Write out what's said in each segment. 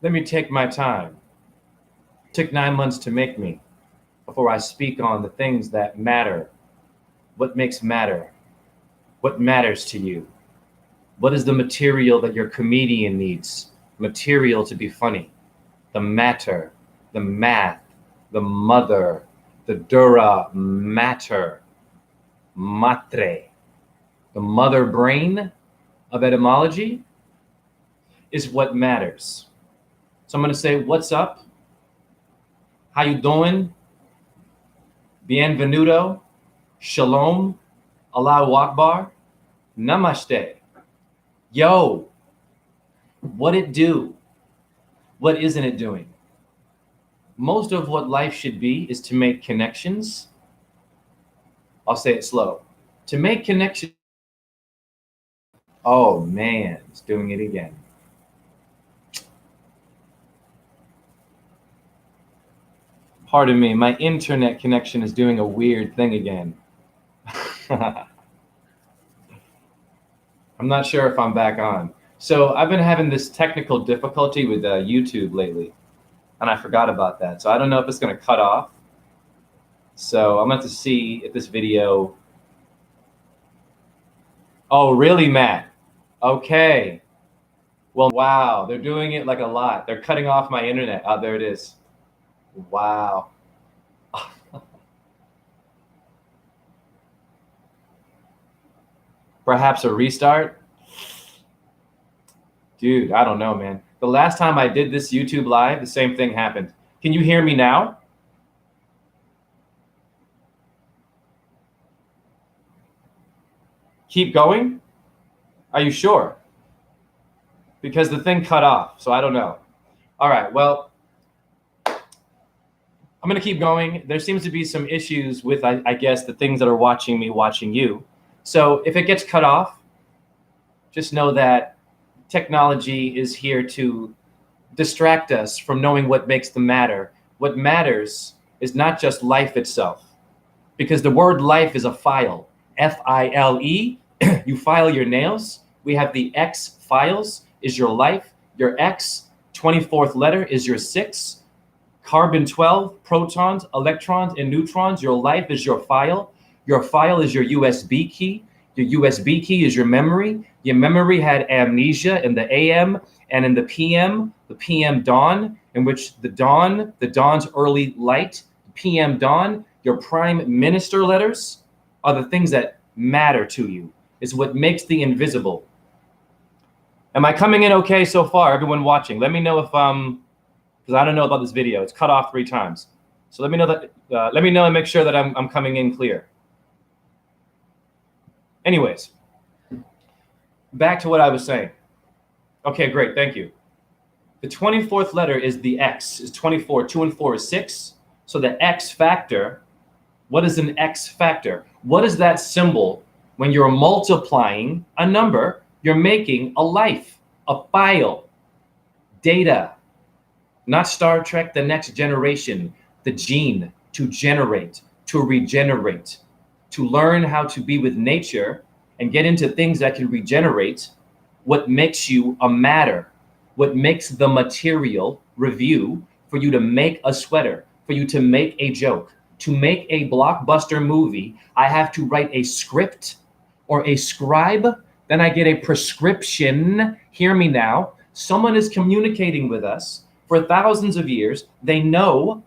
Let me take my time. It took 9 months to make me before I speak on the things that matter. What makes matter? What matters to you? What is the material that your comedian needs? Material to be funny. The matter, the math, the mother, the dura mater, matre. The mother brain of etymology is what matters. So I'm going to say, what's up? How you doing? Bienvenido. Shalom. Allahu Akbar. Namaste. Yo, what it do? What isn't it doing? Most of what life should be is to make connections. I'll say it slow. To make connections. Oh man, it's doing it again. Pardon me, my internet connection is doing a weird thing again. I'm not sure if I'm back on. So I've been having this technical difficulty with YouTube lately, and I forgot about that. So I don't know if it's going to cut off. So I'm going to see if this video. Oh, really, Matt? Okay. Well, wow, they're doing it like a lot. They're cutting off my internet. Oh, there it is. Wow. Perhaps a restart? Dude, I don't know, man. The last time I did this YouTube live, the same thing happened. Can you hear me now? Keep going? Are you sure? Because the thing cut off, so I don't know. All right, well, I'm going to keep going. There seems to be some issues with, I guess, the things that are watching me, watching you. So if it gets cut off, just know that technology is here to distract us from knowing what makes the matter. What matters is not just life itself, because the word life is a file, F-I-L-E. You file your nails. We have the X files is your life. Your X, 24th letter, is your 6. Carbon 12, protons, electrons, and neutrons. Your life is your file. Your file is your USB key. Your USB key is your memory. Your memory had amnesia in the AM and in the PM dawn, in which the dawn's early light, PM dawn, your prime minister letters are the things that matter to you. It's what makes the invisible. Am I coming in okay so far, everyone watching? Let me know if because I don't know about this video. It's cut off 3 times. So let me know that. Let me know and make sure that I'm coming in clear. Anyways, back to what I was saying. Okay, great. Thank you. The 24th letter is the X. Is 24. 2 and 4 is 6. So the X factor. What is an X factor? What is that symbol when you're multiplying a number? You're making a life, a file, data. Not Star Trek, The Next Generation, the gene, to generate, to regenerate, to learn how to be with nature and get into things that can regenerate what makes you a matter, what makes the material review for you to make a sweater, for you to make a joke. To make a blockbuster movie, I have to write a script or a scribe, then I get a prescription. Hear me now. Someone is communicating with us for thousands of years. They know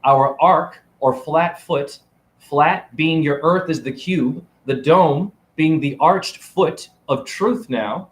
our arc or flat foot, flat being your earth is the cube, the dome being the arched foot of truth now,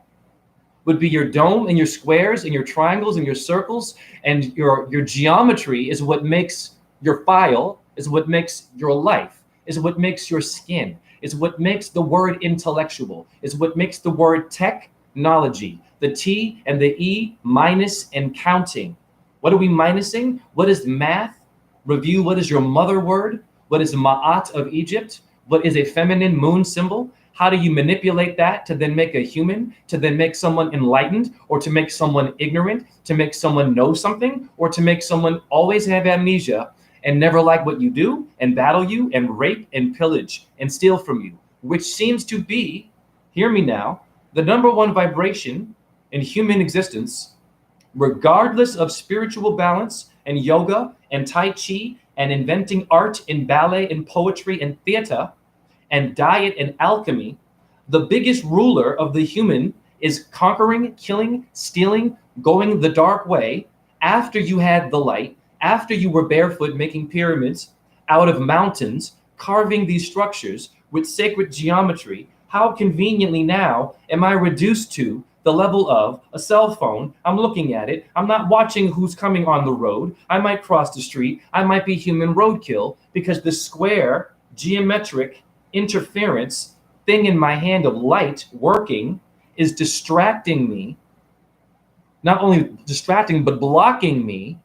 would be your dome and your squares and your triangles and your circles, and your geometry is what makes your file, is what makes your life, is what makes your skin, is what makes the word intellectual, is what makes the word technology. The T and the E, minus and counting. What are we minusing? What is math? Review what is your mother word? What is Ma'at of Egypt? What is a feminine moon symbol? How do you manipulate that to then make a human, to then make someone enlightened, or to make someone ignorant, to make someone know something, or to make someone always have amnesia and never like what you do and battle you and rape and pillage and steal from you, which seems to be, hear me now, the number one vibration in human existence, regardless of spiritual balance and yoga and Tai Chi and inventing art in ballet and poetry and theater and diet and alchemy, the biggest ruler of the human is conquering, killing, stealing, going the dark way after you had the light, after you were barefoot making pyramids out of mountains, carving these structures with sacred geometry. How conveniently now am I reduced to the level of a cell phone? I'm looking at it. I'm not watching who's coming on the road. I might cross the street. I might be human roadkill because the square geometric interference thing in my hand of light working is distracting me. Not only distracting, but blocking me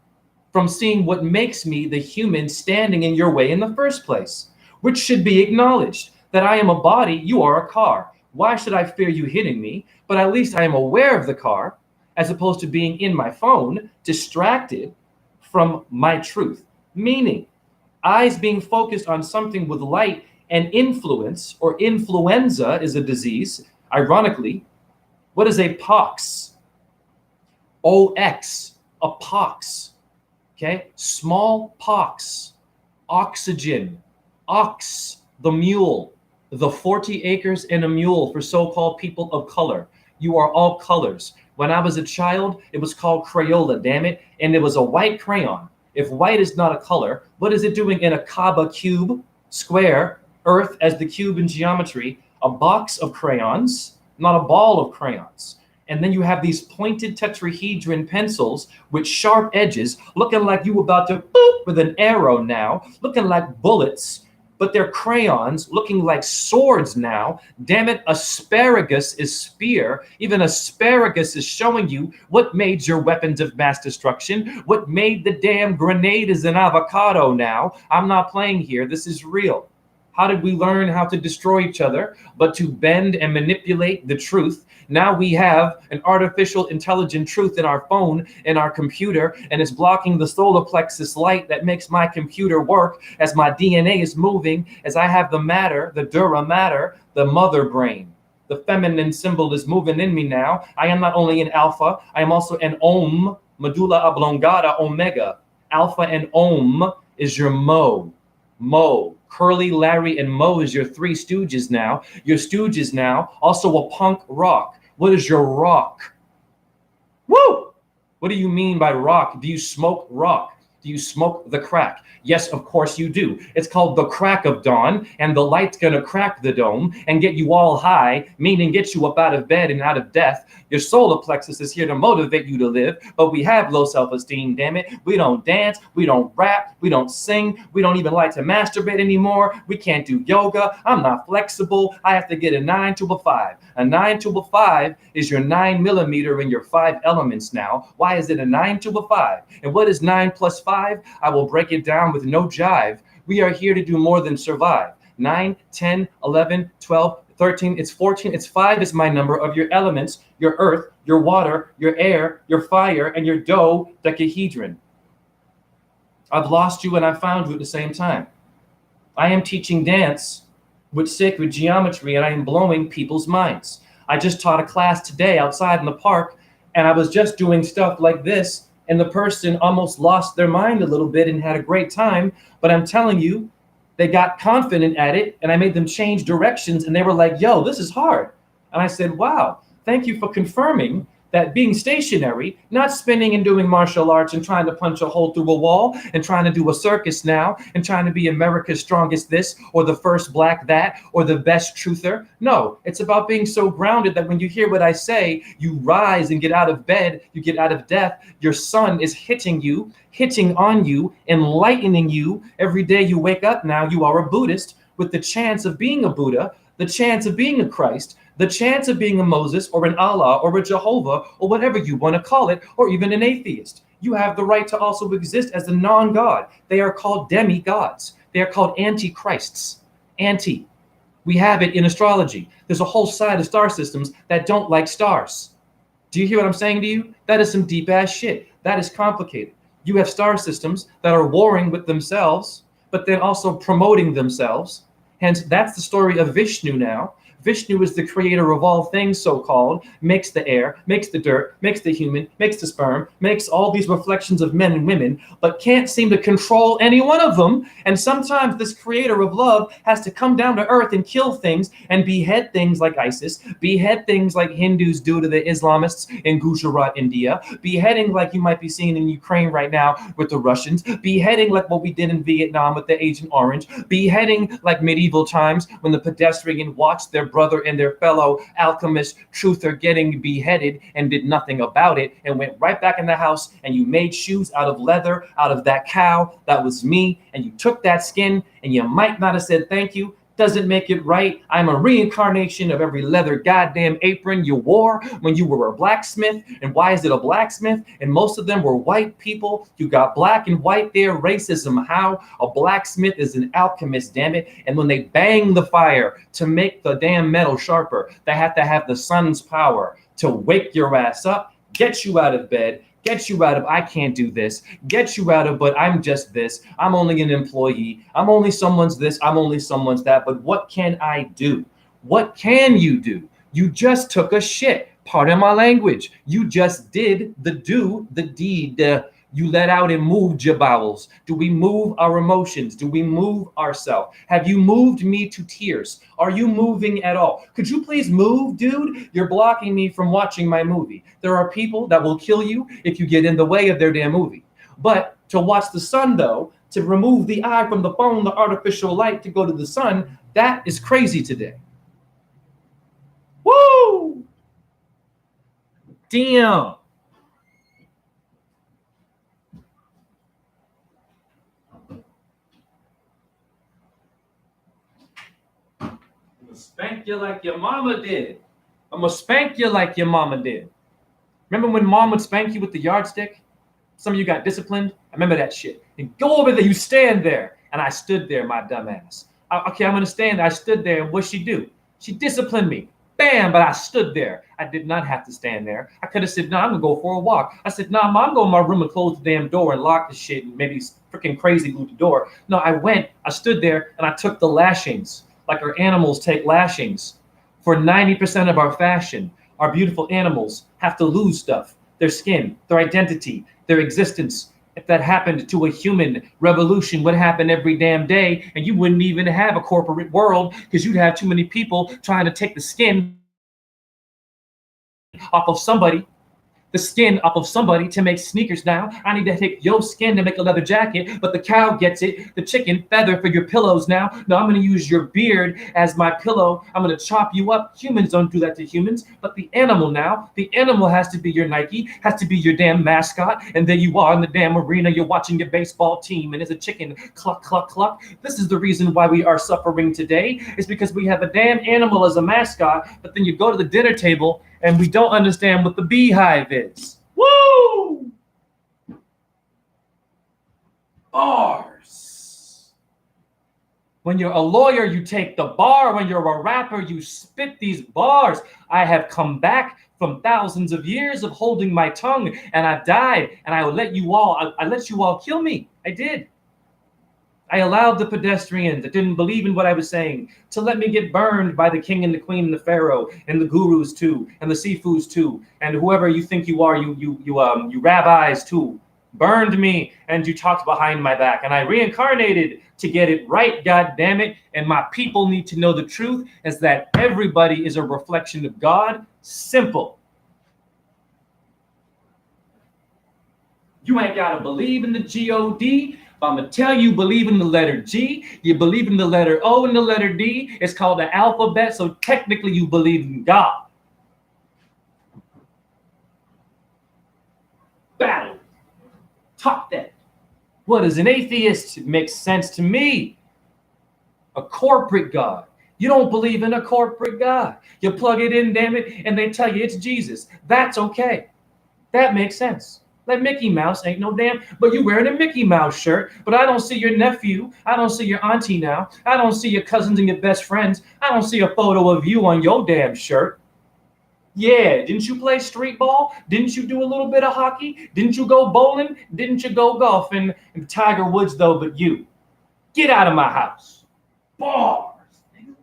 from seeing what makes me the human standing in your way in the first place, which should be acknowledged. That I am a body, you are a car. Why should I fear you hitting me? But at least I am aware of the car, as opposed to being in my phone, distracted from my truth. Meaning, eyes being focused on something with light and influence, or influenza is a disease. Ironically, what is a pox? OX, a pox. Okay, small pox, oxygen, ox, the mule, the 40 acres and a mule for so-called people of color. You are all colors. When I was a child, it was called Crayola, damn it, and it was a white crayon. If white is not a color, what is it doing in a Kaaba cube, square, earth as the cube in geometry, a box of crayons, not a ball of crayons. And then you have these pointed tetrahedron pencils with sharp edges, looking like you about to boop with an arrow now, looking like bullets, but they're crayons, looking like swords now. Damn it, asparagus is spear. Even asparagus is showing you what made your weapons of mass destruction. What made the damn grenade is an avocado now. I'm not playing here. This is real. How did we learn how to destroy each other, but to bend and manipulate the truth? Now we have an artificial intelligent truth in our phone, in our computer, and it's blocking the solar plexus light that makes my computer work as my DNA is moving, as I have the matter, the dura mater, the mother brain. The feminine symbol is moving in me now. I am not only an alpha, I am also an om, medulla oblongata, omega. Alpha and om is your mo. Curly, Larry, and Moe is your three stooges now. Your stooges now, also a punk rock. What is your rock? Woo! What do you mean by rock? Do you smoke rock? Do you smoke the crack? Yes, of course you do. It's called the crack of dawn, and the light's gonna crack the dome and get you all high, meaning get you up out of bed and out of death. Your solar plexus is here to motivate you to live, but we have low self-esteem, damn it. We don't dance, we don't rap, we don't sing, we don't even like to masturbate anymore. We can't do yoga. I'm not flexible. I have to get a 9 to a 5. A 9 to a 5 is your 9 millimeter in your 5 elements now. Why is it a 9 to a 5? And what is 9 plus 5? I will break it down with no jive. We are here to do more than survive. 9, 10, 11, 12, 13, it's 14, it's 5 is my number of your elements, your earth, your water, your air, your fire, and your dodecahedron. I've lost you and I found you at the same time. I am teaching dance with sacred geometry and I am blowing people's minds. I just taught a class today outside in the park and I was just doing stuff like this and the person almost lost their mind a little bit and had a great time. But I'm telling you, they got confident at it and I made them change directions and they were like, yo, this is hard. And I said, wow, thank you for confirming that being stationary, not spinning and doing martial arts and trying to punch a hole through a wall and trying to do a circus now and trying to be America's strongest this or the first black that or the best truther. No, it's about being so grounded that when you hear what I say, you rise and get out of bed, you get out of death. Your sun is hitting you, hitting on you, enlightening you. Every day you wake up now, you are a Buddhist with the chance of being a Buddha, the chance of being a Christ, the chance of being a Moses or an Allah or a Jehovah or whatever you want to call it, or even an atheist. You have the right to also exist as a non-God. They are called demigods. They are called antichrists. Anti. We have it in astrology. There's a whole side of star systems that don't like stars. Do you hear what I'm saying to you? That is some deep ass shit. That is complicated. You have star systems that are warring with themselves, but then also promoting themselves. Hence, that's the story of Vishnu now. Vishnu is the creator of all things, so-called, makes the air, makes the dirt, makes the human, makes the sperm, makes all these reflections of men and women, but can't seem to control any one of them. And sometimes this creator of love has to come down to earth and kill things and behead things like ISIS, behead things like Hindus do to the Islamists in Gujarat, India, beheading like you might be seeing in Ukraine right now with the Russians, beheading like what we did in Vietnam with the Agent Orange, beheading like medieval times when the pedestrian watched their brother and their fellow alchemist truther getting beheaded and did nothing about it and went right back in the house, and you made shoes out of leather, out of that cow. That was me. And you took that skin and you might not have said thank you. Doesn't make it right. I'm a reincarnation of every leather goddamn apron you wore when you were a blacksmith. And why is it a blacksmith? And most of them were white people. You got black and white there. Racism. How? A blacksmith is an alchemist, damn it. And when they bang the fire to make the damn metal sharper, they have to have the sun's power to wake your ass up, get you out of bed, get you out of, I can't do this, get you out of, but I'm just this, I'm only an employee, I'm only someone's this, I'm only someone's that, but what can I do? What can you do? You just took a shit. Pardon my language. You just did the deed. You let out and moved your bowels. Do we move our emotions? Do we move ourselves? Have you moved me to tears? Are you moving at all? Could you please move, dude? You're blocking me from watching my movie. There are people that will kill you if you get in the way of their damn movie. But to watch the sun, though, to remove the eye from the phone, the artificial light to go to the sun, that is crazy today. Woo! Damn. Spank you like your mama did. I'm gonna spank you like your mama did. Remember when mom would spank you with the yardstick? Some of you got disciplined. I remember that shit. And go over there, you stand there. And I stood there, my dumb ass. Okay, I'm gonna stand there. I stood there, and what'd she do? She disciplined me. Bam, but I stood there. I did not have to stand there. I could have said, no, I'm gonna go for a walk. I said, no, I'm gonna go in my room and close the damn door and lock the shit and maybe freaking crazy glue the door. No, I stood there and I took the lashings. Like our animals take lashings. For 90% of our fashion, our beautiful animals have to lose stuff, their skin, their identity, their existence. If that happened to a human, revolution would happen every damn day, and you wouldn't even have a corporate world because you'd have too many people trying to take the skin off of somebody. The skin off of somebody to make sneakers now. I need to take your skin to make a leather jacket, but the cow gets it. The chicken feather for your pillows now. No, I'm going to use your beard as my pillow. I'm going to chop you up. Humans don't do that to humans, but the animal now, the animal has to be your Nike, has to be your damn mascot, and there you are in the damn arena. You're watching your baseball team, and there's a chicken cluck, cluck, cluck. This is the reason why we are suffering today, is because we have a damn animal as a mascot, but then you go to the dinner table, and we don't understand what the beehive is. Woo! Bars. When you're a lawyer, you take the bar. When you're a rapper, you spit these bars. I have come back from thousands of years of holding my tongue, and I've died, and I let you all kill me. I did. I allowed the pedestrians that didn't believe in what I was saying to let me get burned by the king and the queen and the pharaoh and the gurus too, and the sifus too, and whoever you think you are, you rabbis too, burned me, and you talked behind my back, and I reincarnated to get it right, god damn it. And my people need to know the truth is that everybody is a reflection of God. Simple. You ain't gotta believe in the G-O-D. I'm going to tell you, believe in the letter G, you believe in the letter O and the letter D. It's called the alphabet, so technically you believe in God. Battle. Talk that. What is an atheist? It makes sense to me. A corporate God. You don't believe in a corporate God. You plug it in, damn it, and they tell you it's Jesus. That's okay. That makes sense. Like Mickey Mouse ain't no damn, but you wearing a Mickey Mouse shirt, but I don't see your nephew. I don't see your auntie now. I don't see your cousins and your best friends. I don't see a photo of you on your damn shirt. Yeah, didn't you play street ball? Didn't you do a little bit of hockey? Didn't you go bowling? Didn't you go golfing? And Tiger Woods though, but you. Get out of my house. Bars, nigga.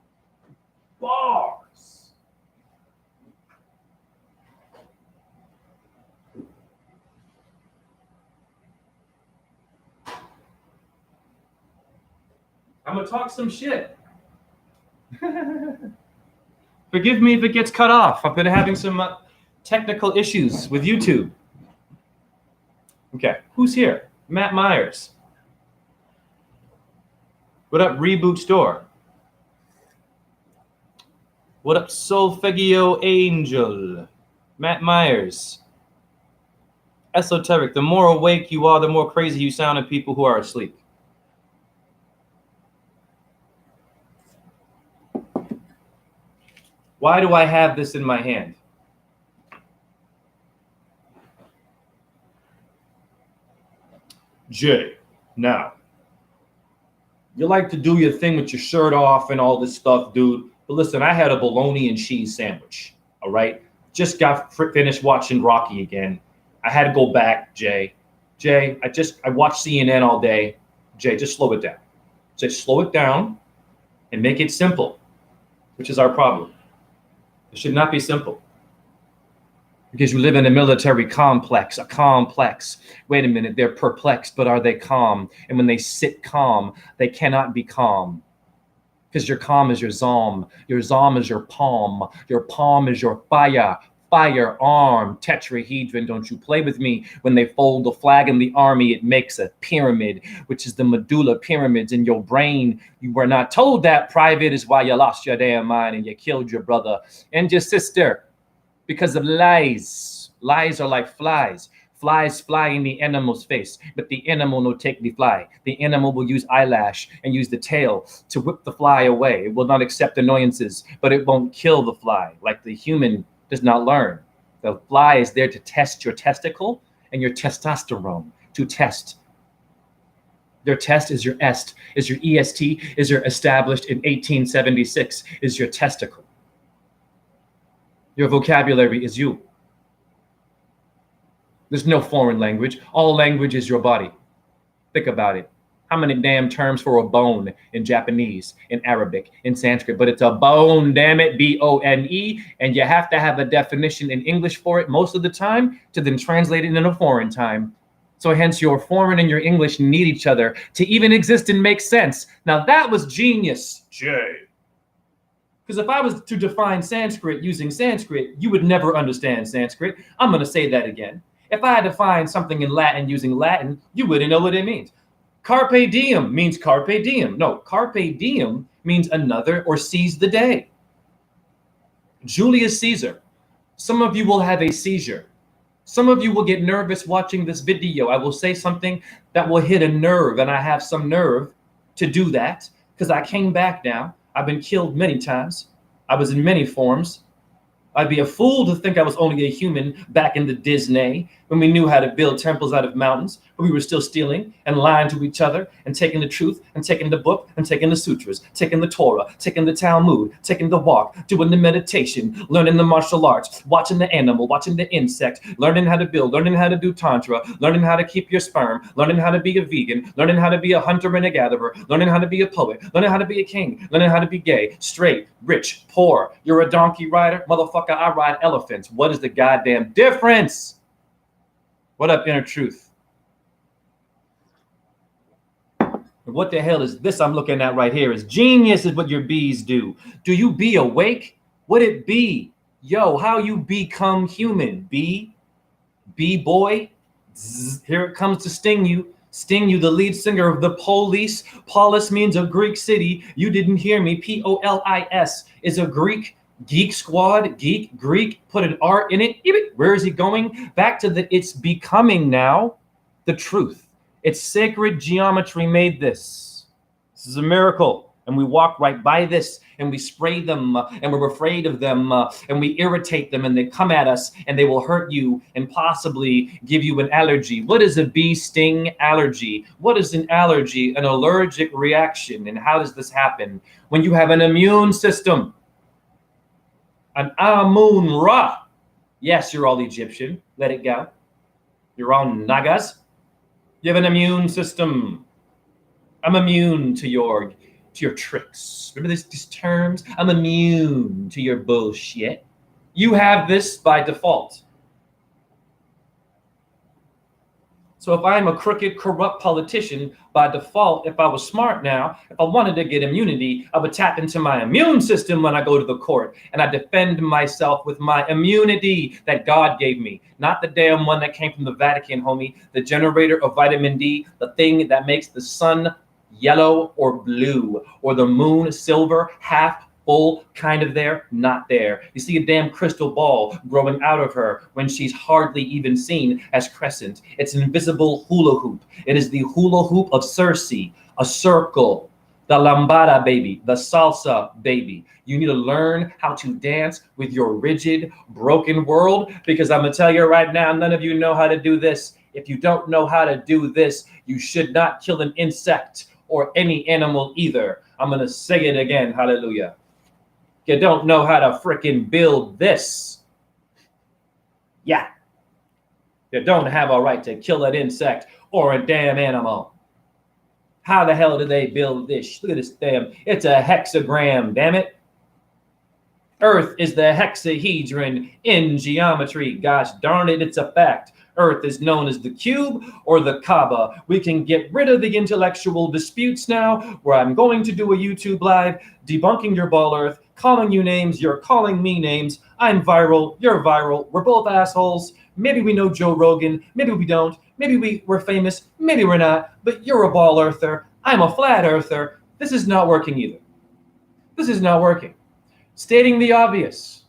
Bars. I'm gonna talk some shit. Forgive me if it gets cut off. I've been having some technical issues with YouTube. Okay, who's here? Matt Myers. What up, Reboot Store? What up, Solfeggio Angel? Matt Myers. Esoteric. The more awake you are, the more crazy you sound to people who are asleep. Why do I have this in my hand? Jay, now, you like to do your thing with your shirt off and all this stuff, dude. But listen, I had a bologna and cheese sandwich, all right? Just got finished watching Rocky again. I had to go back, Jay. Jay, I watched CNN all day. Jay, just slow it down. Just slow it down and make it simple, which is our problem. It should not be simple. Because you live in a military complex, a complex. Wait a minute, they're perplexed, but are they calm? And when they sit calm, they cannot be calm. Because your calm is your zom is your palm is your firearm, tetrahedron. Don't you play with me. When they fold the flag in the army, it makes a pyramid, which is the medulla pyramids in your brain. You were not told that, private, is why you lost your damn mind and you killed your brother and your sister. Because of lies. Lies are like flies. Flies fly in the animal's face, but the animal no take the fly. The animal will use eyelash and use the tail to whip the fly away. It will not accept annoyances, but it won't kill the fly, like the human does not learn. The fly is there to test your testicle and your testosterone, to test. Their test is your est, is your EST, is your established in 1876, is your testicle. Your vocabulary is you. There's no foreign language. All language is your body. Think about it. How many damn terms for a bone in Japanese, in Arabic, in Sanskrit? But it's a bone, damn it, B-O-N-E. And you have to have a definition in English for it most of the time to then translate it in a foreign time. So hence your foreign and your English need each other to even exist and make sense. Now that was genius, Jay. Because if I was to define Sanskrit using Sanskrit, you would never understand Sanskrit. I'm going to say that again. If I had to find something in Latin using Latin, you wouldn't know what it means. Carpe diem means carpe diem. No, carpe diem means another or seize the day. Julius Caesar. Some of you will have a seizure. Some of you will get nervous watching this video. I will say something that will hit a nerve, and I have some nerve to do that because I came back now. I've been killed many times. I was in many forms. I'd be a fool to think I was only a human back in the Disney when we knew how to build temples out of mountains, but we were still stealing and lying to each other and taking the truth and taking the book and taking the sutras, taking the Torah, taking the Talmud, taking the walk, doing the meditation, learning the martial arts, watching the animal, watching the insect, learning how to build, learning how to do tantra, learning how to keep your sperm, learning how to be a vegan, learning how to be a hunter and a gatherer, learning how to be a poet, learning how to be a king, learning how to be gay, straight, rich, poor. You're a donkey rider? Motherfucker, I ride elephants. What is the goddamn difference? What up, Inner Truth? What the hell is this I'm looking at right here? Is genius is what your bees do. Do you be awake? What it be? Yo, how you become human? Bee boy? Zzz, here it comes to sting you. Sting you, the lead singer of the Police. Polis means a Greek city. You didn't hear me. P-O-L-I-S is a Greek. Geek Squad, geek, Greek, put an R in it. Where is he going? Back to the it's becoming now the truth. It's sacred geometry made this. This is a miracle. And we walk right by this and we spray them and we're afraid of them and we irritate them and they come at us and they will hurt you and possibly give you an allergy. What is a bee sting allergy? What is an allergy? An allergic reaction. And how does this happen? When you have an immune system. An Amun-Ra. Yes, you're all Egyptian. Let it go. You're all Nagas. You have an immune system. I'm immune to your tricks. Remember these terms? I'm immune to your bullshit. You have this by default. So if I'm a crooked, corrupt politician, by default, if I was smart now, if I wanted to get immunity, I would tap into my immune system when I go to the court, and I defend myself with my immunity that God gave me, not the damn one that came from the Vatican, homie, the generator of vitamin D, the thing that makes the sun yellow or blue, or the moon silver, half full, kind of there, not there. You see a damn crystal ball growing out of her when she's hardly even seen as crescent. It's an invisible hula hoop. It is the hula hoop of Circe, a circle, the lambada baby, the salsa baby. You need to learn how to dance with your rigid, broken world, because I'm gonna tell you right now, none of you know how to do this. If you don't know how to do this, you should not kill an insect or any animal either. I'm gonna say it again, hallelujah. You don't know how to frickin' build this. Yeah. You don't have a right to kill an insect or a damn animal. How the hell do they build this? Look at this damn, it's a hexagram, damn it. Earth is the hexahedron in geometry. Gosh darn it, it's a fact. Earth is known as the cube or the Kaaba. We can get rid of the intellectual disputes now, where I'm going to do a YouTube live debunking your ball Earth, calling you names, you're calling me names. I'm viral, you're viral, we're both assholes. Maybe we know Joe Rogan, maybe we don't. Maybe we're famous, maybe we're not, but you're a ball earther, I'm a flat earther. This is not working either. This is not working. Stating the obvious.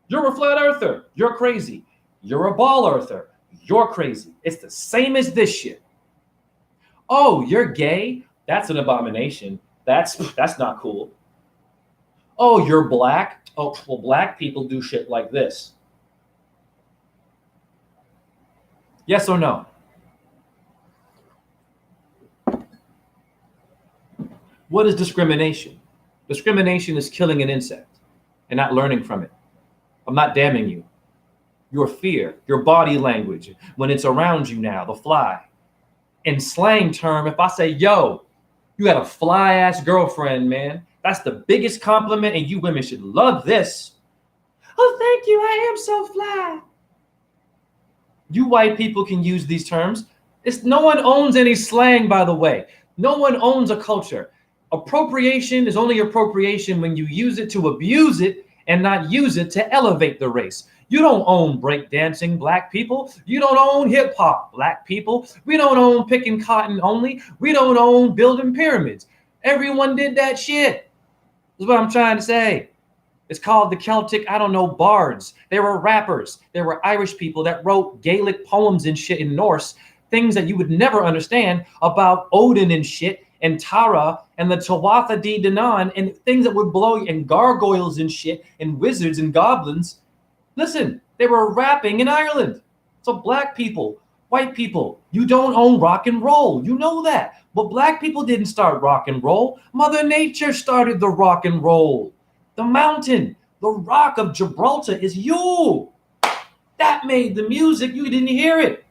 You're a flat earther, you're crazy. You're a ball earther, you're crazy. It's the same as this shit. Oh, you're gay? That's an abomination. That's not cool. Oh, you're black? Oh, well, black people do shit like this. Yes or no? What is discrimination? Discrimination is killing an insect and not learning from it. I'm not damning you. Your fear, your body language, when it's around you now, the fly. In slang term, if I say, yo, you got a fly ass girlfriend, man, that's the biggest compliment, and you women should love this. Oh, thank you, I am so fly. You white people can use these terms. No one owns any slang, by the way. No one owns a culture. Appropriation is only appropriation when you use it to abuse it and not use it to elevate the race. You don't own breakdancing, black people. You don't own hip hop, black people. We don't own picking cotton only. We don't own building pyramids. Everyone did that shit. That's what I'm trying to say. It's called the Celtic, bards. They were rappers. They were Irish people that wrote Gaelic poems and shit in Norse, things that you would never understand about Odin and shit, and Tara and the Tuatha De Danann, and things that would blow you, and gargoyles and shit, and wizards and goblins. Listen, they were rapping in Ireland. So black people, white people, you don't own rock and roll. You know that. But black people didn't start rock and roll. Mother Nature started the rock and roll. The mountain, the rock of Gibraltar is you. That made the music. You didn't hear it.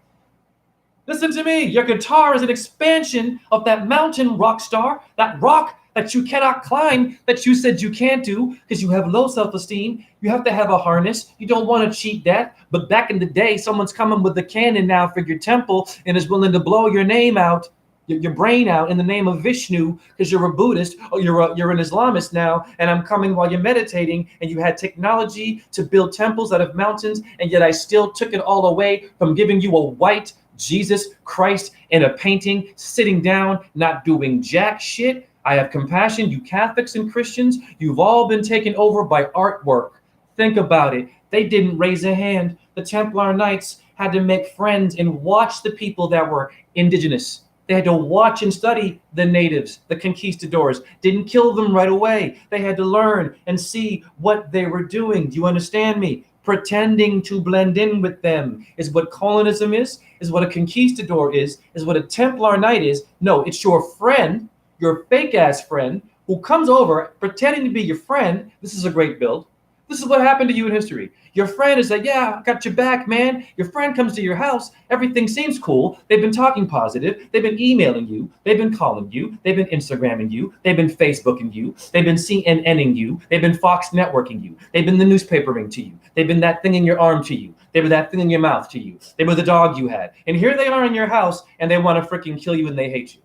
Listen to me. Your guitar is an expansion of that mountain rock star, that rock that you cannot climb, that you said you can't do because you have low self-esteem. You have to have a harness. You don't want to cheat that. But back in the day, someone's coming with the cannon now for your temple and is willing to blow your name out, your brain out in the name of Vishnu because you're a Buddhist or you're an Islamist now, and I'm coming while you're meditating, and you had technology to build temples out of mountains, and yet I still took it all away from giving you a white Jesus Christ in a painting, sitting down, not doing jack shit. I have compassion. You Catholics and Christians, you've all been taken over by artwork. Think about it. They didn't raise a hand. The Templar Knights had to make friends and watch the people that were indigenous. They had to watch and study the natives, the conquistadors. Didn't kill them right away. They had to learn and see what they were doing. Do you understand me? Pretending to blend in with them is what colonism is what a conquistador is what a Templar Knight is. No, it's your friend, your fake ass friend, who comes over pretending to be your friend. This is a great build. This is what happened to you in history. Your friend is like, yeah, I got your back, man. Your friend comes to your house. Everything seems cool. They've been talking positive. They've been emailing you. They've been calling you. They've been Instagramming you. They've been Facebooking you. They've been CNNing you. They've been Fox Networking you. They've been the newspapering to you. They've been that thing in your arm to you. They were that thing in your mouth to you. They were the dog you had. And here they are in your house and they want to freaking kill you and they hate you.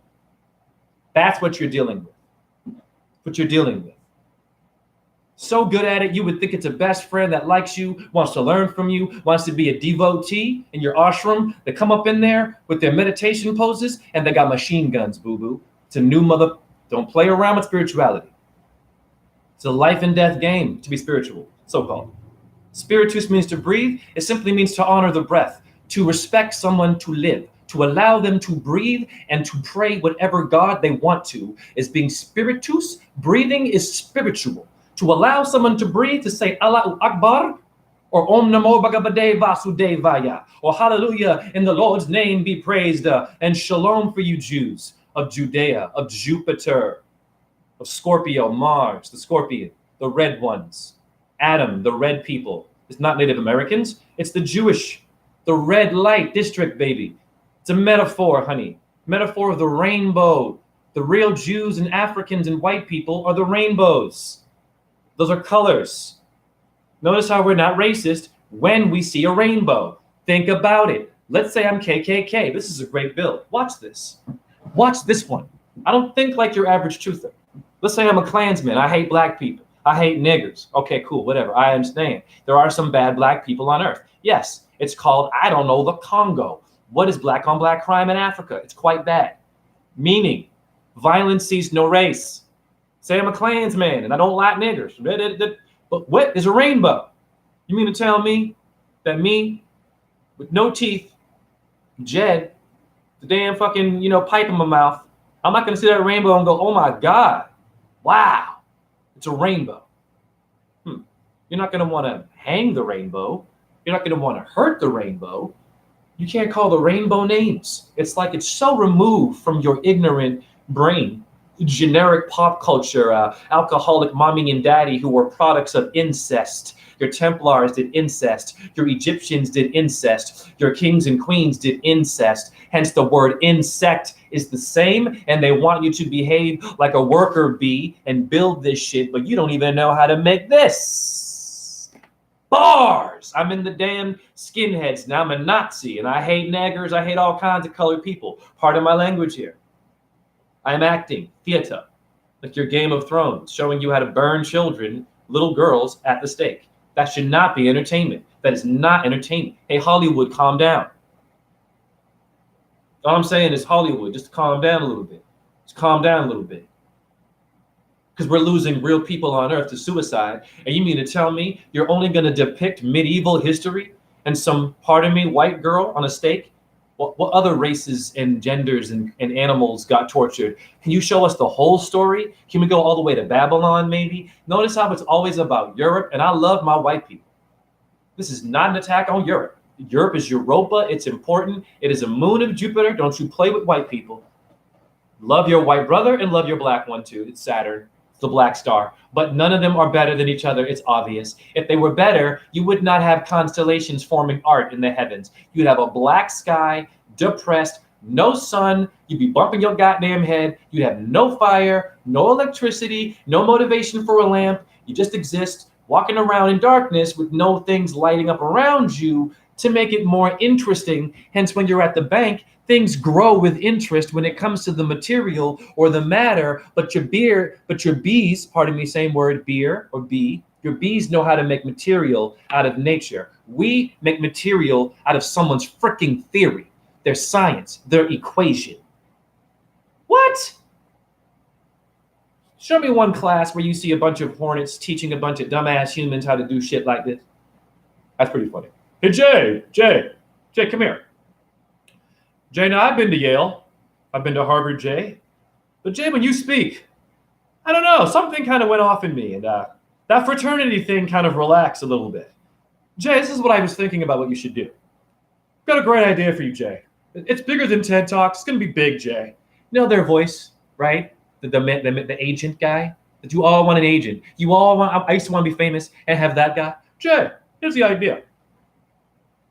That's what you're dealing with. What you're dealing with. So good at it, you would think it's a best friend that likes you, wants to learn from you, wants to be a devotee in your ashram. They come up in there with their meditation poses and they got machine guns, boo-boo. It's a new mother. Don't play around with spirituality. It's a life and death game to be spiritual, so-called. Spiritus means to breathe. It simply means to honor the breath, to respect someone to live, to allow them to breathe and to pray whatever God they want to is being spiritus. Breathing is spiritual. To allow someone to breathe, to say Allahu Akbar, or Om Namo Bhagavate Vasudevaya, or Hallelujah, in the Lord's name be praised, and Shalom for you Jews of Judea, of Jupiter, of Scorpio, Mars, the scorpion, the red ones, Adam, the red people. It's not Native Americans, it's the Jewish, the red light district, baby. It's a metaphor, honey, metaphor of the rainbow. The real Jews and Africans and white people are the rainbows. Those are colors. Notice how we're not racist when we see a rainbow. Think about it. Let's say I'm KKK. This is a great bill. Watch this. Watch this one. I don't think like your average truther. Let's say I'm a Klansman. I hate black people. I hate niggers. Okay, cool, whatever. I understand. There are some bad black people on earth. Yes, it's called, I don't know, the Congo. What is black on black crime in Africa? It's quite bad. Meaning, violence sees no race. Say I'm a Klansman and I don't like niggers. But what is a rainbow? You mean to tell me that me, with no teeth, Jed, the damn fucking, pipe in my mouth, I'm not going to see that rainbow and go, oh my God, wow, it's a rainbow. You're not going to want to hang the rainbow. You're not going to want to hurt the rainbow. You can't call the rainbow names. It's like it's so removed from your ignorant brain. Generic pop culture, alcoholic mommy and daddy who were products of incest. Your Templars did incest. Your Egyptians did incest. Your kings and queens did incest. Hence the word insect is the same, and they want you to behave like a worker bee and build this shit, but you don't even know how to make this. Bars! I'm in the damn skinheads now. I'm a Nazi, and I hate niggers. I hate all kinds of colored people. Part of my language here. I'm acting theater, like your Game of Thrones, showing you how to burn children, little girls, at the stake. That should not be entertainment. That is not entertainment. Hey, Hollywood, calm down. All I'm saying is Hollywood, just calm down a little bit. Just calm down a little bit. Because we're losing real people on Earth to suicide. And you mean to tell me you're only going to depict medieval history and some, pardon me, white girl on a stake? What other races and genders and animals got tortured? Can you show us the whole story? Can we go all the way to Babylon, maybe? Notice how it's always about Europe, and I love my white people. This is not an attack on Europe. Europe is Europa. It's important. It is a moon of Jupiter. Don't you play with white people. Love your white brother and love your black one, too. It's Saturn. It's the black star. But none of them are better than each other. It's obvious. If they were better, you would not have constellations forming art in the heavens. You'd have a black sky, depressed, no sun. You'd be bumping your goddamn head. You'd have no fire, no electricity, no motivation for a lamp. You just exist, walking around in darkness with no things lighting up around you to make it more interesting. Hence, when you're at the bank, things grow with interest when it comes to the material or the matter, but your bees, pardon me, same word, beer or bee, your bees know how to make material out of nature. We make material out of someone's freaking theory, their science, their equation. What? Show me one class where you see a bunch of hornets teaching a bunch of dumbass humans how to do shit like this. That's pretty funny. Hey, Jay, come here. Jay, now I've been to Yale. I've been to Harvard, Jay. But Jay, when you speak, I don't know, something kind of went off in me. And that fraternity thing kind of relaxed a little bit. Jay, this is what I was thinking about what you should do. Got a great idea for you, Jay. It's bigger than TED Talks. It's going to be big, Jay. You know their voice, right? The agent guy. That you all want an agent. You all want, I used to want to be famous and have that guy. Jay, here's the idea.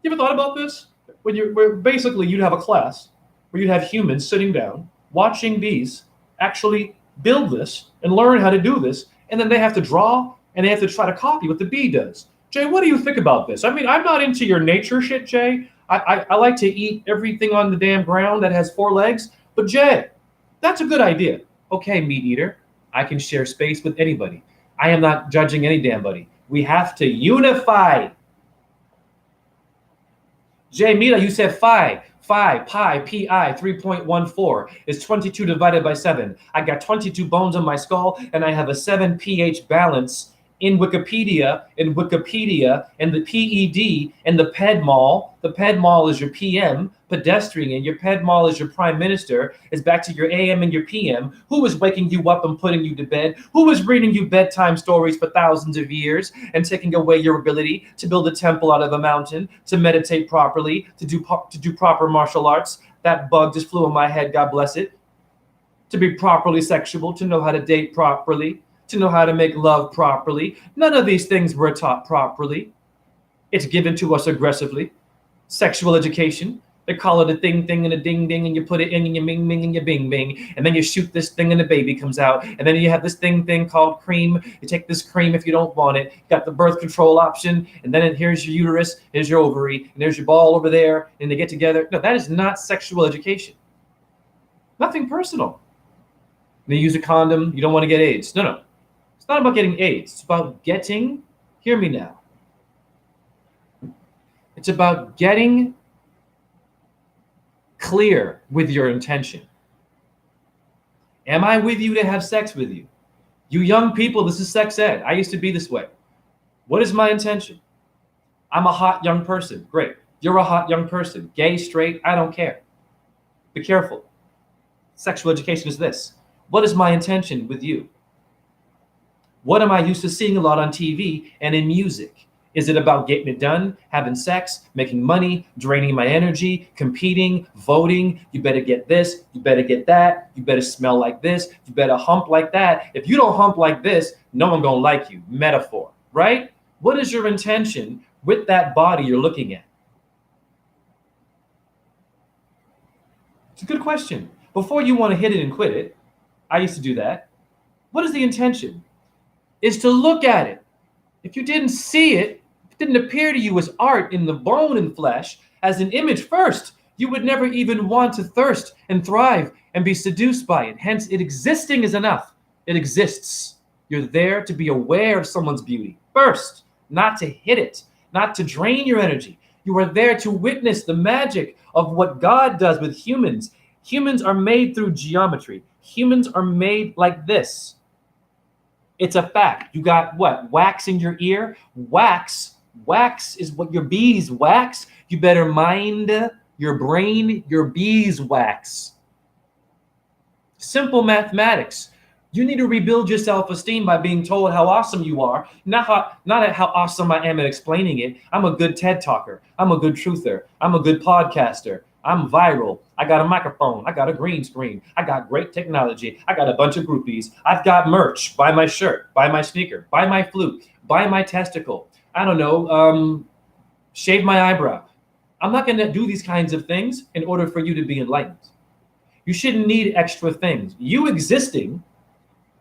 You ever thought about this? Where basically you'd have a class where you'd have humans sitting down, watching bees actually build this and learn how to do this, and then they have to draw and they have to try to copy what the bee does. Jay, what do you think about this? I mean, I'm not into your nature shit, Jay. I like to eat everything on the damn ground that has 4 legs. But Jay, that's a good idea. Okay, meat eater, I can share space with anybody. I am not judging any damn buddy. We have to unify. Jay Mita, you said phi. Pi, pi, 3.14 is 22 divided by 7. I got 22 bones on my skull, and I have a 7 pH balance in Wikipedia, and the PED, and the PEDMAL. The PEDMAL is your PM, pedestrian, and your PEDMAL is your prime minister. Is back to your AM and your PM. Who was waking you up and putting you to bed? Who was reading you bedtime stories for thousands of years and taking away your ability to build a temple out of a mountain, to meditate properly, to do proper martial arts? That bug just flew in my head, God bless it. To be properly sexual, to know how to date properly, to know how to make love properly. None of these things were taught properly. It's given to us aggressively. Sexual education. They call it a thing and a ding and you put it in and you ming and you bing, and then you shoot this thing and the baby comes out, and then you have this thing called cream. You take this cream if you don't want it. You got the birth control option, and then here's your uterus, here's your ovary, and there's your ball over there, and they get together. No, that is not sexual education. Nothing personal. They use a condom. You don't want to get AIDS. No. It's not about getting AIDS. It's about getting, hear me now. It's about getting clear with your intention. Am I with you to have sex with you? You young people, this is sex ed. I used to be this way. What is my intention? I'm a hot young person. Great. You're a hot young person. Gay, straight, I don't care. Be careful. Sexual education is this. What is my intention with you? What am I used to seeing a lot on TV and in music? Is it about getting it done, having sex, making money, draining my energy, competing, voting? You better get this, you better get that, you better smell like this, you better hump like that. If you don't hump like this, no one gonna like you. Metaphor, right? What is your intention with that body you're looking at? It's a good question. Before you want to hit it and quit it, I used to do that. What is the intention? Is to look at it. If you didn't see it, if it didn't appear to you as art in the bone and flesh, as an image first, you would never even want to thirst and thrive and be seduced by it. Hence, it existing is enough. It exists. You're there to be aware of someone's beauty first, not to hit it, not to drain your energy. You are there to witness the magic of what God does with humans. Humans are made through geometry. Humans are made like this. It's a fact. You got what? Wax in your ear? Wax is what your bees wax. You better mind your brain, your beeswax. Simple mathematics. You need to rebuild your self-esteem by being told how awesome you are, not at how awesome I am at explaining it. I'm a good TED talker. I'm a good truther. I'm a good podcaster. I'm viral. I got a microphone. I got a green screen. I got great technology. I got a bunch of groupies. I've got merch. Buy my shirt. Buy my sneaker. Buy my flute. Buy my testicle. I don't know. Shave my eyebrow. I'm not going to do these kinds of things in order for you to be enlightened. You shouldn't need extra things. You existing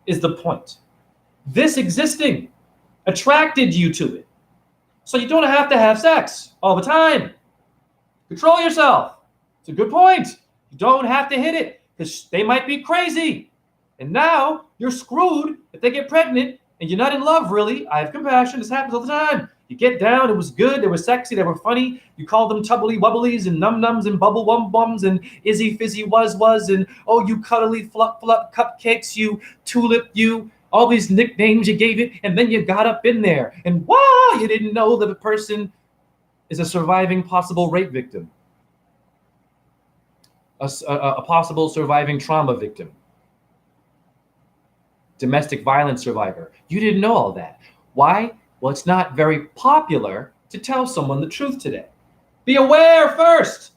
is the point. This existing attracted you to it. So you don't have to have sex all the time. Control yourself. It's a good point. You don't have to hit it because they might be crazy. And now you're screwed if they get pregnant and you're not in love, really. I have compassion. This happens all the time. You get down. It was good. They were sexy. They were funny. You called them tubbly wubblies and num-nums and bubble wum bums and izzy fizzy was and oh, you cuddly flup cupcakes, you tulip, you all these nicknames you gave it. And then you got up in there and wow, you didn't know that the person is a surviving possible rape victim. A possible surviving trauma victim, domestic violence survivor. You didn't know all that. Why? Well, it's not very popular to tell someone the truth today. Be aware first.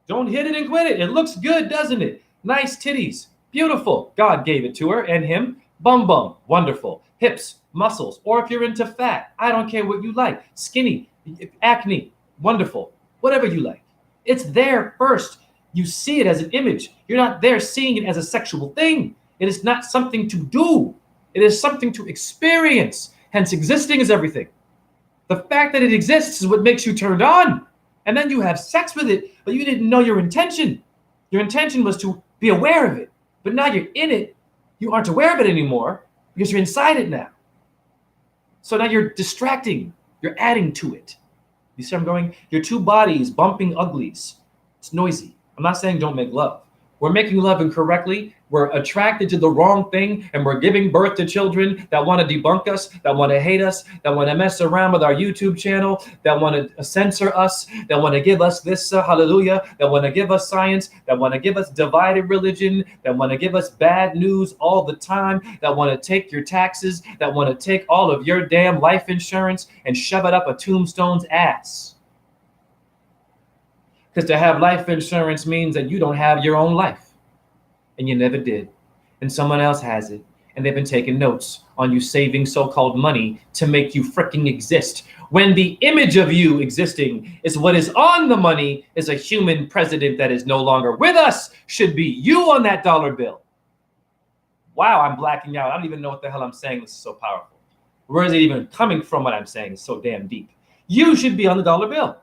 Don't hit it and quit it. It looks good, doesn't it? Nice titties. Beautiful. God gave it to her and him. Bum bum. Wonderful. Hips, muscles, or if you're into fat, I don't care what you like. Skinny, acne. Wonderful. Whatever you like. It's there first. You see it as an image. You're not there seeing it as a sexual thing. It is not something to do. It is something to experience. Hence, existing is everything. The fact that it exists is what makes you turned on. And then you have sex with it, but you didn't know your intention. Your intention was to be aware of it. But now you're in it. You aren't aware of it anymore because you're inside it now. So now you're distracting. You're adding to it. You see where I'm going? Your two bodies bumping uglies. It's noisy. I'm not saying don't make love. We're making love incorrectly. We're attracted to the wrong thing, and we're giving birth to children that want to debunk us, that want to hate us, that want to mess around with our YouTube channel, that want to censor us, that want to give us this hallelujah, that want to give us science, that want to give us divided religion, that want to give us bad news all the time, that want to take your taxes, that want to take all of your damn life insurance and shove it up a tombstone's ass. Because to have life insurance means that you don't have your own life. And you never did. And someone else has it. And they've been taking notes on you saving so-called money to make you freaking exist. When the image of you existing is what is on the money is a human president that is no longer with us, should be you on that dollar bill. Wow, I'm blacking out. I don't even know what the hell I'm saying. This is so powerful. Where is it even coming from what I'm saying? It's so damn deep. You should be on the dollar bill.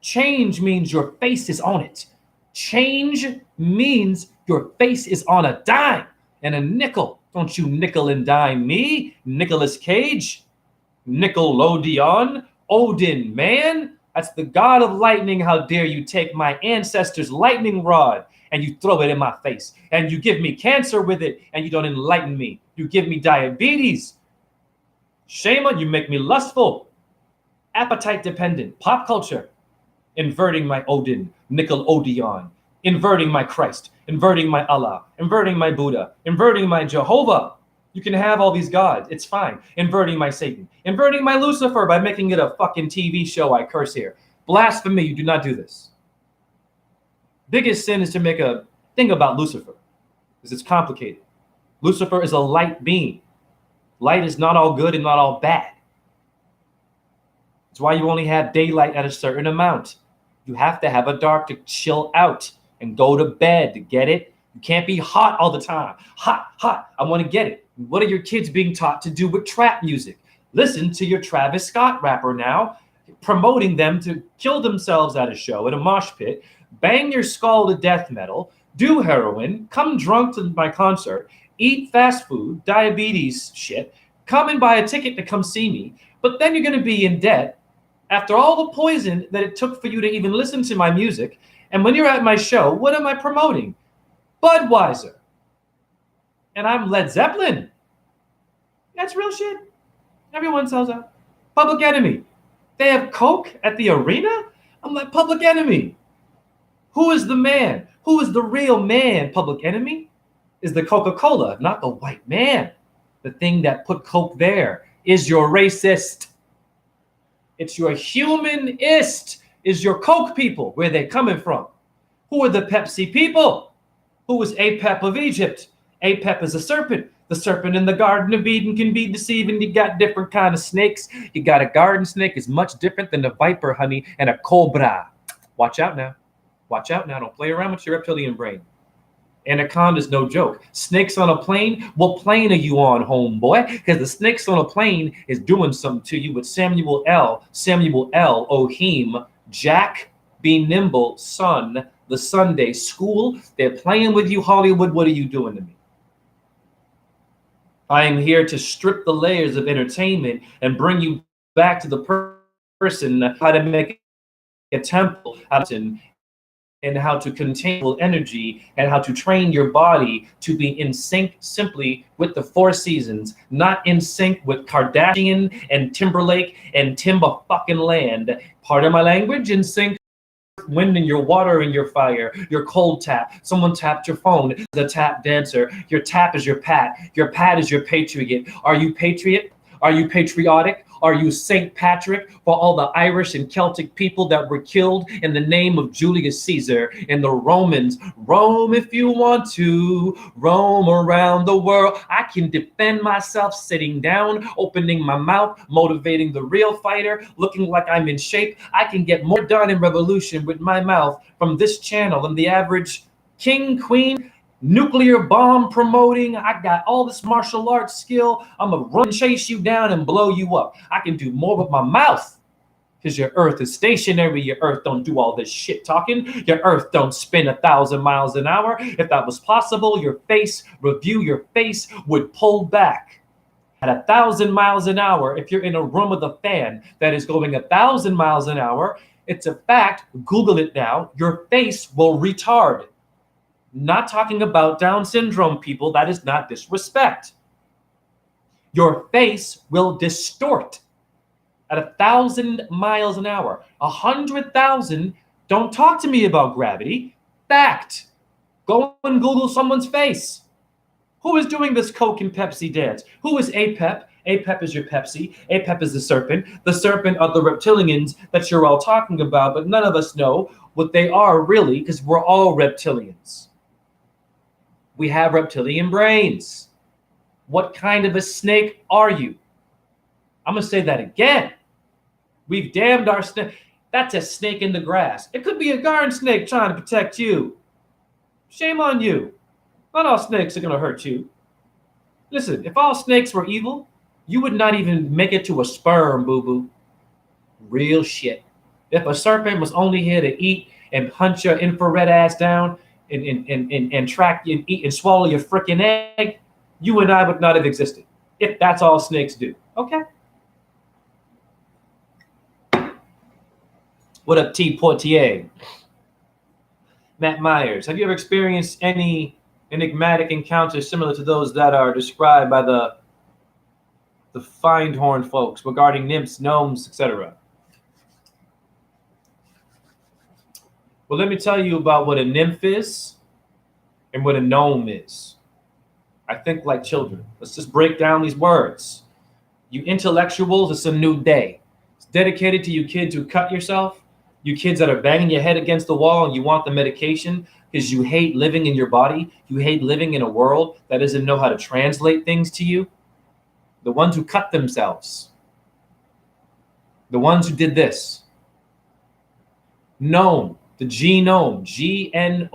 Change means your face is on it. Change means your face is on a dime and a nickel. Don't you nickel and dime me, Nicolas Cage, Nickelodeon, Odin, man. That's the god of lightning. How dare you take my ancestors' lightning rod and you throw it in my face and you give me cancer with it and you don't enlighten me. You give me diabetes. Shame on you, make me lustful, appetite dependent, pop culture. Inverting my Odin, Nickelodeon, inverting my Christ, inverting my Allah, inverting my Buddha, inverting my Jehovah. You can have all these gods. It's fine. Inverting my Satan, inverting my Lucifer by making it a fucking TV show. I curse here. Blasphemy. You do not do this. Biggest sin is to make a thing about Lucifer because it's complicated. Lucifer is a light being. Light is not all good and not all bad. It's why you only have daylight at a certain amount. You have to have a dark to chill out and go to bed to get it. You can't be hot all the time. Hot, hot. I want to get it. What are your kids being taught to do with trap music? Listen to your Travis Scott rapper now, promoting them to kill themselves at a show, at a mosh pit, bang your skull to death metal, do heroin, come drunk to my concert, eat fast food, diabetes shit, come and buy a ticket to come see me, but then you're going to be in debt after all the poison that it took for you to even listen to my music. And when you're at my show, what am I promoting? Budweiser. And I'm Led Zeppelin. That's real shit. Everyone sells out. Public Enemy. They have Coke at the arena? I'm like, Public Enemy. Who is the man? Who is the real man? Public Enemy is the Coca-Cola, not the white man. The thing that put Coke there is your racist. It's your humanist, is your Coke people. Where they coming from? Who are the Pepsi people? Who is Apep of Egypt? Apep is a serpent. The serpent in the Garden of Eden can be deceiving. You got different kind of snakes. You got a garden snake is much different than a viper, honey, and a cobra. Watch out now. Watch out now. Don't play around with your reptilian brain. Anaconda's no joke. Snakes on a plane? What plane are you on, homeboy? Because the snakes on a plane is doing something to you with Samuel L. Ohim, Jack, Be Nimble, Son, the Sunday School. They're playing with you, Hollywood. What are you doing to me? I am here to strip the layers of entertainment and bring you back to the person, how to make a temple, and how to contain energy and how to train your body to be in sync simply with the four seasons, not in sync with Kardashian and Timberlake and Timber fucking land. Pardon my language, in sync with wind and your water and your fire, your cold tap. Someone tapped your phone, the tap dancer. Your tap is your pat. Your pat is your patriot. Are you patriot? Are you patriotic? Are you St. Patrick for all the Irish and Celtic people that were killed in the name of Julius Caesar and the Romans? Roam if you want to, roam around the world. I can defend myself sitting down, opening my mouth, motivating the real fighter, looking like I'm in shape. I can get more done in revolution with my mouth from this channel than the average king, queen, nuclear bomb promoting. I got all this martial arts skill. I'm going to run, chase you down, and blow you up. I can do more with my mouth because your earth is stationary. Your earth don't do all this shit talking. Your earth don't spin 1,000 miles an hour. If that was possible, your face would pull back at 1,000 miles an hour. If you're in a room with a fan that is going 1,000 miles an hour, it's a fact. Google it now. Your face will retard. Not talking about Down syndrome people. That is not disrespect. Your face will distort at 1,000 miles an hour. 100,000. Don't talk to me about gravity. Fact. Go and Google someone's face. Who is doing this Coke and Pepsi dance? Who is Apep? Apep is your Pepsi. Apep is the serpent. The serpent are the reptilians that you're all talking about, but none of us know what they are really, because we're all reptilians. We have reptilian brains. What kind of a snake are you? I'm going to say that again. We've damned our snake. That's a snake in the grass. It could be a garden snake trying to protect you. Shame on you. Not all snakes are going to hurt you. Listen, if all snakes were evil, you would not even make it to a sperm, boo-boo. Real shit. If a serpent was only here to eat and punch your infrared ass down and track you and eat and swallow your freaking egg, you and I would not have existed. If that's all snakes do. Okay? What up, T. Portier? Matt Myers, have you ever experienced any enigmatic encounters similar to those that are described by the Findhorn folks regarding nymphs, gnomes, etc.? Well, let me tell you about what a nymph is and what a gnome is. I think like children. Let's just break down these words. You intellectuals, it's a new day. It's dedicated to you kids who cut yourself, you kids that are banging your head against the wall and you want the medication because you hate living in your body. You hate living in a world that doesn't know how to translate things to you. The ones who cut themselves. The ones who did this. Gnome, the genome, G-N-O-M-E.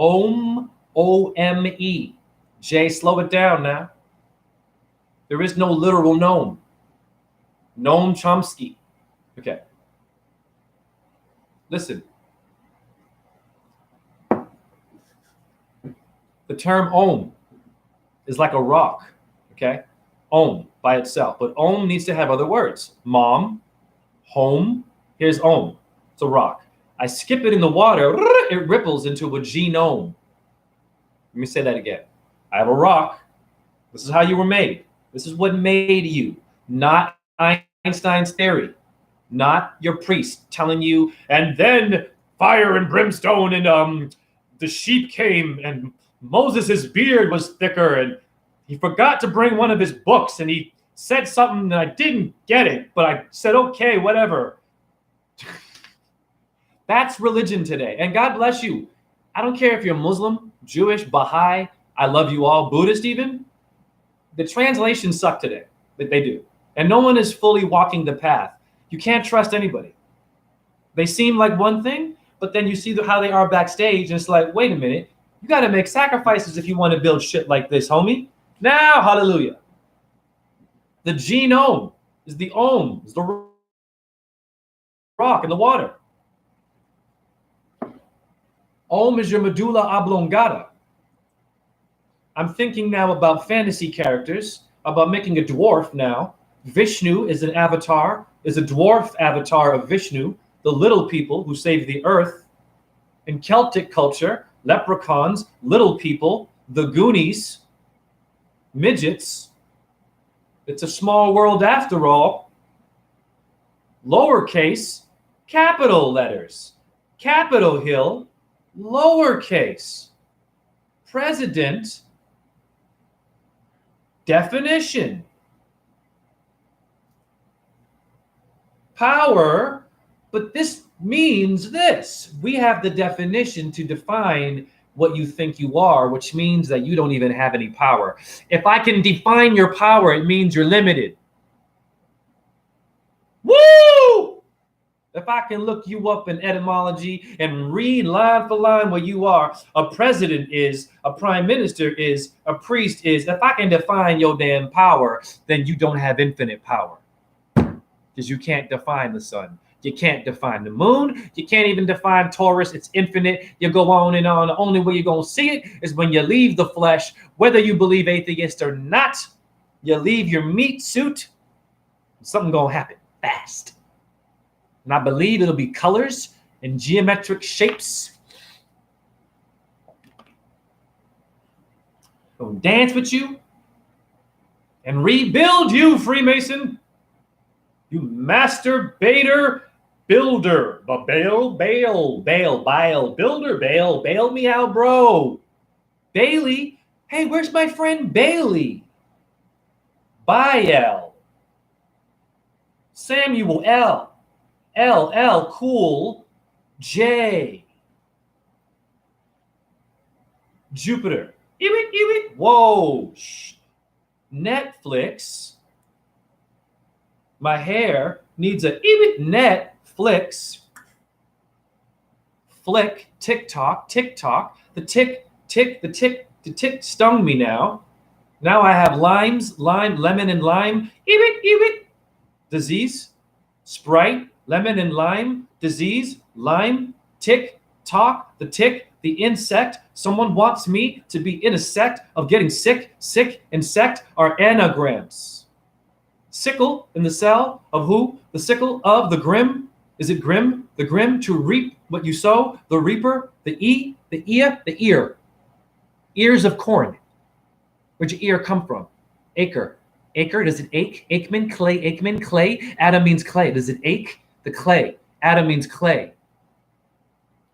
Jay, slow it down now. There is no literal gnome. Noam Chomsky. Okay. Listen. The term Om is like a rock, okay? Om by itself. But Om needs to have other words. Mom, home, here's Om. It's a rock. I skip it in the water, it ripples into a genome. Let me say that again. I have a rock. This is how you were made. This is what made you, not Einstein's theory, not your priest telling you, and then fire and brimstone and the sheep came and Moses' beard was thicker and he forgot to bring one of his books and he said something and I didn't get it, but I said, okay, whatever. That's religion today. And God bless you. I don't care if you're Muslim, Jewish, Baha'i, I love you all, Buddhist even. The translations suck today. They do. And no one is fully walking the path. You can't trust anybody. They seem like one thing, but then you see how they are backstage and it's like, wait a minute. You got to make sacrifices if you want to build shit like this, homie. Now, hallelujah. The genome is the Om, is the rock in the water. Om is your medulla oblongata. I'm thinking now about fantasy characters, about making a dwarf now. Vishnu is an avatar, is a dwarf avatar of Vishnu, the little people who save the earth. In Celtic culture, leprechauns, little people, the Goonies, midgets. It's a small world after all. Lowercase, capital letters. Capitol Hill, lowercase. President, definition. Power, but this means this. We have the definition to define what you think you are, which means that you don't even have any power. If I can define your power, it means you're limited. Woo! If I can look you up in etymology and read line for line where you are, a president is, a prime minister is, a priest is, if I can define your damn power, then you don't have infinite power. Because you can't define the sun. You can't define the moon. You can't even define Taurus. It's infinite. You go on and on. The only way you're going to see it is when you leave the flesh, whether you believe atheist or not. You leave your meat suit, something going to happen fast. And I believe it'll be colors and geometric shapes. Gonna dance with you and rebuild you, Freemason. You masturbator builder. Bail, builder, bail me out, bro. Bailey. Hey, where's my friend Bailey? Bael. Samuel L. LL cool. J. Jupiter. Ewit. Whoa. Netflix. My hair needs a Netflix. Flick. TikTok. The tick stung me now. Now I have lemon and lime. Disease. Sprite. Lemon and lime, disease, lime, tick, talk, the tick, the insect. Someone wants me to be in a sect of getting sick, and sect are anagrams. Sickle in the cell of who? The sickle of the grim. Is it grim? The grim to reap what you sow. The reaper, the ear. Ears of corn. Where'd your ear come from? Acre, does it ache? Aikman, clay. Adam means clay. Does it ache? The clay. Adam means clay.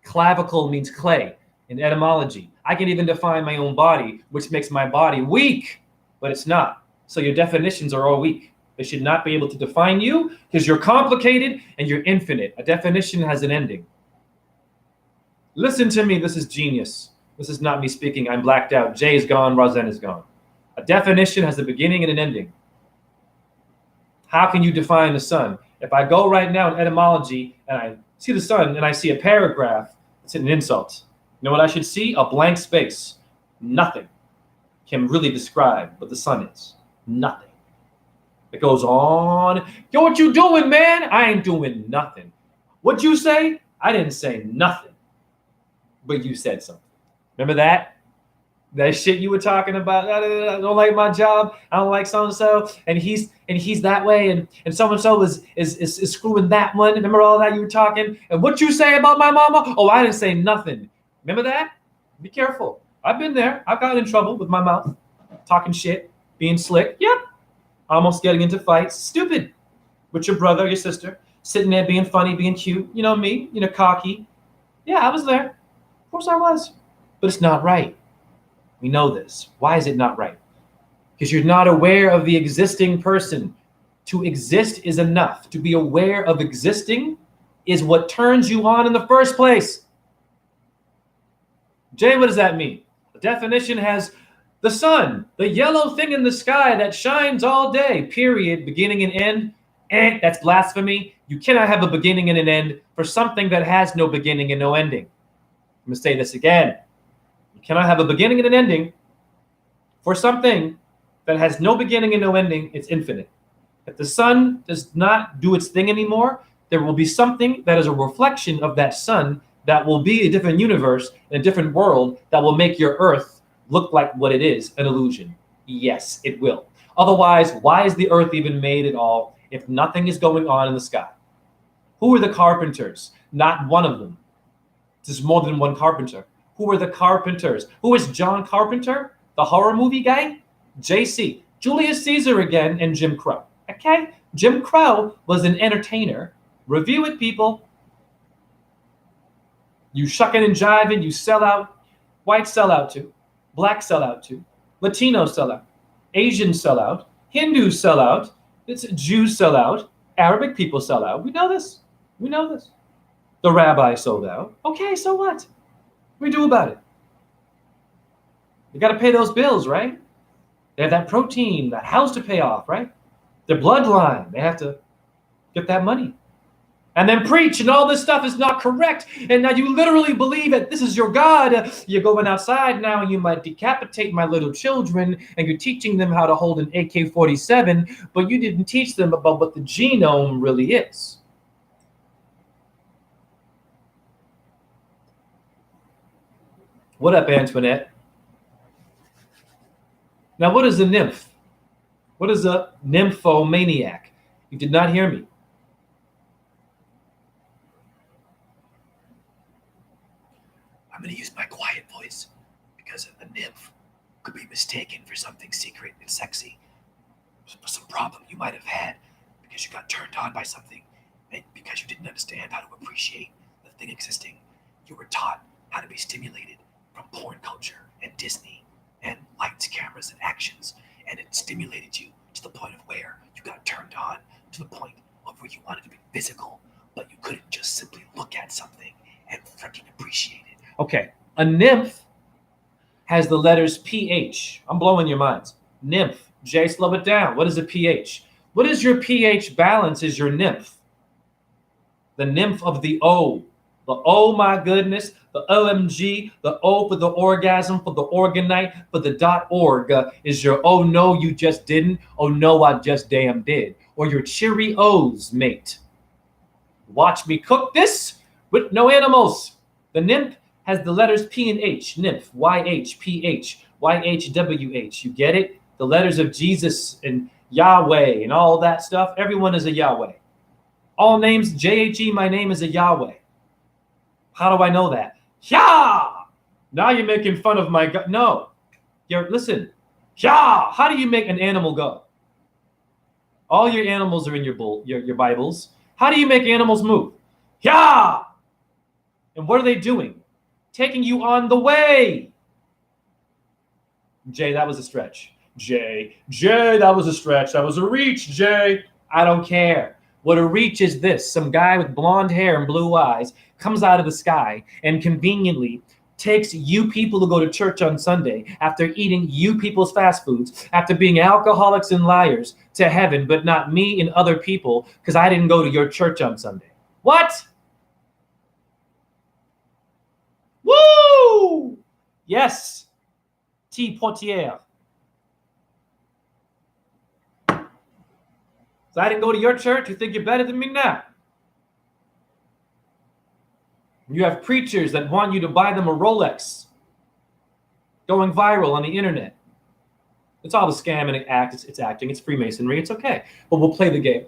Clavicle means clay in etymology. I can even define my own body, which makes my body weak, but it's not. So your definitions are all weak. They should not be able to define you because you're complicated and you're infinite. A definition has an ending. Listen to me. This is genius. This is not me speaking. I'm blacked out. Jay is gone. Roseanne is gone. A definition has a beginning and an ending. How can you define the sun? If I go right now in etymology and I see the sun and I see a paragraph, it's an insult. You know what I should see? A blank space. Nothing can really describe what the sun is. Nothing. It goes on. Yo, what you doing, man? I ain't doing nothing. What'd you say? I didn't say nothing. But you said something. Remember that? That shit you were talking about. I don't like my job. I don't like so and so, and he's that way, and so and so is screwing that one. Remember all that you were talking? And what you say about my mama? Oh, I didn't say nothing. Remember that? Be careful. I've been there. I've gotten in trouble with my mouth, talking shit, being slick. Yep. Almost getting into fights. Stupid. With your brother, your sister, sitting there being funny, being cute. You know me. You know, cocky. Yeah, I was there. Of course I was. But it's not right. We know this. Why is it not right? Because you're not aware of the existing person. To exist is enough. To be aware of existing is what turns you on in the first place. Jay, what does that mean? The definition has the sun, the yellow thing in the sky that shines all day, period, beginning and end. That's blasphemy. You cannot have a beginning and an end for something that has no beginning and no ending. I'm going to say this again. You cannot have a beginning and an ending for something that has no beginning and no ending. It's infinite. If the sun does not do its thing anymore, there will be something that is a reflection of that sun that will be a different universe, a different world that will make your earth look like what it is, an illusion. Yes, it will. Otherwise, why is the earth even made at all if nothing is going on in the sky? Who are the carpenters? Not one of them. There's more than one carpenter. Who are the carpenters? Who is John Carpenter? The horror movie guy? JC. Julius Caesar again and Jim Crow. Okay? Jim Crow was an entertainer. Review it, people. You shucking and jiving, you sell out. Whites sell out too. Blacks sell out too. Latinos sell out. Asians sell out. Hindus sell out. It's Jews sell out. Arabic people sell out. We know this. We know this. The rabbi sold out. Okay, so what? What do we do about it? You got to pay those bills, right? They have that protein, that house to pay off, right? Their bloodline, they have to get that money. and then preach, and all this stuff is not correct, and now you literally believe it. This is your God. You're going outside now, and you might decapitate my little children, and you're teaching them how to hold an AK-47, but you didn't teach them about what the genome really is. What up, Antoinette? Now, what is a nymph? What is a nymphomaniac? You did not hear me. I'm going to use my quiet voice because a nymph could be mistaken for something secret and sexy. For some problem you might have had because you got turned on by something, and because you didn't understand how to appreciate the thing existing. You were taught how to be stimulated from porn culture and Disney and lights, cameras, and actions, and it stimulated you to the point of where you got turned on, to the point of where you wanted to be physical, but you couldn't just simply look at something and freaking appreciate it. Okay, a nymph has the letters PH. I'm blowing your minds. Nymph. Jay, slow it down. What is a pH? What is your pH balance is your nymph? The nymph of the O. The oh my goodness, the OMG, the O for the orgasm, for the organite, for the .org is your oh no you just didn't, oh no I just damn did, or your Cheerios, mate. Watch me cook this with no animals. The nymph has the letters P and H, nymph, YH, PH, YHWH. You get it? The letters of Jesus and Yahweh and all that stuff. Everyone is a Yahweh. All names, JHE, my name is a Yahweh. How do I know that? Yeah! Now you're making fun of my God. No. Listen. Yeah! How do you make an animal go? All your animals are in your Bibles. How do you make animals move? Yeah! And what are they doing? Taking you on the way. Jay, that was a stretch. Jay, that was a stretch. That was a reach, Jay. I don't care. What a reach is this. Some guy with blonde hair and blue eyes comes out of the sky and conveniently takes you people who go to church on Sunday after eating you people's fast foods, after being alcoholics and liars, to heaven, but not me and other people because I didn't go to your church on Sunday. What? Woo! Yes. T. Portier. So I didn't go to your church. You think you're better than me now? You have preachers that want you to buy them a Rolex, going viral on the internet. It's all a scam and an act. It's acting. It's Freemasonry. It's okay. But we'll play the game.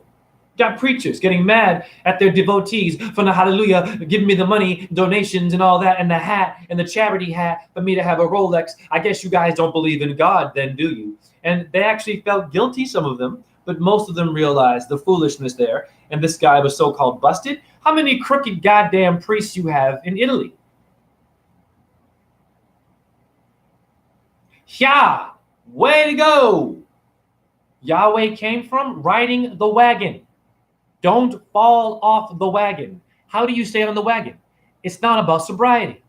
Got preachers getting mad at their devotees for the hallelujah, giving me the money, donations and all that, and the hat and the charity hat for me to have a Rolex. I guess you guys don't believe in God then, do you? And they actually felt guilty, some of them, but most of them realized the foolishness there. And this guy was so-called busted. How many crooked goddamn priests you have in Italy? Yeah, way to go. Yahweh came from riding the wagon. Don't fall off the wagon. How do you stay on the wagon? It's not about sobriety.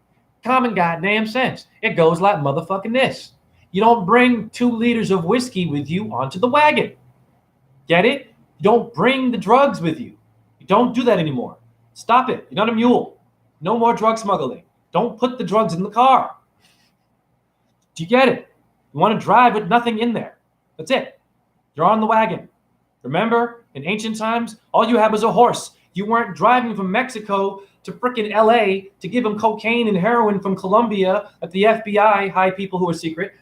Common goddamn sense. It goes like motherfucking this. You don't bring 2 liters of whiskey with you onto the wagon. Get it? You don't bring the drugs with you. You don't do that anymore. Stop it. You're not a mule. No more drug smuggling. Don't put the drugs in the car. Do you get it? You want to drive with nothing in there. That's it. You're on the wagon. Remember, in ancient times, all you had was a horse. You weren't driving from Mexico to frickin' LA to give them cocaine and heroin from Colombia that the FBI, high people who are secret,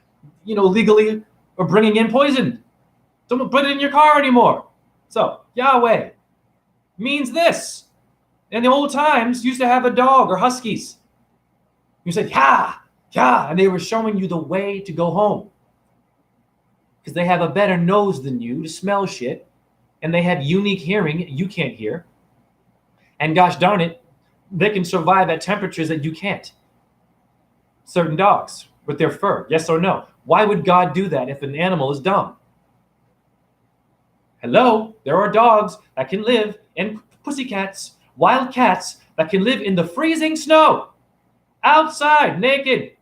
legally are bringing in poison. Don't put it in your car anymore. So, Yahweh means this. In the old times, you used to have a dog or huskies. You said, yeah, and they were showing you the way to go home. Because they have a better nose than you to smell shit. And they have unique hearing you can't hear. And gosh darn it, they can survive at temperatures that you can't. Certain dogs with their fur, yes or no? Why would God do that if an animal is dumb? Hello, there are dogs that can live, and pussycats, wild cats that can live in the freezing snow, outside, naked,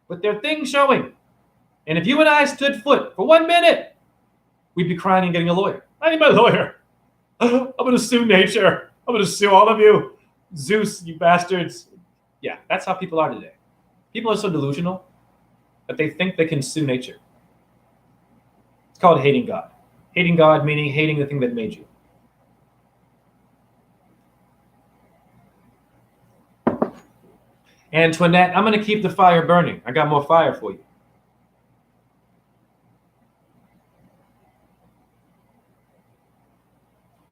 with their things showing. And if you and I stood foot for 1 minute, we'd be crying and getting a lawyer. I need my lawyer. I'm going to sue nature. I'm going to sue all of you. Zeus, you bastards. Yeah, that's how people are today. People are so delusional that they think they can sue nature. It's called hating God. Hating God meaning hating the thing that made you. Antoinette, I'm going to keep the fire burning. I got more fire for you.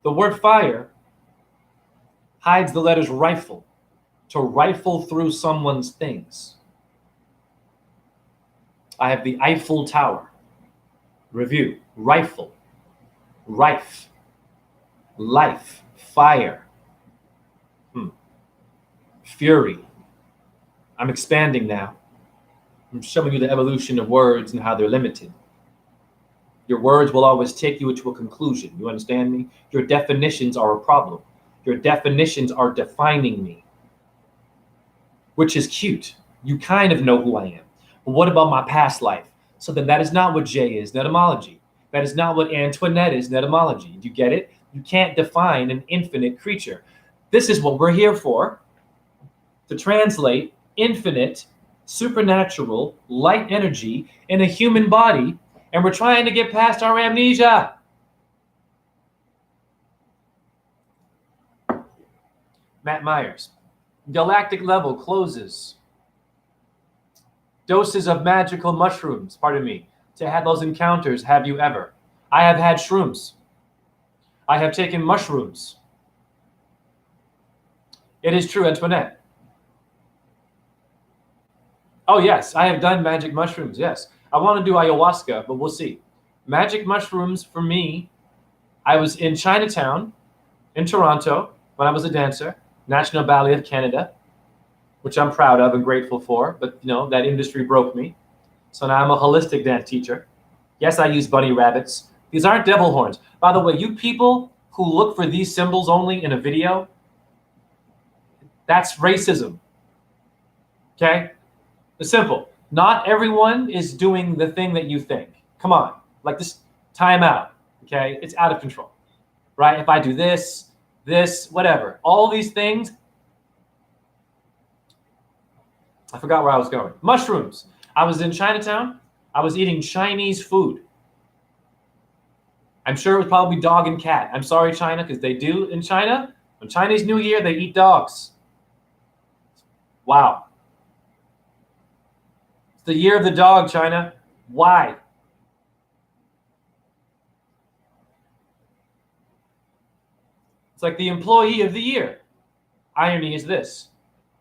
The word fire hides the letters rifle, to rifle through someone's things. I have the Eiffel Tower. Review. Rifle. Rife. Life. Fire. Fury. I'm expanding now. I'm showing you the evolution of words and how they're limited. Your words will always take you to a conclusion. You understand me? Your definitions are a problem. Your definitions are defining me, which is cute. You kind of know who I am. But what about my past life? So then that is not what Jay is in etymology. That is not what Antoinette is in etymology. Do you get it? You can't define an infinite creature. This is what we're here for, to translate infinite, supernatural, light energy in a human body, and we're trying to get past our amnesia. Matt Myers. Galactic level closes. Doses of magical mushrooms, pardon me, to have those encounters. Have you ever? I have had shrooms. I have taken mushrooms. It is true, Antoinette. Oh, yes, I have done magic mushrooms, yes. I want to do ayahuasca, but we'll see. Magic mushrooms for me, I was in Chinatown, in Toronto, when I was a dancer, National Ballet of Canada, which I'm proud of and grateful for, but you know, that industry broke me. So now I'm a holistic dance teacher. Yes, I use bunny rabbits. These aren't devil horns. By the way, you people who look for these symbols only in a video, that's racism. Okay? It's simple. Not everyone is doing the thing that you think. Come on. Like this, time out. Okay? It's out of control. Right? If I do this, whatever. All these things. I forgot where I was going. Mushrooms. I was in Chinatown. I was eating Chinese food. I'm sure it was probably dog and cat. I'm sorry, China, because they do in China. On Chinese New Year, they eat dogs. Wow. It's the year of the dog, China. Why? It's like the employee of the year. Irony is this.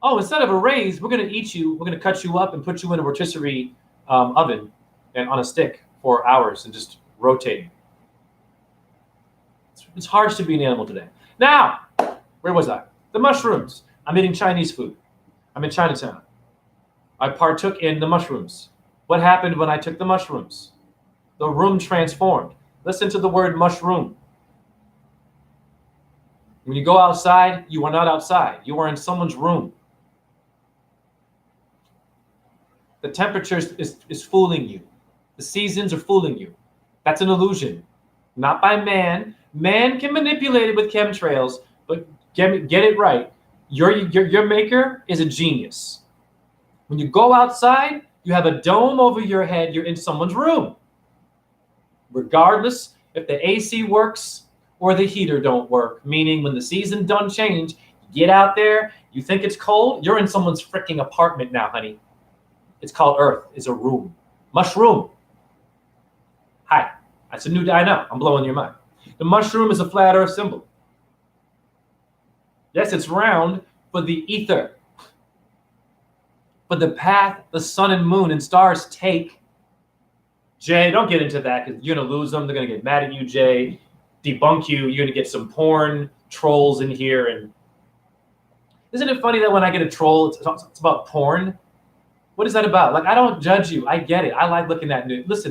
Oh, instead of a raise, we're going to eat you. We're going to cut you up and put you in a rotisserie oven and on a stick for hours and just rotating. It's harsh to be an animal today. Now, where was I? The mushrooms. I'm eating Chinese food. I'm in Chinatown. I partook in the mushrooms. What happened when I took the mushrooms? The room transformed. Listen to the word mushroom. When you go outside, you are not outside. You are in someone's room. The temperature is fooling you. The seasons are fooling you. That's an illusion. Not by man. Man can manipulate it with chemtrails, but get it right. Your maker is a genius. When you go outside, you have a dome over your head. You're in someone's room. Regardless if the AC works or the heater don't work, meaning when the season done change, you get out there, you think it's cold, you're in someone's freaking apartment now, honey. It's called Earth. It's a room. Mushroom. Hi. That's a new, I know, I'm blowing your mind. The mushroom is a flat Earth symbol. Yes, it's round for the ether. For the path the sun and moon and stars take. Jay, don't get into that because you're going to lose them. They're going to get mad at you, Jay. Debunk you. You're going to get some porn trolls in here. And isn't it funny that when I get a troll, it's about porn? What is that about? Like, I don't judge you. I get it. I like looking at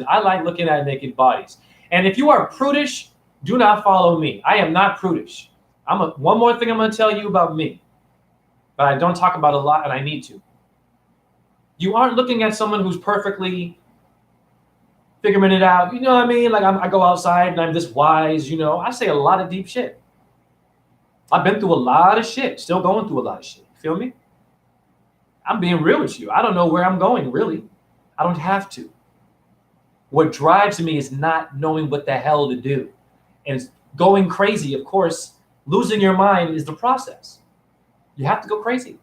I like looking at naked bodies. And if you are prudish, do not follow me. I am not prudish. One more thing I'm going to tell you about me, but I don't talk about a lot, and I need to. You aren't looking at someone who's perfectly figuring it out. You know what I mean? Like I go outside and I'm this wise. You know, I say a lot of deep shit. I've been through a lot of shit, still going through a lot of shit. You feel me? I'm being real with you. I don't know where I'm going, really. I don't have to. What drives me is not knowing what the hell to do. And going crazy, of course, losing your mind is the process. You have to go crazy.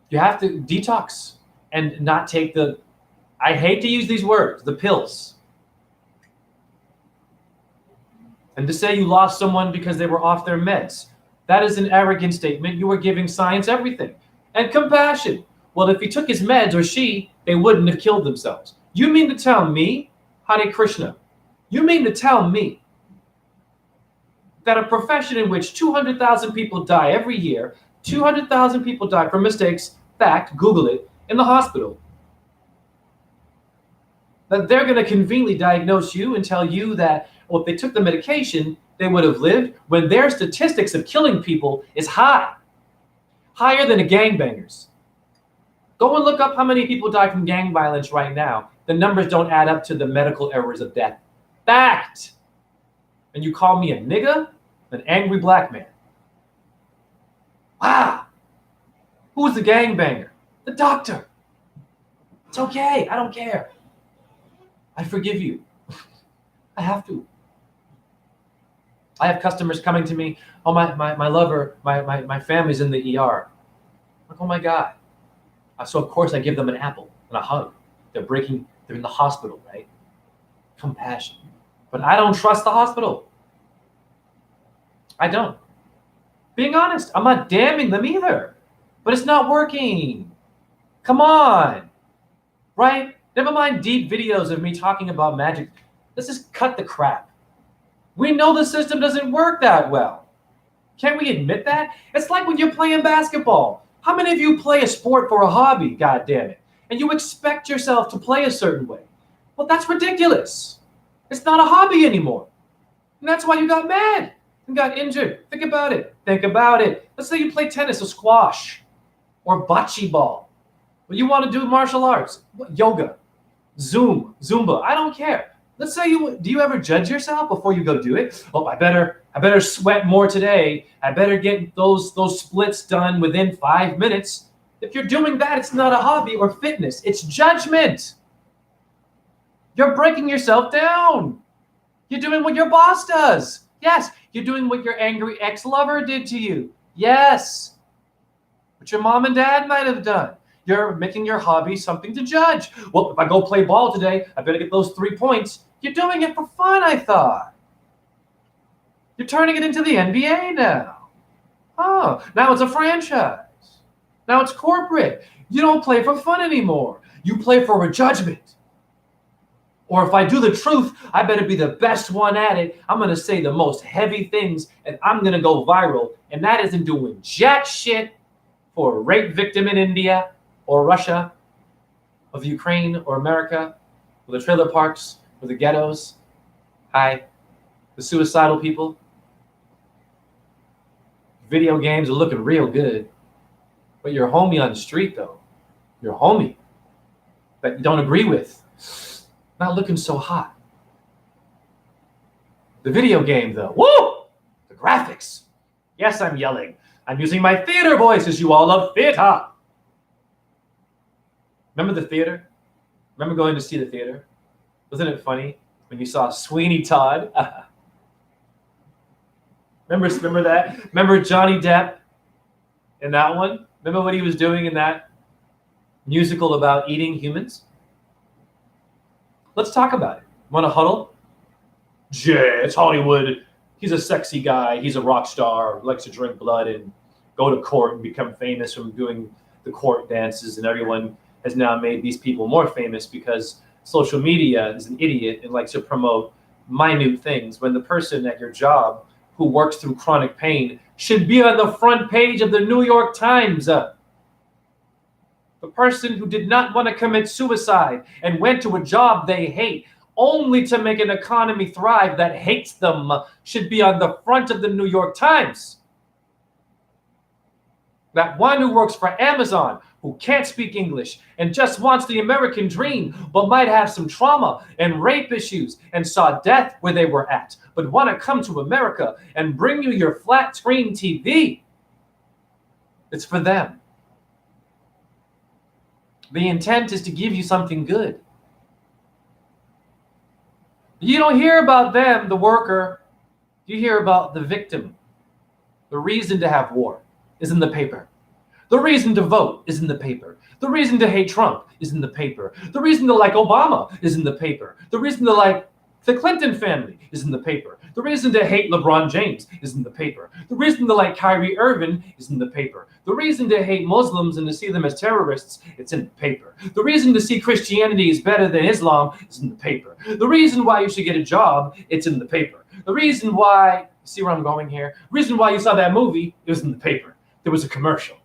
You have to detox and not take the, I hate to use these words, the pills. And to say you lost someone because they were off their meds, that is an arrogant statement. You are giving science everything. And compassion. Well, if he took his meds or she, they wouldn't have killed themselves. You mean to tell me, Hare Krishna, you mean to tell me that a profession in which 200,000 people die every year, 200,000 people die from mistakes, fact, Google it, in the hospital, that they're going to conveniently diagnose you and tell you that, well, if they took the medication, they would have lived, when their statistics of killing people is high, higher than a gangbangers. Go and look up how many people die from gang violence right now. The numbers don't add up to the medical errors of death. Fact. And you call me a nigga? An angry black man. Wow. Who's the gangbanger? The doctor. It's okay. I don't care. I forgive you. I have to. I have customers coming to me. Oh, my lover, my family's in the ER. I'm like, oh my God. So of course I give them an apple and a hug. They're in the hospital, right? Compassion. But I don't trust the hospital. I don't. Being honest, I'm not damning them either. But it's not working. Come on. Right? Never mind deep videos of me talking about magic. Let's just cut the crap. We know the system doesn't work that well. Can't we admit that? It's like when you're playing basketball. How many of you play a sport for a hobby, God damn it, and you expect yourself to play a certain way? Well, that's ridiculous. It's not a hobby anymore. And that's why you got mad and got injured. Think about it. Think about it. Let's say you play tennis or squash or bocce ball. Well, you want to do martial arts, yoga, Zumba. I don't care. Let's say do you ever judge yourself before you go do it? Oh, I better sweat more today. I better get those splits done within 5 minutes. If you're doing that, it's not a hobby or fitness. It's judgment. You're breaking yourself down. You're doing what your boss does. Yes, you're doing what your angry ex-lover did to you. Yes. What your mom and dad might have done. You're making your hobby something to judge. Well, if I go play ball today, I better get those 3 points. You're doing it for fun, I thought. You're turning it into the NBA now. Oh, now it's a franchise. Now it's corporate. You don't play for fun anymore. You play for a judgment. Or if I do the truth, I better be the best one at it. I'm going to say the most heavy things and I'm going to go viral. And that isn't doing jack shit for a rape victim in India or Russia, of Ukraine or America, or the trailer parks, or the ghettos. Hi, the suicidal people. Video games are looking real good. But your homie on the street, though, your homie that you don't agree with, not looking so hot. The video game, though, woo! The graphics. Yes, I'm yelling. I'm using my theater voice, as you all love theater. Remember the theater? Remember going to see the theater? Wasn't it funny when you saw Sweeney Todd? Remember that? Remember Johnny Depp in that one? Remember what he was doing in that musical about eating humans? Let's talk about it. Want to huddle? Yeah, it's Hollywood. He's a sexy guy. He's a rock star. Likes to drink blood and go to court and become famous from doing the court dances. And everyone has now made these people more famous because social media is an idiot and likes to promote minute things when the person at your job who works through chronic pain should be on the front page of the New York Times. The person who did not want to commit suicide and went to a job they hate only to make an economy thrive that hates them should be on the front of the New York Times. That one who works for Amazon, who can't speak English and just wants the American dream, but might have some trauma and rape issues and saw death where they were at, but want to come to America and bring you your flat screen TV. It's for them. The intent is to give you something good. You don't hear about them, the worker. You hear about the victim. The reason to have war is in the paper. The reason to vote is in the paper. The reason to hate Trump is in the paper. The reason to like Obama is in the paper. The reason to like the Clinton family is in the paper. The reason to hate LeBron James is in the paper. The reason to like Kyrie Irving is in the paper. The reason to hate Muslims and to see them as terrorists, it's in the paper. The reason to see Christianity is better than Islam is in the paper. The reason why you should get a job, it's in the paper. The reason why, see where I'm going here? The reason why you saw that movie, it was in the paper. There was a commercial.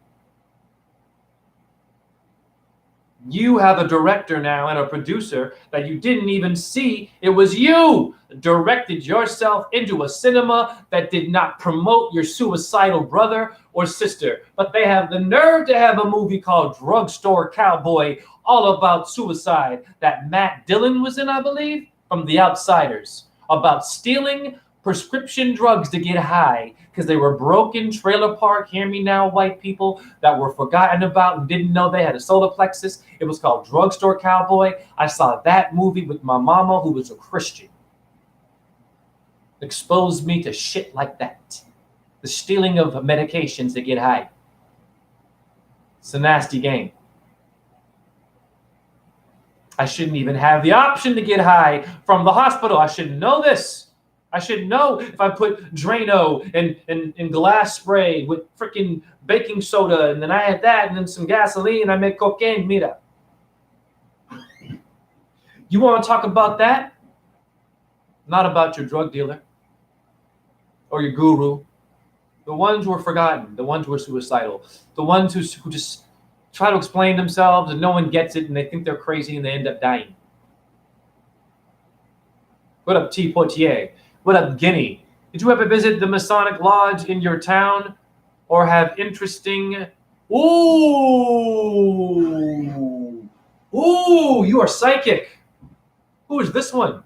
You have a director now and a producer that you didn't even see. It was you directed yourself into a cinema that did not promote your suicidal brother or sister. But they have the nerve to have a movie called Drugstore Cowboy, all about suicide, that Matt Dillon was in, I believe, from The Outsiders, about stealing prescription drugs to get high because they were broken trailer park, hear me now, white people that were forgotten about and didn't know they had a solar plexus. It was called Drugstore Cowboy. I saw that movie with my mama, who was a Christian. Exposed me to shit like that. The stealing of medications to get high. It's a nasty game. I shouldn't even have the option to get high from the hospital. I should know this. I should know if I put Drano and glass spray with freaking baking soda, and then I had that, and then some gasoline, I make cocaine, mira. You want to talk about that? Not about your drug dealer or your guru. The ones who are forgotten, the ones who are suicidal, the ones who just try to explain themselves and no one gets it and they think they're crazy and they end up dying. What up, T. Poitier? What up, Guinea? Did you ever visit the Masonic Lodge in your town or have interesting... Ooh, you are psychic. Who is this one?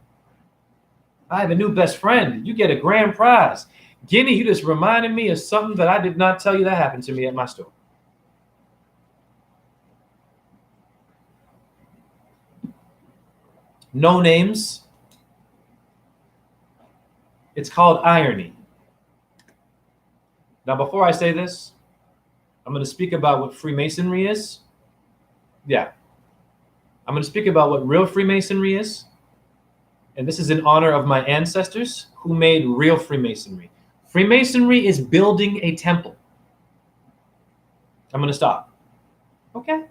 I have a new best friend. You get a grand prize. Guinea, you just reminded me of something that I did not tell you that happened to me at my store. No names. It's called irony. Now, before I say this, I'm going to speak about what Freemasonry is. Yeah. I'm going to speak about what real Freemasonry is. And this is in honor of my ancestors who made real Freemasonry. Freemasonry is building a temple. I'm going to stop. Okay.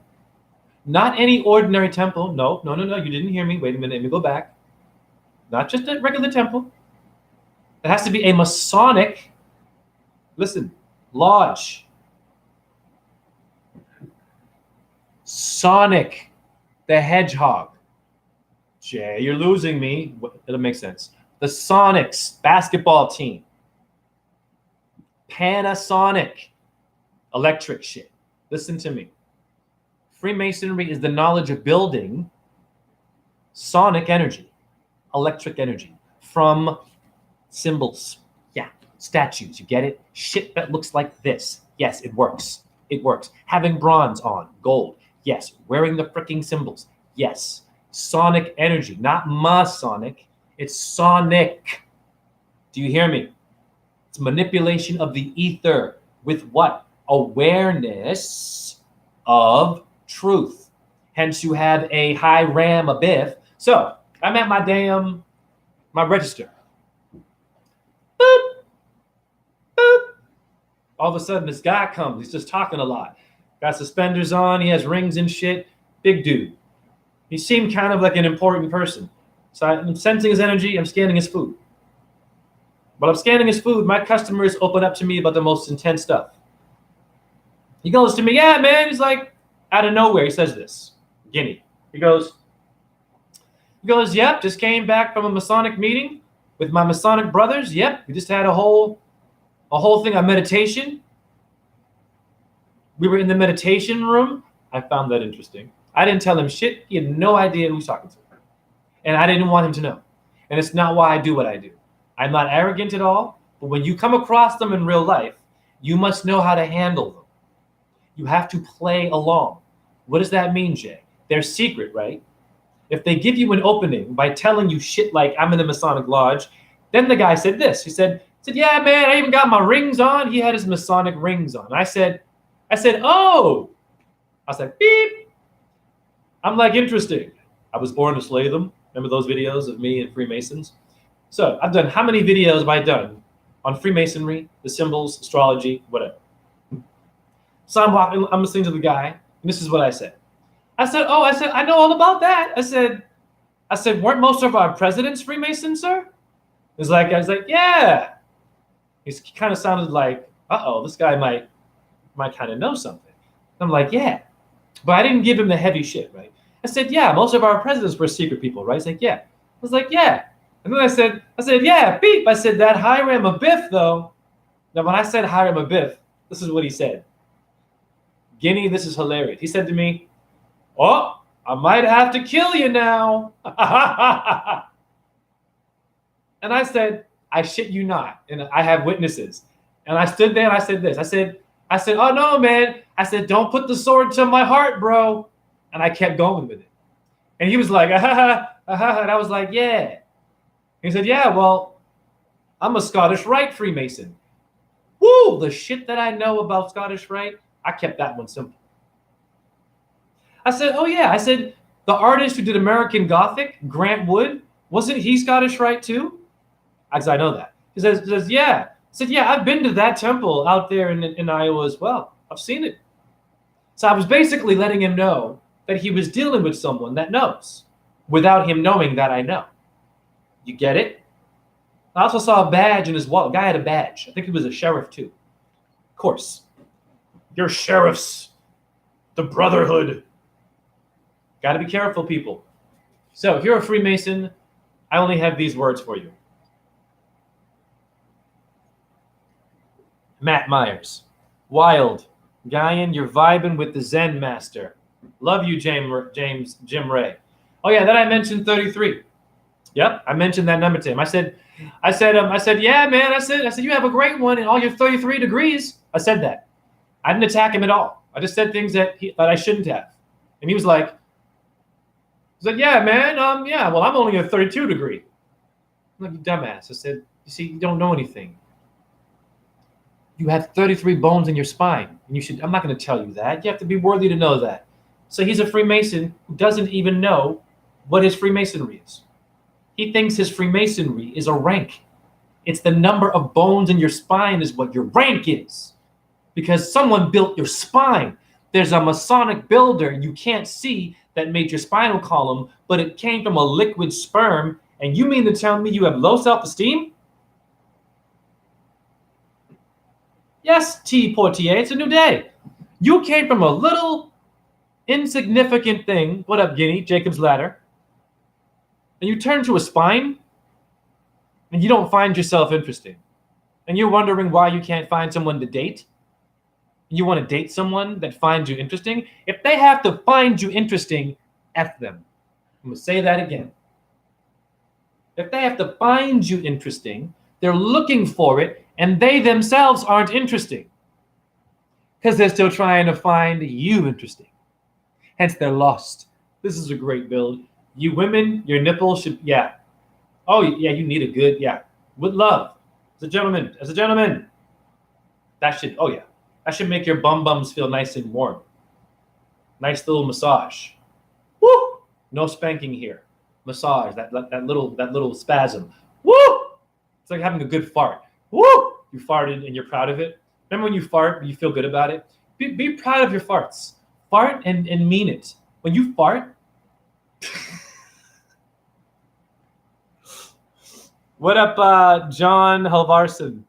Not any ordinary temple. No. You didn't hear me. Wait a minute. Let me go back. Not just a regular temple. It has to be a Masonic, listen, lodge. Sonic the Hedgehog. Jay, you're losing me. It'll make sense. The Sonics basketball team. Panasonic electric shit. Listen to me. Freemasonry is the knowledge of building sonic energy, electric energy from symbols. Yeah. Statues. You get it? Shit that looks like this. Yes, it works. It works. Having bronze on, gold. Yes. Wearing the freaking symbols. Yes. Sonic energy, not Masonic. It's sonic. Do you hear me? It's manipulation of the ether with what? Awareness of truth. Hence, you have a high ram, a biff. So I'm at my register. Boop, boop. All of a sudden, this guy comes. He's just talking a lot. Got suspenders on. He has rings and shit. Big dude. He seemed kind of like an important person. So I'm sensing his energy. I'm scanning his food. While I'm scanning his food, my customers open up to me about the most intense stuff. He goes to me, yeah, man. He's like, out of nowhere, he says this. Guinea. He goes, yep, just came back from a Masonic meeting with my Masonic brothers. Yep, we just had a whole thing on meditation. We were in the meditation room I found that interesting. I didn't tell him shit. He had no idea who he's talking to. And I didn't want him to know. And it's not why I do what I do. I'm not arrogant at all, but when you come across them in real life, you must know how to handle them. You have to play along. What does that mean, Jay? They're secret, right? If they give you an opening by telling you shit like I'm in the Masonic Lodge, then the guy said this. He said, yeah, man, I even got my rings on. He had his Masonic rings on. I said, oh. I said, beep. I'm like, interesting. I was born to slay them. Remember those videos of me and Freemasons? So I've done, how many videos have I done on Freemasonry, the symbols, astrology, whatever? So I'm listening to the guy, and this is what I said. I said, I know all about that. I said, weren't most of our presidents Freemasons, sir? I was like, yeah. He kind of sounded like, this guy might kind of know something. I'm like, yeah. But I didn't give him the heavy shit, right? I said, yeah, most of our presidents were secret people, right? He's like, yeah. I was like, yeah. And then I said, yeah, beep. I said, that Hiram Abiff, though. Now, when I said Hiram Abiff, this is what he said. Guinea, this is hilarious. He said to me, oh, I might have to kill you now. And I said, I shit you not. And I have witnesses. And I stood there and I said this. I said, oh, no, man. I said, don't put the sword to my heart, bro. And I kept going with it. And he was like, And I was like, yeah. He said, yeah, well, I'm a Scottish Rite Freemason. Woo, the shit that I know about Scottish Rite, I kept that one simple. I said, oh, yeah. I said, the artist who did American Gothic, Grant Wood, wasn't he Scottish Rite too? I know that. He says, yeah. I said, yeah, I've been to that temple out there in Iowa as well. I've seen it. So I was basically letting him know that he was dealing with someone that knows without him knowing that I know. You get it? I also saw a badge in his wallet. The guy had a badge. I think he was a sheriff too. Of course. You're sheriffs. The Brotherhood. Got to be careful, people. So if you're a Freemason, I only have these words for you. Matt Myers. Wild. Guyan, you're vibing with the Zen master. Love you, Jim Ray. Oh, yeah, then I mentioned 33. Yep, I mentioned that number to him. I said, yeah, man. I said, you have a great one in all your 33 degrees. I said that. I didn't attack him at all. I just said things that I shouldn't have. And he was like, yeah, man. Yeah, well, I'm only a 32 degree. I'm like, you dumbass. I said, you see, you don't know anything. You have 33 bones in your spine. And I'm not going to tell you that. You have to be worthy to know that. So he's a Freemason who doesn't even know what his Freemasonry is. He thinks his Freemasonry is a rank. It's the number of bones in your spine is what your rank is. Because someone built your spine. There's a Masonic builder you can't see that made your spinal column, but it came from a liquid sperm. And you mean to tell me you have low self-esteem? Yes, T. Portier, it's a new day. You came from a little insignificant thing. What up, Guinea? Jacob's Ladder. And you turn to a spine, and you don't find yourself interesting. And you're wondering why you can't find someone to date. You want to date someone that finds you interesting? If they have to find you interesting, F them. I'm going to say that again. If they have to find you interesting, they're looking for it, and they themselves aren't interesting. Because they're still trying to find you interesting. Hence, they're lost. This is a great build. You women, your nipples should, yeah. Oh, yeah, you need a good, yeah. With love. As a gentleman. That should, oh, yeah. That should make your bums feel nice and warm. Nice little massage. Woo! No spanking here. Massage, that little spasm. Woo! It's like having a good fart. Woo! You farted and you're proud of it. Remember when you fart, you feel good about it? Be proud of your farts. Fart and mean it. When you fart. What up, John Halvarson?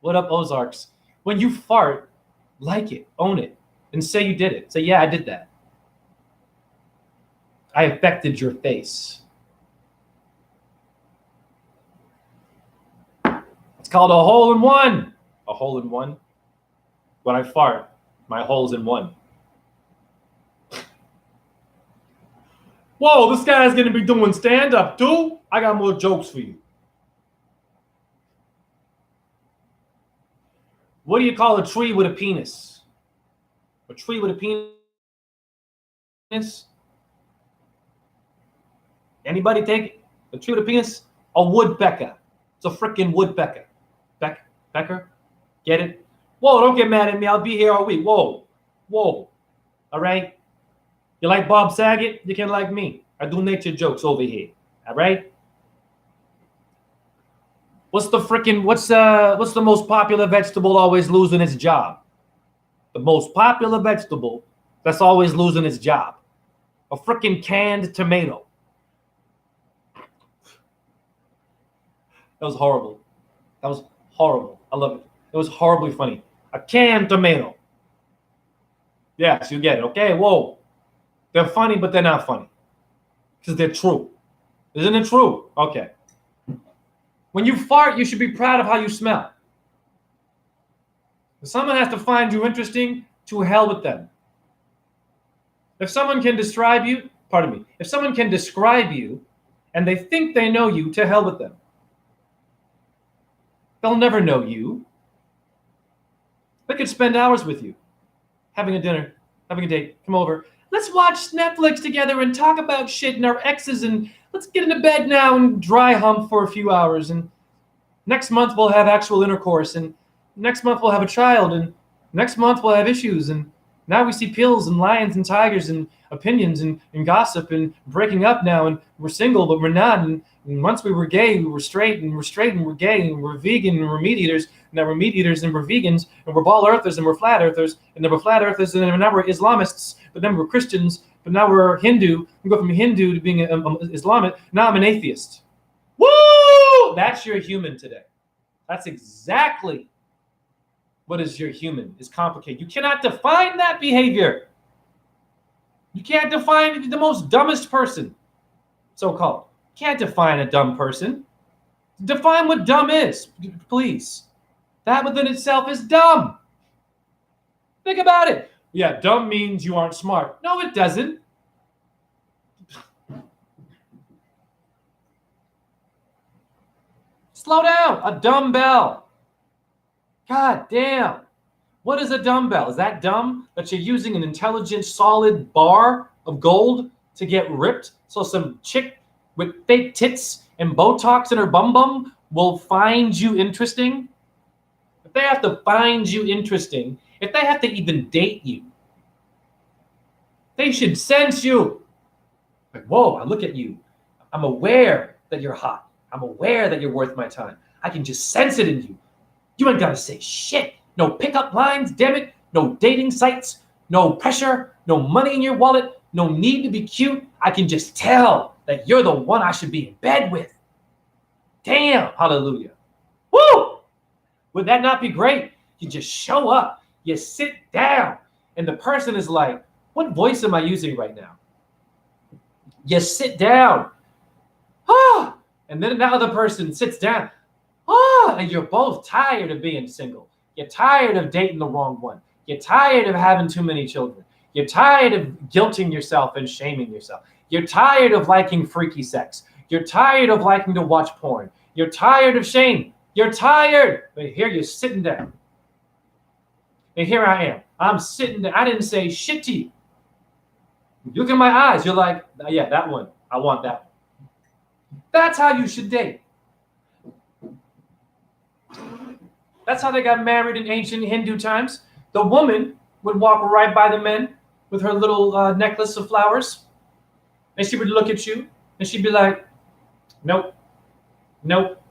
What up, Ozarks? When you fart, like it, own it, and say you did it. Say, yeah, I did that. I affected your face. It's called a hole-in-one. A hole-in-one? When I fart, my hole's in one. Whoa, this guy's going to be doing stand-up too? I got more jokes for you. What do you call a tree with a penis? A tree with a penis? Anybody take it? A tree with a penis? A woodpecker. It's a freaking woodpecker. Pecker? Get it? Whoa, don't get mad at me. I'll be here all week. Whoa. All right? You like Bob Saget? You can like me. I do nature jokes over here. All right? What's the most popular vegetable always losing its job? The most popular vegetable that's always losing its job. A freaking canned tomato. That was horrible. I love it. It was horribly funny. A canned tomato. Yes, you get it. Okay, whoa. They're funny, but they're not funny. Because they're true. Isn't it true? Okay. When you fart, you should be proud of how you smell. If someone has to find you interesting, to hell with them. If someone can describe you and they think they know you, to hell with them. They'll never know you. They could spend hours with you, having a dinner, having a date, come over. Let's watch Netflix together and talk about shit and our exes, and let's get into bed now and dry hump for a few hours. And next month we'll have actual intercourse, and next month we'll have a child, and next month we'll have issues. And now we see pills and lions and tigers and opinions and gossip and breaking up now, and we're single but we're not. And once we were gay, we were straight, and we're straight and we're gay, and we're vegan and we're meat eaters, and now we're meat eaters and we're vegans, and we're ball earthers and we're flat earthers, and then we're flat earthers, and then now we're Islamists, but then we're Christians, but now we're Hindu. We go from Hindu to being Islamic. Now I'm an atheist. Woo! That's your human today. That's exactly what is your human. Is complicated. You cannot define that behavior. You can't define the most dumbest person, so-called. You can't define a dumb person. Define what dumb is, please. That within itself is dumb. Think about it. Yeah, dumb means you aren't smart. No, it doesn't. Slow down. A dumbbell. God damn. What is a dumbbell? Is that dumb that you're using an intelligent, solid bar of gold to get ripped so some chick with fake tits and Botox in her bum will find you interesting? If they have to find you interesting, if they have to even date you, they should sense you. Like, whoa, I look at you. I'm aware that you're hot. I'm aware that you're worth my time. I can just sense it in you. You ain't got to say shit. No pickup lines, damn it. No dating sites. No pressure. No money in your wallet. No need to be cute. I can just tell that you're the one I should be in bed with. Damn, hallelujah. Woo! Would that not be great? You just show up. You sit down. And the person is like, what voice am I using right now? You sit down. Ah! And then another person sits down. Ah! And you're both tired of being single. You're tired of dating the wrong one. You're tired of having too many children. You're tired of guilting yourself and shaming yourself. You're tired of liking freaky sex. You're tired of liking to watch porn. You're tired of shame. You're tired. But here you're sitting down. And here I am. I'm sitting there. I didn't say shit to you. You look in my eyes. You're like, yeah, that one. I want that one. That's how you should date. That's how they got married in ancient Hindu times. The woman would walk right by the men with her little necklace of flowers. And she would look at you. And she'd be like, nope. Nope.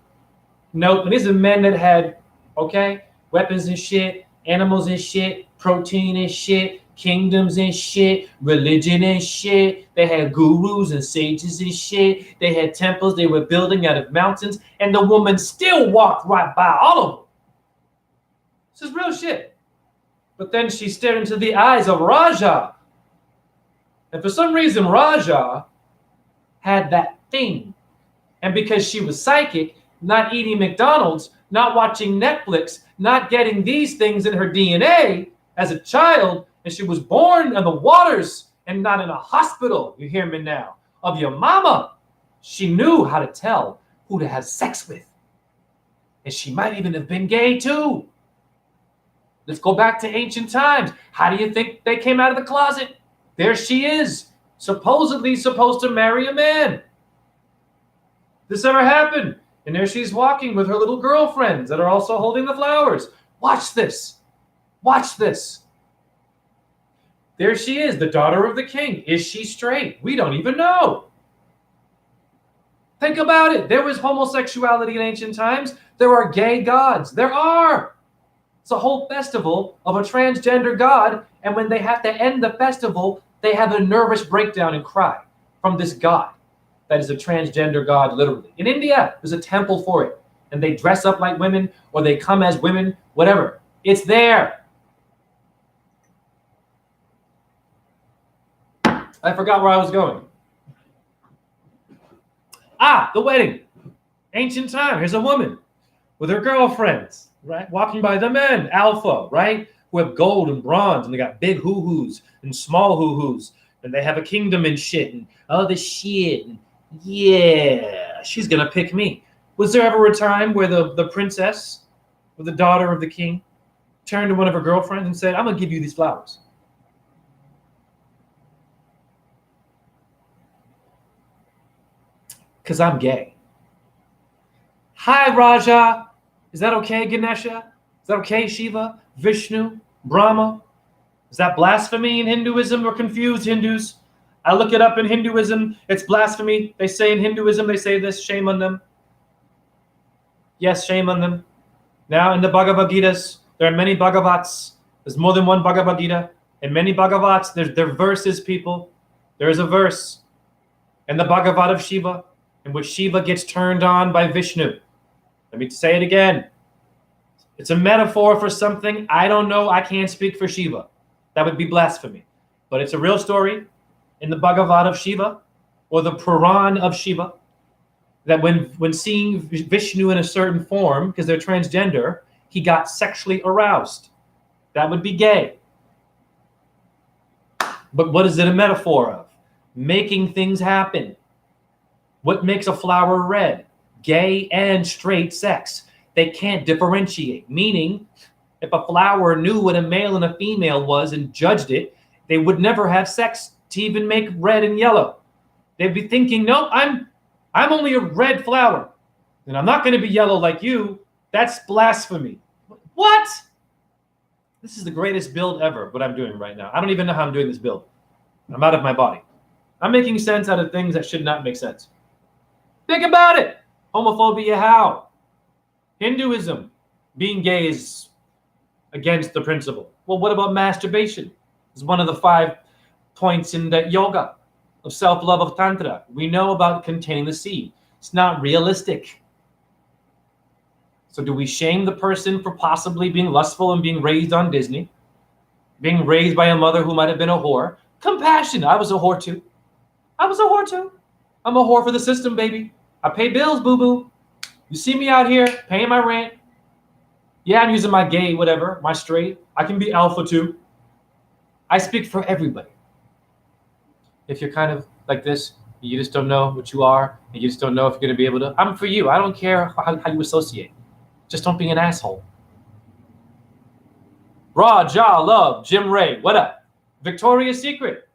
Nope. And these are men that had, okay, weapons and shit, animals and shit, protein and shit, kingdoms and shit, religion and shit. They had gurus and sages and shit. They had temples they were building out of mountains. And the woman still walked right by all of them. This is real shit. But then she stared into the eyes of Raja. And for some reason, Raja had that thing. And because she was psychic, not eating McDonald's, not watching Netflix, not getting these things in her DNA as a child, and she was born in the waters and not in a hospital. You hear me now? of your mama. She knew how to tell who to have sex with. And she might even have been gay too. Let's go back to ancient times. How do you think they came out of the closet? There she is, supposedly supposed to marry a man. This ever happened? And there she's walking with her little girlfriends that are also holding the flowers. Watch this. Watch this. There she is, the daughter of the king. Is she straight? We don't even know. Think about it. There was homosexuality in ancient times. There are gay gods. There are. It's a whole festival of a transgender god. And when they have to end the festival, they have a nervous breakdown and cry from this god. That is a transgender god, literally. In India, there's a temple for it. And they dress up like women, or they come as women, whatever. It's there. I forgot where I was going. The wedding. Ancient time. Here's a woman with her girlfriends, right? Walking by the men, alpha, right? Who have gold and bronze, and they got big hoo-hoos and small hoo-hoos. And they have a kingdom and shit, and all this shit. And yeah, she's gonna pick me. Was there ever a time where the princess, or the daughter of the king, turned to one of her girlfriends and said, I'm gonna give you these flowers? Because I'm gay. Hi, Raja. Is that okay, Ganesha? Is that okay, Shiva? Vishnu? Brahma? Is that blasphemy in Hinduism or confused Hindus? I look it up in Hinduism. It's blasphemy. They say in Hinduism, they say this. Shame on them. Yes, shame on them. Now, in the Bhagavad Gitas, there are many Bhagavats. There's more than one Bhagavad Gita. In many Bhagavats, there are verses, people. There is a verse in the Bhagavat of Shiva in which Shiva gets turned on by Vishnu. Let me say it again. It's a metaphor for something. I don't know. I can't speak for Shiva. That would be blasphemy. But it's a real story in the Bhagavat of Shiva, or the Puran of Shiva, that when seeing Vishnu in a certain form, because they're transgender, he got sexually aroused. That would be gay. But what is it a metaphor of? Making things happen. What makes a flower red? Gay and straight sex. They can't differentiate. Meaning, if a flower knew what a male and a female was and judged it, they would never have sex to even make red and yellow. They'd be thinking, no, I'm only a red flower, and I'm not going to be yellow like you. That's blasphemy. What? This is the greatest build ever, what I'm doing right now. I don't even know how I'm doing this build. I'm out of my body. I'm making sense out of things that should not make sense. Think about it. Homophobia, how? Hinduism, being gay is against the principle. Well, what about masturbation? It's one of the 5 points in the yoga of self-love of Tantra. We know about containing the seed. It's not realistic. So do we shame the person for possibly being lustful and being raised on Disney? Being raised by a mother who might have been a whore? Compassion. I was a whore too. I'm a whore for the system, baby. I pay bills, boo-boo. You see me out here paying my rent. Yeah, I'm using my gay, whatever, my straight. I can be alpha too. I speak for everybody. If you're kind of like this, you just don't know what you are, and you just don't know if you're going to be able to. I'm for you. I don't care how you associate. Just don't be an asshole. Raja, love, Jim Ray, what up? Victoria's Secret.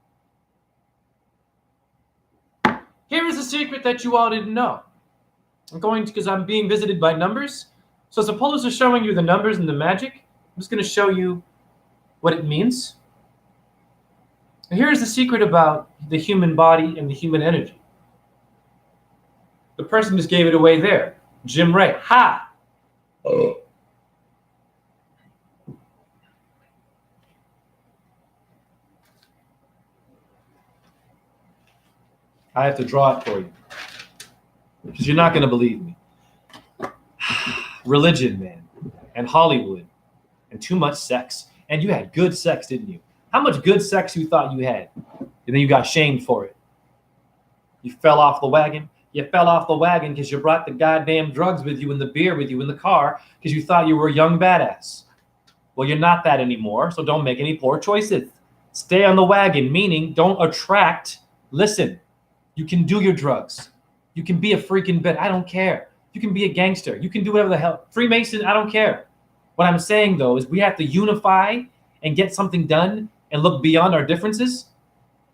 Here is a secret that you all didn't know. Because I'm being visited by numbers. So as opposed to showing you the numbers and the magic, I'm just going to show you what it means. And here's the secret about the human body and the human energy. The person just gave it away there. Jim Ray. Ha! Oh. I have to draw it for you. Because you're not going to believe me. Religion, man. And Hollywood. And too much sex. And you had good sex, didn't you? How much good sex you thought you had? And then you got shamed for it. You fell off the wagon. You fell off the wagon because you brought the goddamn drugs with you and the beer with you in the car because you thought you were a young badass. Well, you're not that anymore, so don't make any poor choices. Stay on the wagon, meaning don't attract. Listen, You can do your drugs. You can be a freaking bit. I don't care. You can be a gangster. You can do whatever the hell. Freemason, I don't care. What I'm saying, though, is we have to unify and get something done and look beyond our differences,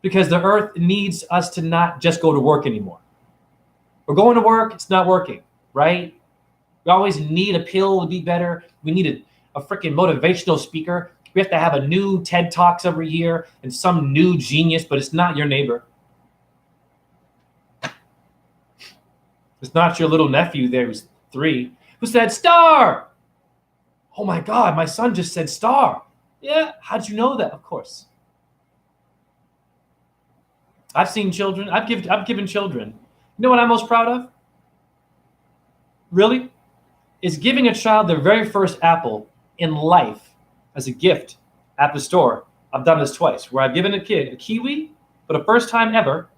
because the earth needs us to not just go to work anymore. We're going to work. It's not working, right? We always need a pill to be better. We need a freaking motivational speaker. We have to have a new TED Talks every year and some new genius, but it's not your neighbor. It's not your little nephew there who's 3 who said star. Oh my God, my son just said star. Yeah, how'd you know that? Of course. I've seen children. I've given children. You know what I'm most proud of? Really? Is giving a child their very first apple in life as a gift at the store. I've done this twice, where I've given a kid a kiwi for the first time ever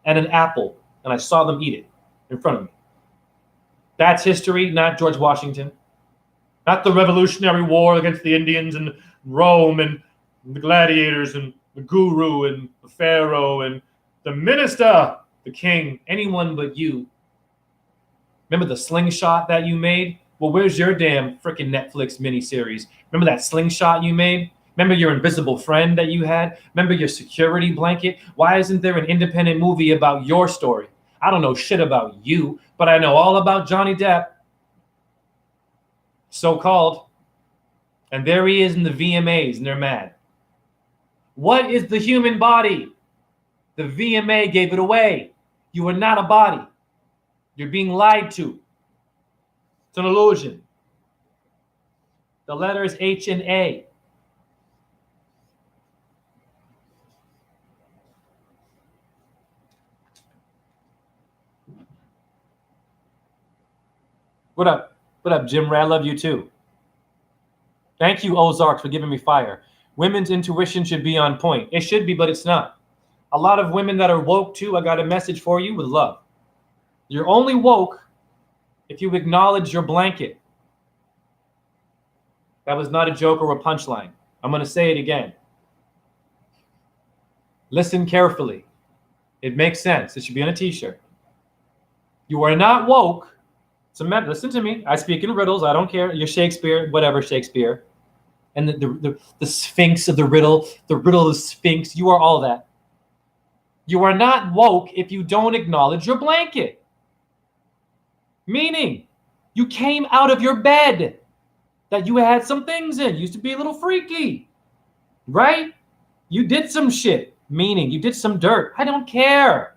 and an apple, and I saw them eat it in front of me. That's history, not George Washington. Not the Revolutionary War against the Indians and Rome and the gladiators and the guru and the pharaoh and the minister, the king, anyone but you. Remember the slingshot that you made? Well, where's your damn freaking Netflix miniseries? Remember that slingshot you made? Remember your invisible friend that you had? Remember your security blanket? Why isn't there an independent movie about your story? I don't know shit about you, but I know all about Johnny Depp. So-called. And there he is in the VMAs, and they're mad. What is the human body? The VMA gave it away. You are not a body. You're being lied to. It's an illusion. The letters H and A. What up? What up, Jim Ray? I love you too. Thank you, Ozarks, for giving me fire. Women's intuition should be on point. It should be, but it's not. A lot of women that are woke too, I got a message for you with love. You're only woke if you acknowledge your blanket. That was not a joke or a punchline. I'm going to say it again. Listen carefully. It makes sense. It should be on a t-shirt. You are not woke. Listen to me. I speak in riddles. I don't care. You're Shakespeare, whatever Shakespeare. And the Sphinx of the riddle of the Sphinx. You are all that. You are not woke if you don't acknowledge your blanket. Meaning, you came out of your bed that you had some things in. You used to be a little freaky, right? You did some shit, meaning you did some dirt. I don't care.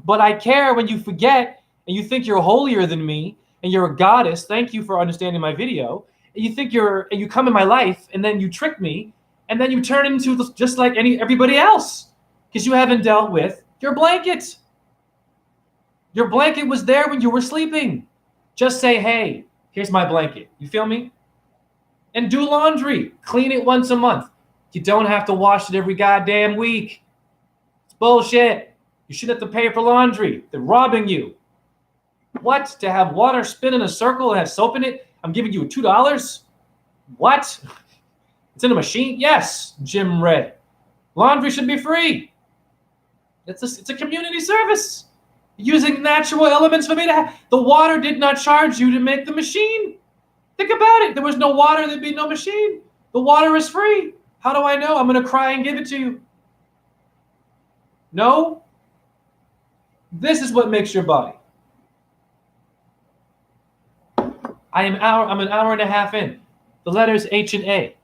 But I care when you forget and you think you're holier than me and you're a goddess. Thank you for understanding my video. And you think and you come in my life and then you trick me and then you turn into just like everybody else because you haven't dealt with your blanket. Your blanket was there when you were sleeping. Just say, hey, here's my blanket. You feel me? And do laundry. Clean it once a month. You don't have to wash it every goddamn week. It's bullshit. You shouldn't have to pay for laundry. They're robbing you. What? To have water spin in a circle and have soap in it? I'm giving you $2? What? It's in a machine? Yes, Jim Ray. Laundry should be free. It's a community service. Using natural elements for me to have. The water did not charge you to make the machine. Think about it. There was no water, there'd be no machine. The water is free. How do I know? I'm going to cry and give it to you. No? This is what makes your body. I'm an hour and a half in. The letters H and A.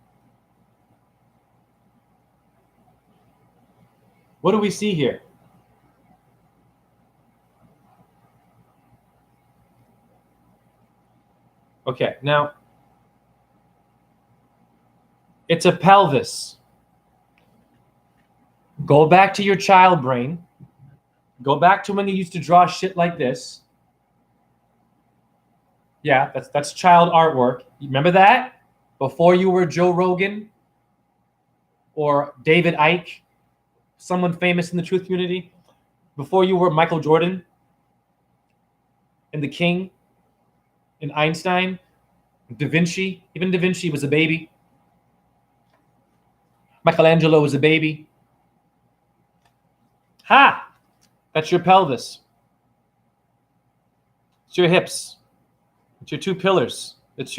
What do we see here? Okay, now, it's a pelvis. Go back to your child brain. Go back to when you used to draw shit like this. Yeah, that's child artwork. You remember that? Before you were Joe Rogan or David Icke, someone famous in the truth community. Before you were Michael Jordan and the King and Einstein, Da Vinci. Even Da Vinci was a baby. Michelangelo was a baby. Ha! That's your pelvis. It's your hips. It's your two pillars. It's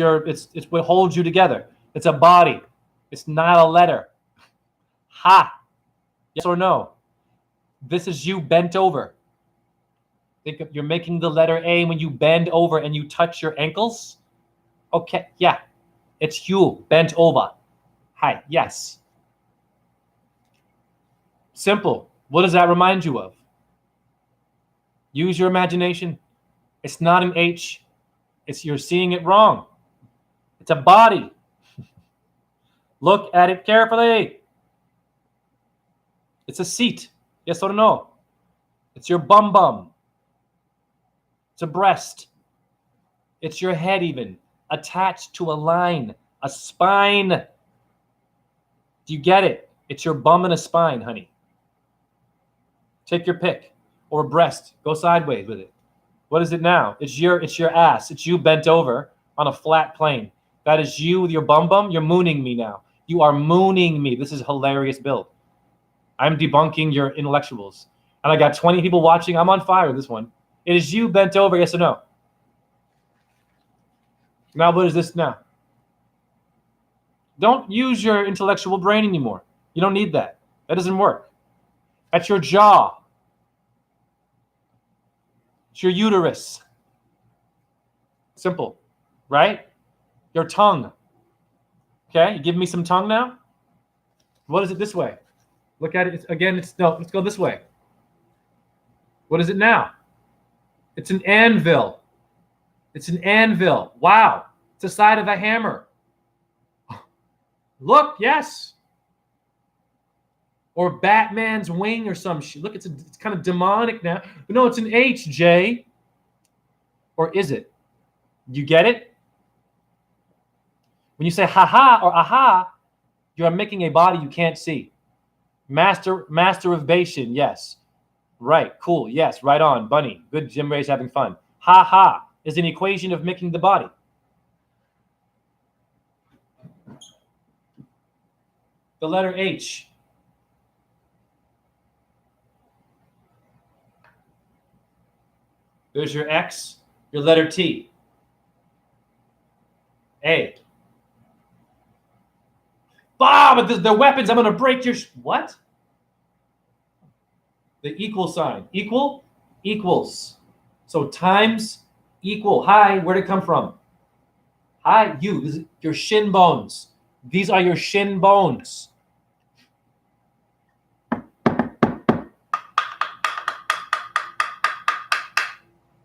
what holds you together. It's a body. It's not a letter. Ha. Yes or no? This is you bent over. Think you're making the letter A when you bend over and you touch your ankles. Okay, yeah. It's you bent over. Hi, yes. Simple. What does that remind you of? Use your imagination. It's not an H. You're seeing it wrong. It's a body. Look at it carefully. It's a seat. Yes or no? It's your bum bum. It's a breast. It's your head even, attached to a line, a spine. Do you get it? It's your bum and a spine, honey. Take your pick. Or a breast. Go sideways with it. What is it now? It's your ass. It's you bent over on a flat plane. That is you with your bum bum. You're mooning me now. You are mooning me. This is a hilarious build. I'm debunking your intellectuals. And I got 20 people watching. I'm on fire with this one. It is you bent over, yes or no? Now what is this now? Don't use your intellectual brain anymore. You don't need that. That doesn't work. That's your jaw. It's your uterus. Simple, right? Your tongue. Okay, you give me some tongue now? What is it this way? Look at it again. No, let's go this way. What is it now? It's an anvil. It's an anvil. Wow. It's the side of a hammer. Look, yes. Or Batman's wing or some shit. Look, it's kind of demonic now. But no, it's an H, Jay. Or is it? You get it? When you say ha-ha or aha, you are making a body you can't see. Masturbation, yes. Right, cool, yes, right on, bunny. Good, Jim Ray's having fun. Ha-ha is an equation of making the body. The letter H. There's your X, your letter T. A. But the weapons, I'm going to break your... What? The equal sign. Equal? Equals. So times, equal. Hi, where'd it come from? Hi, you. This is your shin bones. These are your shin bones.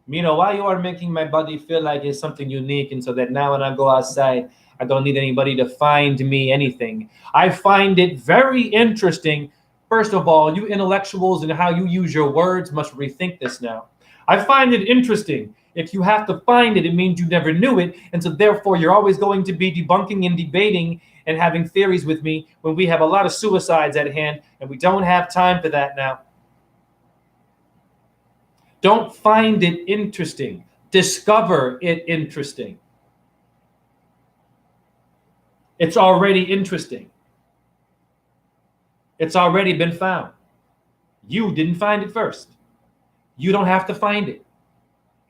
Mino, why you are making my body feel like it's something unique, and so that now when I go outside, I don't need anybody to find me anything. I find it very interesting. First of all, you intellectuals and how you use your words must rethink this now. I find it interesting. If you have to find it, it means you never knew it. And so therefore, you're always going to be debunking and debating and having theories with me when we have a lot of suicides at hand, and we don't have time for that now. Don't find it interesting. Discover it interesting. It's already interesting. It's already been found. You didn't find it first. You don't have to find it.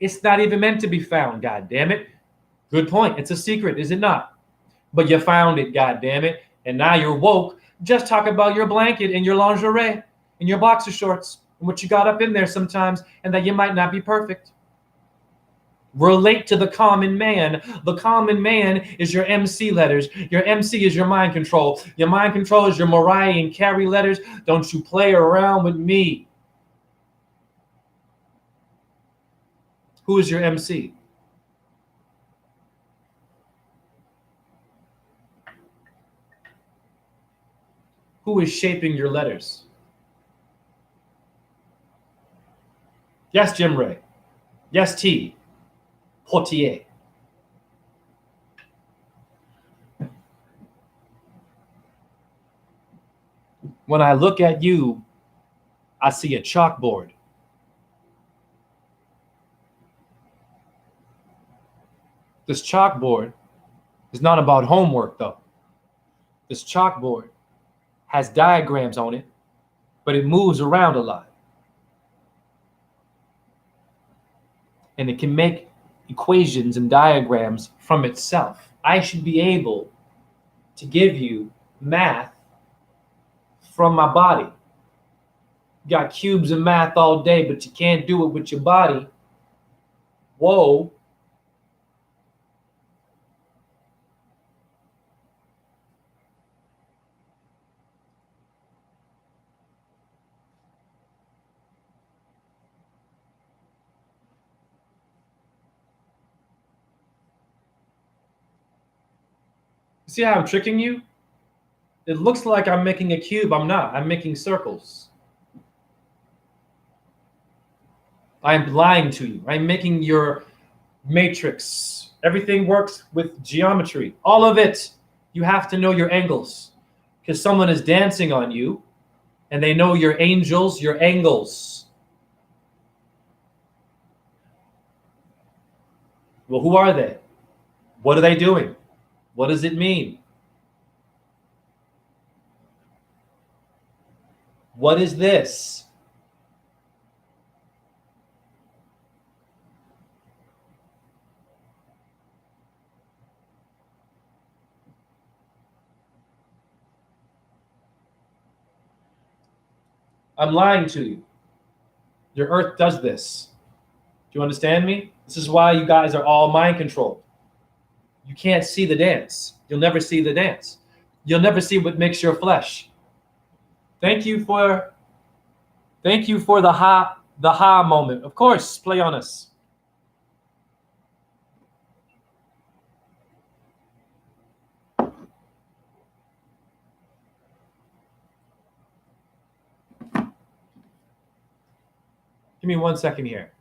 It's not even meant to be found, God damn it. Good point. It's a secret, is it not? But you found it, God damn it. And now you're woke. Just talk about your blanket and your lingerie and your boxer shorts and what you got up in there sometimes, and that you might not be perfect. Relate to the common man. The common man is your MC letters. Your MC is your mind control. Your mind control is your Mariah and Carey letters. Don't you play around with me. Who is your MC? Who is shaping your letters? Yes, Jim Ray. Yes, T. Portier. When I look at you, I see a chalkboard. This chalkboard is not about homework, though. This chalkboard has diagrams on it, but it moves around a lot. and it can make equations and diagrams from itself. I should be able to give you math from my body. You got cubes of math all day, but you can't do it with your body. Whoa. See how I'm tricking you? It looks like I'm making a cube. I'm not. I'm making circles. I'm lying to you. I'm making your matrix. Everything works with geometry. All of it. You have to know your angles because someone is dancing on you and they know your angels, your angles. Well, who are they? What are they doing? What does it mean? What is this? I'm lying to you. Your earth does this. Do you understand me? This is why you guys are all mind controlled. You can't see the dance. You'll never see the dance. You'll never see what makes your flesh. Thank you for the ha moment. Of course, play on us. Give me 1 second here.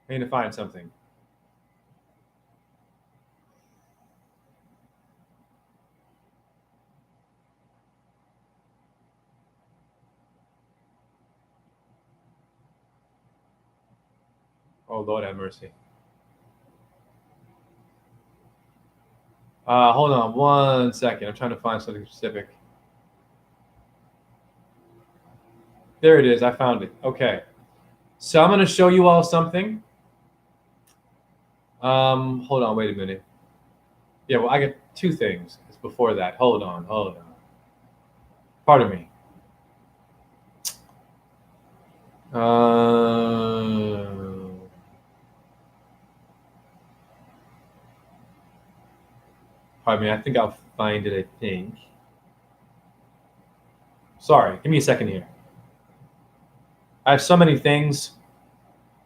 I need to find something. Oh, Lord have mercy. Hold on 1 second. I'm trying to find something specific. There it is. I found it. Okay. So I'm going to show you all something. Hold on. Wait a minute. Yeah, well, I got two things. It's before that. Hold on. Pardon me. Pardon me. I think I'll find it, I think. Sorry. Give me a second here. I have so many things.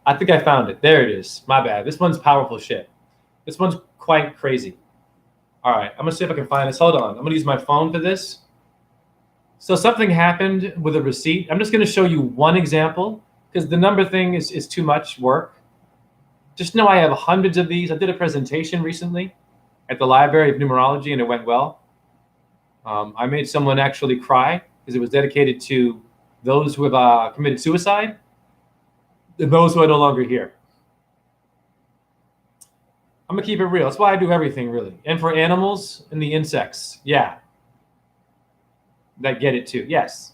I think I found it. There it is. My bad. This one's powerful shit. This one's quite crazy. All right. I'm going to see if I can find this. Hold on. I'm going to use my phone for this. So something happened with a receipt. I'm just going to show you one example because the number thing is too much work. Just know I have hundreds of these. I did a presentation recently at the Library of Numerology and it went well. I made someone actually cry because it was dedicated to those who have committed suicide and those who are no longer here. I'm going to keep it real. That's why I do everything, really. And for animals and the insects, yeah. That get it too, yes.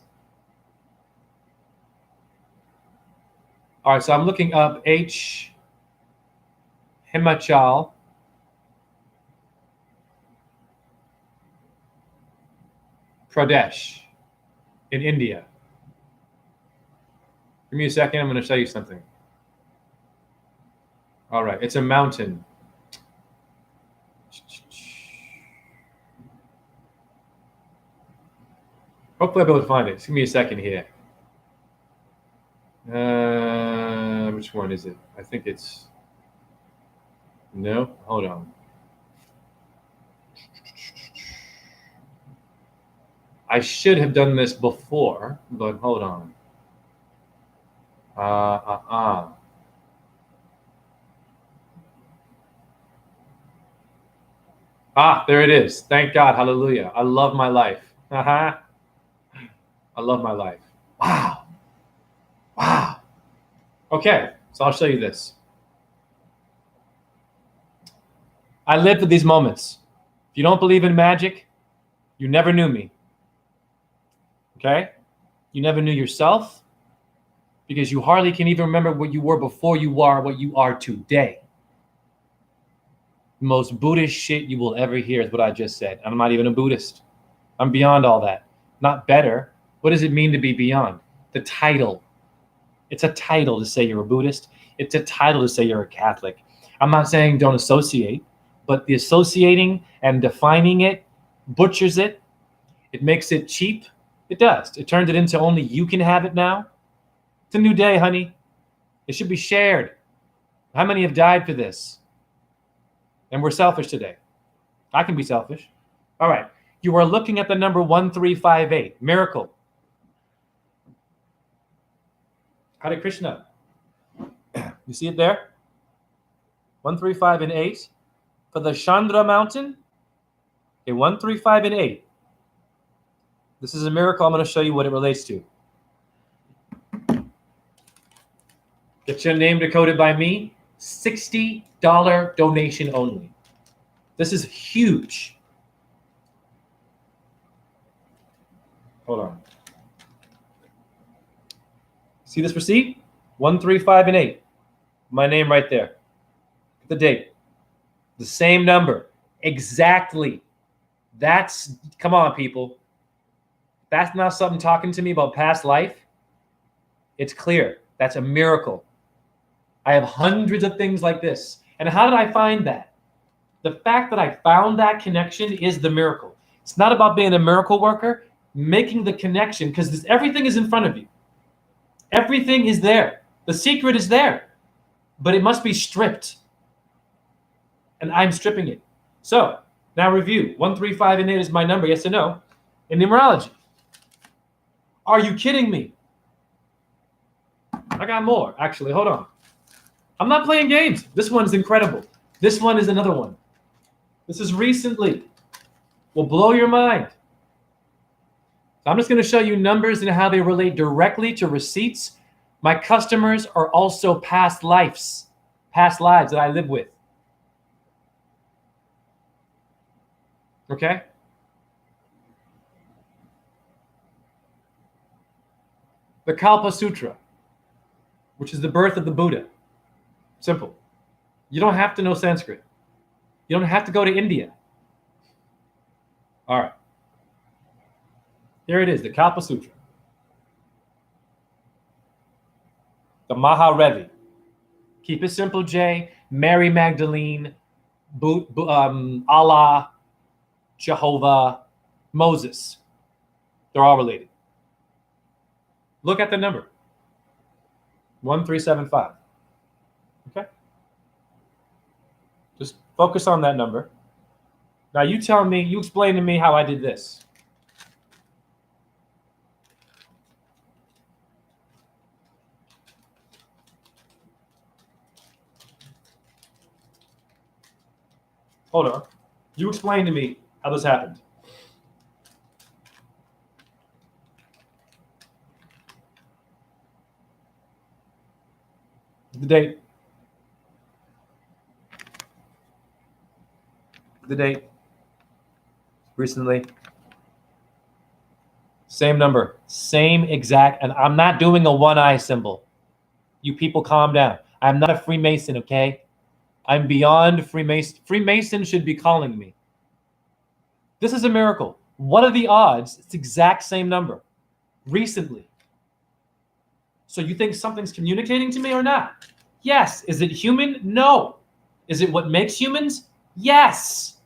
All right, so I'm looking up H. Himachal Pradesh in India. Give me a second. I'm going to show you something. All right. It's a mountain. Hopefully I'll be able to find it. Just give me a second here. Which one is it? I think it's... No? Hold on. I should have done this before, but hold on. There it is. Thank God. Hallelujah. I love my life. I love my life. Wow. Okay, so I'll show you this. I lived with these moments. If you don't believe in magic, you never knew me. Okay? You never knew yourself. because you hardly can even remember what you were before you are what you are today. The most Buddhist shit you will ever hear is what I just said. I'm not even a Buddhist. I'm beyond all that. Not better. What does it mean to be beyond? The title. It's a title to say you're a Buddhist. It's a title to say you're a Catholic. I'm not saying don't associate, but the associating and defining it butchers it. It makes it cheap. It does. It turns it into only you can have it now. It's a new day, honey. It should be shared. How many have died for this? And we're selfish today. I can be selfish. All right. You are looking at the number 1358. Miracle. Hare Krishna. You see it there? 135 and 8. For the Chandra mountain. Okay, 135 and 8. This is a miracle. I'm going to show you what it relates to. Get your name decoded by me. $60 donation only. This is huge. Hold on. See this receipt? 135 and 8. My name right there. The date. The same number. Exactly. Come on, people. That's not something talking to me about past life. It's clear. That's a miracle. I have hundreds of things like this. And how did I find that? The fact that I found that connection is the miracle. It's not about being a miracle worker, making the connection, because everything is in front of you. Everything is there. The secret is there. But it must be stripped. And I'm stripping it. So, now review. 135 and 8 is my number, yes or no? In numerology. Are you kidding me? I got more, actually. Hold on. I'm not playing games. This one's incredible. This one is another one. This is recently. Will blow your mind. So I'm just going to show you numbers and how they relate directly to receipts. My customers are also past lives that I live with. Okay? The Kalpa Sutra, which is the birth of the Buddha. Simple. You don't have to know Sanskrit. You don't have to go to India. All right. Here it is, the Kalpa Sutra. The Maharevi. Keep it simple, Jay. Mary Magdalene, Allah, Jehovah, Moses. They're all related. Look at the number. 1375. Okay? Just focus on that number. Now you explain to me how I did this. Hold on. You explain to me how this happened. The date. The date. Recently. Same number. Same exact. And I'm not doing a one-eye symbol. You people calm down. I'm not a Freemason, okay? I'm beyond Freemason. Freemason should be calling me. This is a miracle. What are the odds? It's the exact same number. Recently. So you think something's communicating to me or not? Yes. Is it human? No. Is it what makes humans? Yes.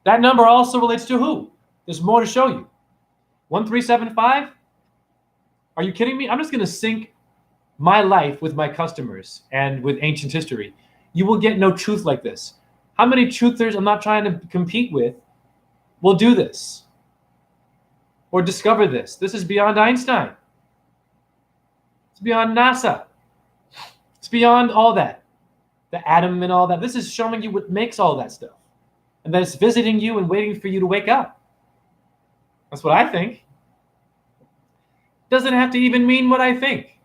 That number also relates to who? There's more to show you. 1375? Are you kidding me? I'm just going to sync my life with my customers and with ancient history. You will get no truth like this. How many truthers I'm not trying to compete with will do this or discover this? This is beyond Einstein. It's beyond NASA. It's beyond all that. The atom and all that. This is showing you what makes all that stuff. And then it's visiting you and waiting for you to wake up. That's what I think. Doesn't have to even mean what I think.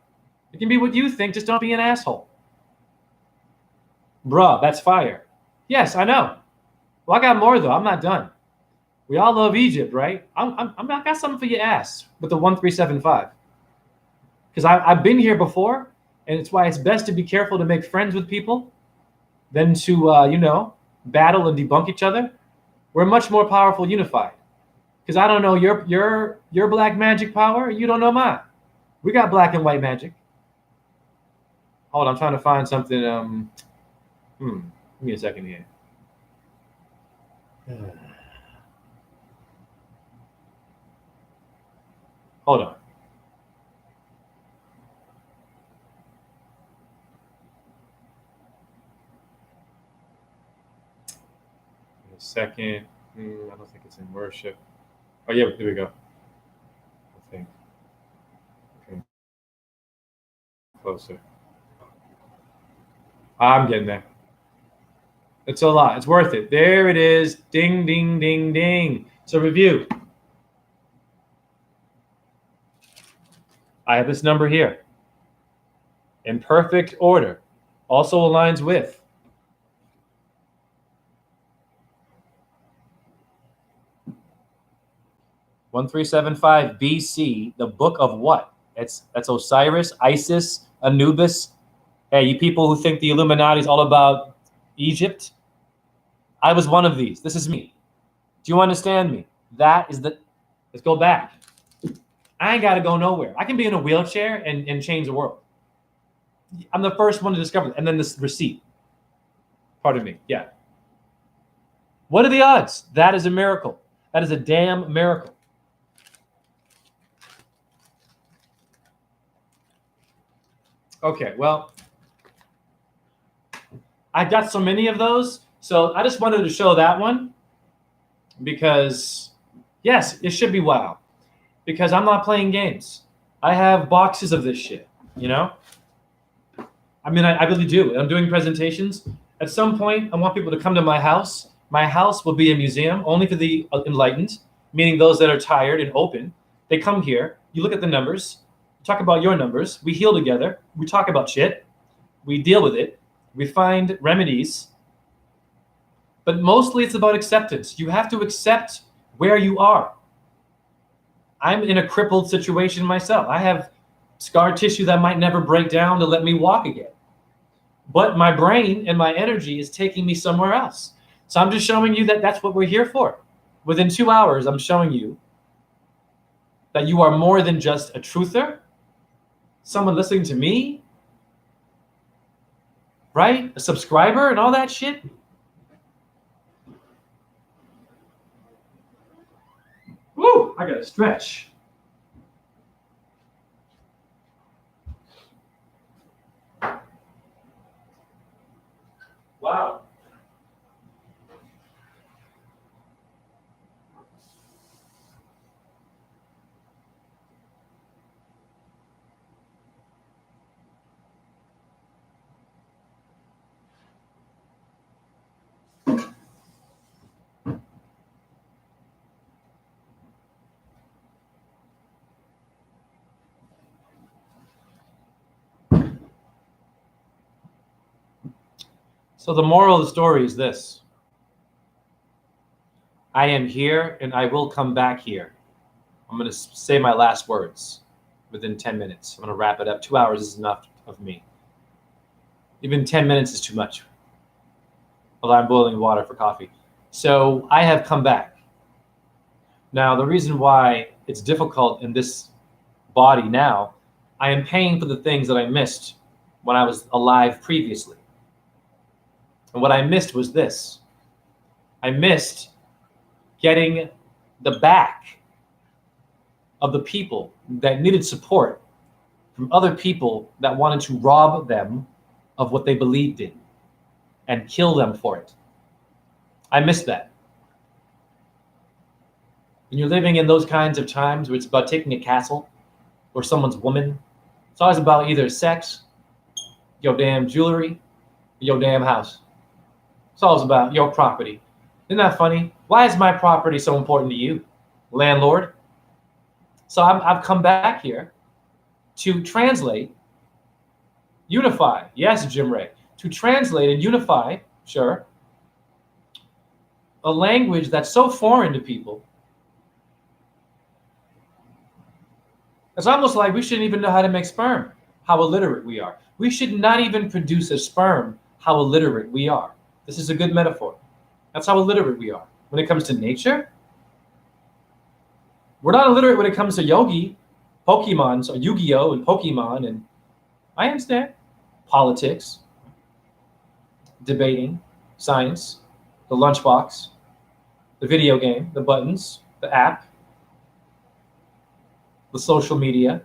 It can be what you think, just don't be an asshole. Bruh, that's fire. Yes, I know. Well, I got more though. I'm not done. We all love Egypt, right? I got something for your ass with the 1375. because I've been here before, and it's why it's best to be careful to make friends with people than to battle and debunk each other. We're much more powerful unified. Because I don't know your black magic power, you don't know mine. We got black and white magic. Hold on, I'm trying to find something. Give me a second here. Hold on. A second. I don't think it's in worship. Oh yeah, here we go. I think. Okay. Closer. I'm getting there. It's a lot. It's worth it. There it is. Ding, ding, ding, ding. So review. I have this number here. In perfect order. Also aligns with 1375 BC, the book of what? That's Osiris, Isis, Anubis. Hey, you people who think the Illuminati is all about Egypt, I was one of these. This is me. Do you understand me? That is the. Let's go back. I ain't got to go nowhere. I can be in a wheelchair and change the world. I'm the first one to discover it. And then this receipt. Pardon me. Yeah. What are the odds? That is a miracle. That is a damn miracle. Okay, well, I got so many of those, so I just wanted to show that one because, yes, it should be wow, because I'm not playing games. I have boxes of this shit, you know? I mean, I really do. I'm doing presentations. At some point, I want people to come to my house. My house will be a museum only for the enlightened, meaning those that are tired and open. They come here, you look at the numbers, talk about your numbers, we heal together, we talk about shit, we deal with it, we find remedies, but mostly it's about acceptance. You have to accept where you are. I'm in a crippled situation myself. I have scar tissue that might never break down to let me walk again. But my brain and my energy is taking me somewhere else. So I'm just showing you that that's what we're here for. Within 2 hours, I'm showing you that you are more than just a truther, someone listening to me, right? A subscriber and all that shit. Woo, I gotta stretch. Wow. So the moral of the story is this. I am here and I will come back here. I'm going to say my last words within 10 minutes. I'm going to wrap it up. 2 hours is enough of me. Even 10 minutes is too much. Although I'm boiling water for coffee. So I have come back. Now, the reason why it's difficult in this body now, I am paying for the things that I missed when I was alive previously. And what I missed was this. I missed getting the back of the people that needed support from other people that wanted to rob them of what they believed in and kill them for it. I missed that. When you're living in those kinds of times where it's about taking a castle or someone's woman, it's always about either sex, your damn jewelry, your damn house. It's always about your property. Isn't that funny? Why is my property so important to you, landlord? So I've come back here to translate, unify. Yes, Jim Ray. To translate and unify, sure, a language that's so foreign to people It's almost like we shouldn't even know how to make sperm, how illiterate we are. We should not even produce a sperm, how illiterate we are. This is a good metaphor. That's how illiterate we are. When it comes to nature, we're not illiterate when it comes to Yogi, Pokemon, so Yu-Gi-Oh! And Pokemon, and I understand politics, debating, science, the lunchbox, the video game, the buttons, the app, the social media,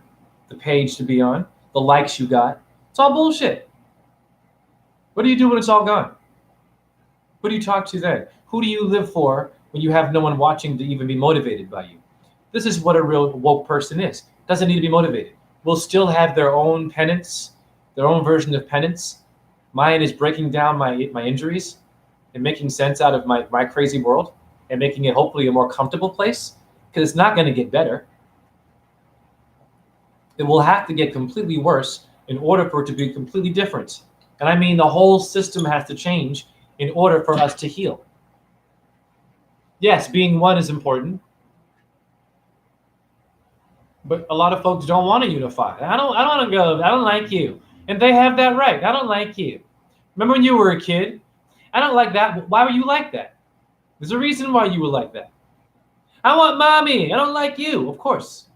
the page to be on, the likes you got. It's all bullshit. What do you do when it's all gone? Who do you talk to then? Who do you live for when you have no one watching to even be motivated by you? This is what a real woke person is. Doesn't need to be motivated. Will still have their own penance, their own version of penance. Mine is breaking down my injuries and making sense out of my crazy world and making it hopefully a more comfortable place, because it's not going to get better. It will have to get completely worse in order for it to be completely different. And I mean the whole system has to change in order for us to heal. Yes, being one is important, but a lot of folks don't want to unify. I don't want to go. I don't like you, and they have that right. I don't like you. Remember when you were a kid? I don't like that. Why were you like that? There's a reason why you were like that. I want mommy. I don't like you. Of course,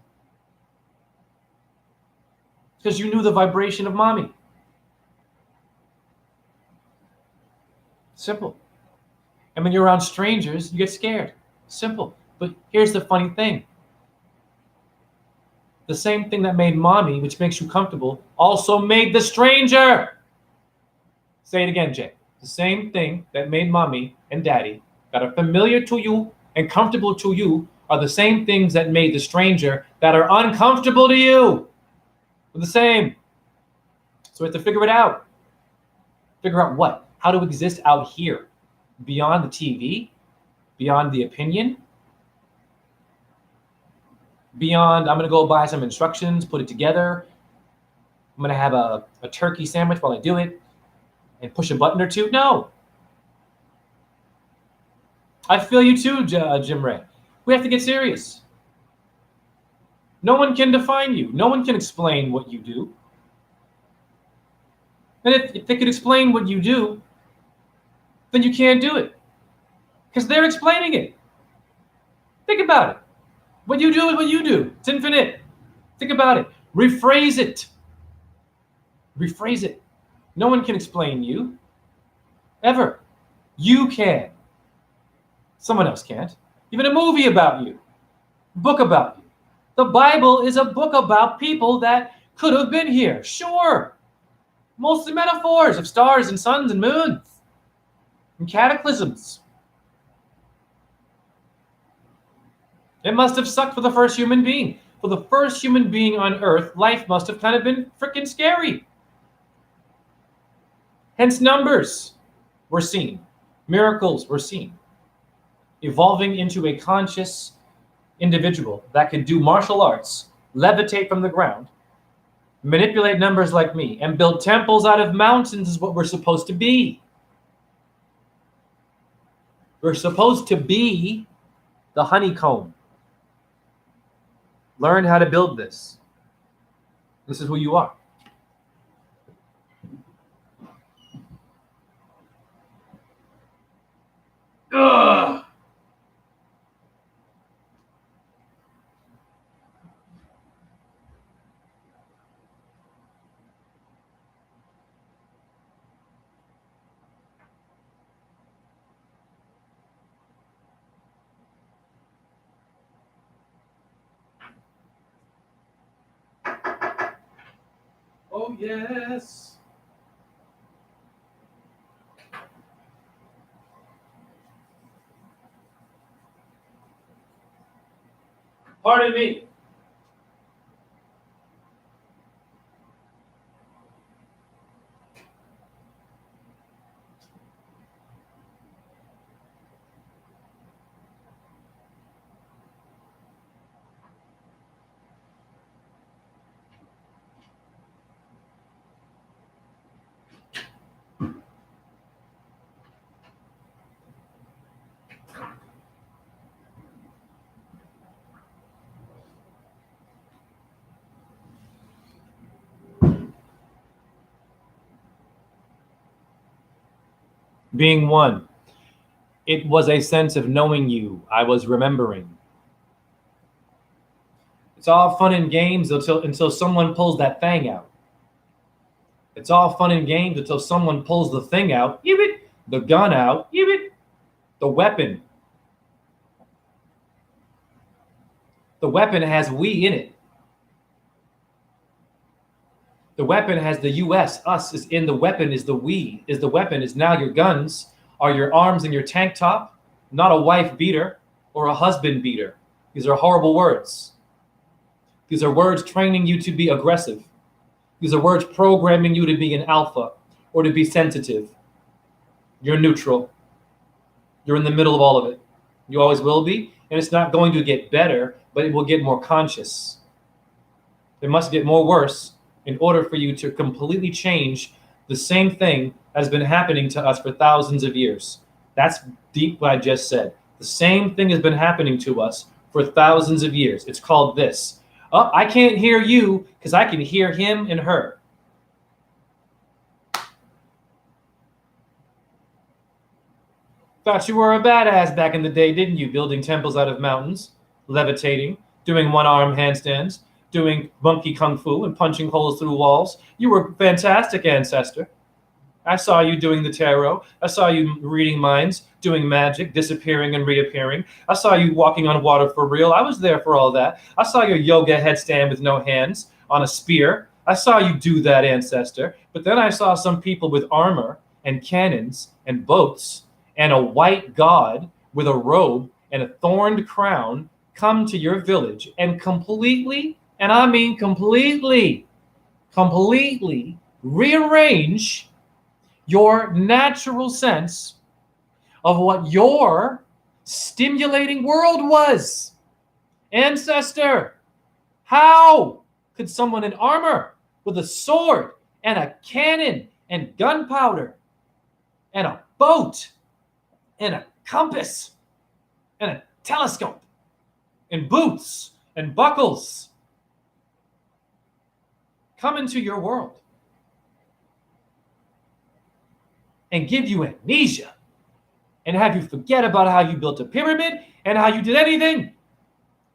because you knew the vibration of mommy. Simple. And when you're around strangers, you get scared. Simple. But here's the funny thing. The same thing that made mommy, which makes you comfortable, also made the stranger. Say it again, Jay. The same thing that made mommy and daddy, that are familiar to you and comfortable to you, are the same things that made the stranger that are uncomfortable to you. They're the same. So we have to figure it out. Figure out what? How to exist out here, beyond the TV, beyond the opinion, beyond I'm going to go buy some instructions, put it together. I'm going to have a turkey sandwich while I do it and push a button or two. No. I feel you too, Jim Ray. We have to get serious. No one can define you. No one can explain what you do. And if they could explain what you do, then you can't do it. Because they're explaining it. Think about it. What you do is what you do. It's infinite. Think about it. Rephrase it. Rephrase it. No one can explain you. Ever. You can. Someone else can't. Even a movie about you. Book about you. The Bible is a book about people that could have been here. Sure. Mostly metaphors of stars and suns and moons and cataclysms. It must have sucked for the first human being. For the first human being on Earth, life must have kind of been freaking scary. Hence numbers were seen. Miracles were seen. Evolving into a conscious individual that could do martial arts, levitate from the ground, manipulate numbers like me, and build temples out of mountains is what we're supposed to be. We're supposed to be the honeycomb. Learn how to build this. This is who you are. Ugh. Oh, yes. Pardon me. being one. It was a sense of knowing you. I was remembering. It's all fun and games until someone pulls that thing out. It's all fun and games until someone pulls the thing out, the gun out, the weapon. The weapon has we in it. The weapon has the US, us is in the weapon, is the we, is the weapon, is now your guns, are your arms and your tank top, not a wife beater or a husband beater. These are horrible words. These are words training you to be aggressive. These are words programming you to be an alpha or to be sensitive. You're neutral. You're in the middle of all of it. You always will be, and it's not going to get better, but it will get more conscious. It must get more worse in order for you to completely change the same thing that has been happening to us for thousands of years. That's deep what I just said. The same thing has been happening to us for thousands of years. It's called this. Oh, I can't hear you because I can hear him and her. Thought you were a badass back in the day, didn't you? Building temples out of mountains, levitating, doing one-arm handstands, doing monkey kung fu and punching holes through walls. You were a fantastic ancestor. I saw you doing the tarot. I saw you reading minds, doing magic, disappearing and reappearing. I saw you walking on water for real. I was there for all that. I saw your yoga headstand with no hands on a spear. I saw you do that, ancestor. But then I saw some people with armor and cannons and boats and a white god with a robe and a thorned crown come to your village and completely, and I mean completely rearrange your natural sense of what your stimulating world was. Ancestor, how could someone in armor with a sword and a cannon and gunpowder and a boat and a compass and a telescope and boots and buckles come into your world and give you amnesia and have you forget about how you built a pyramid and how you did anything?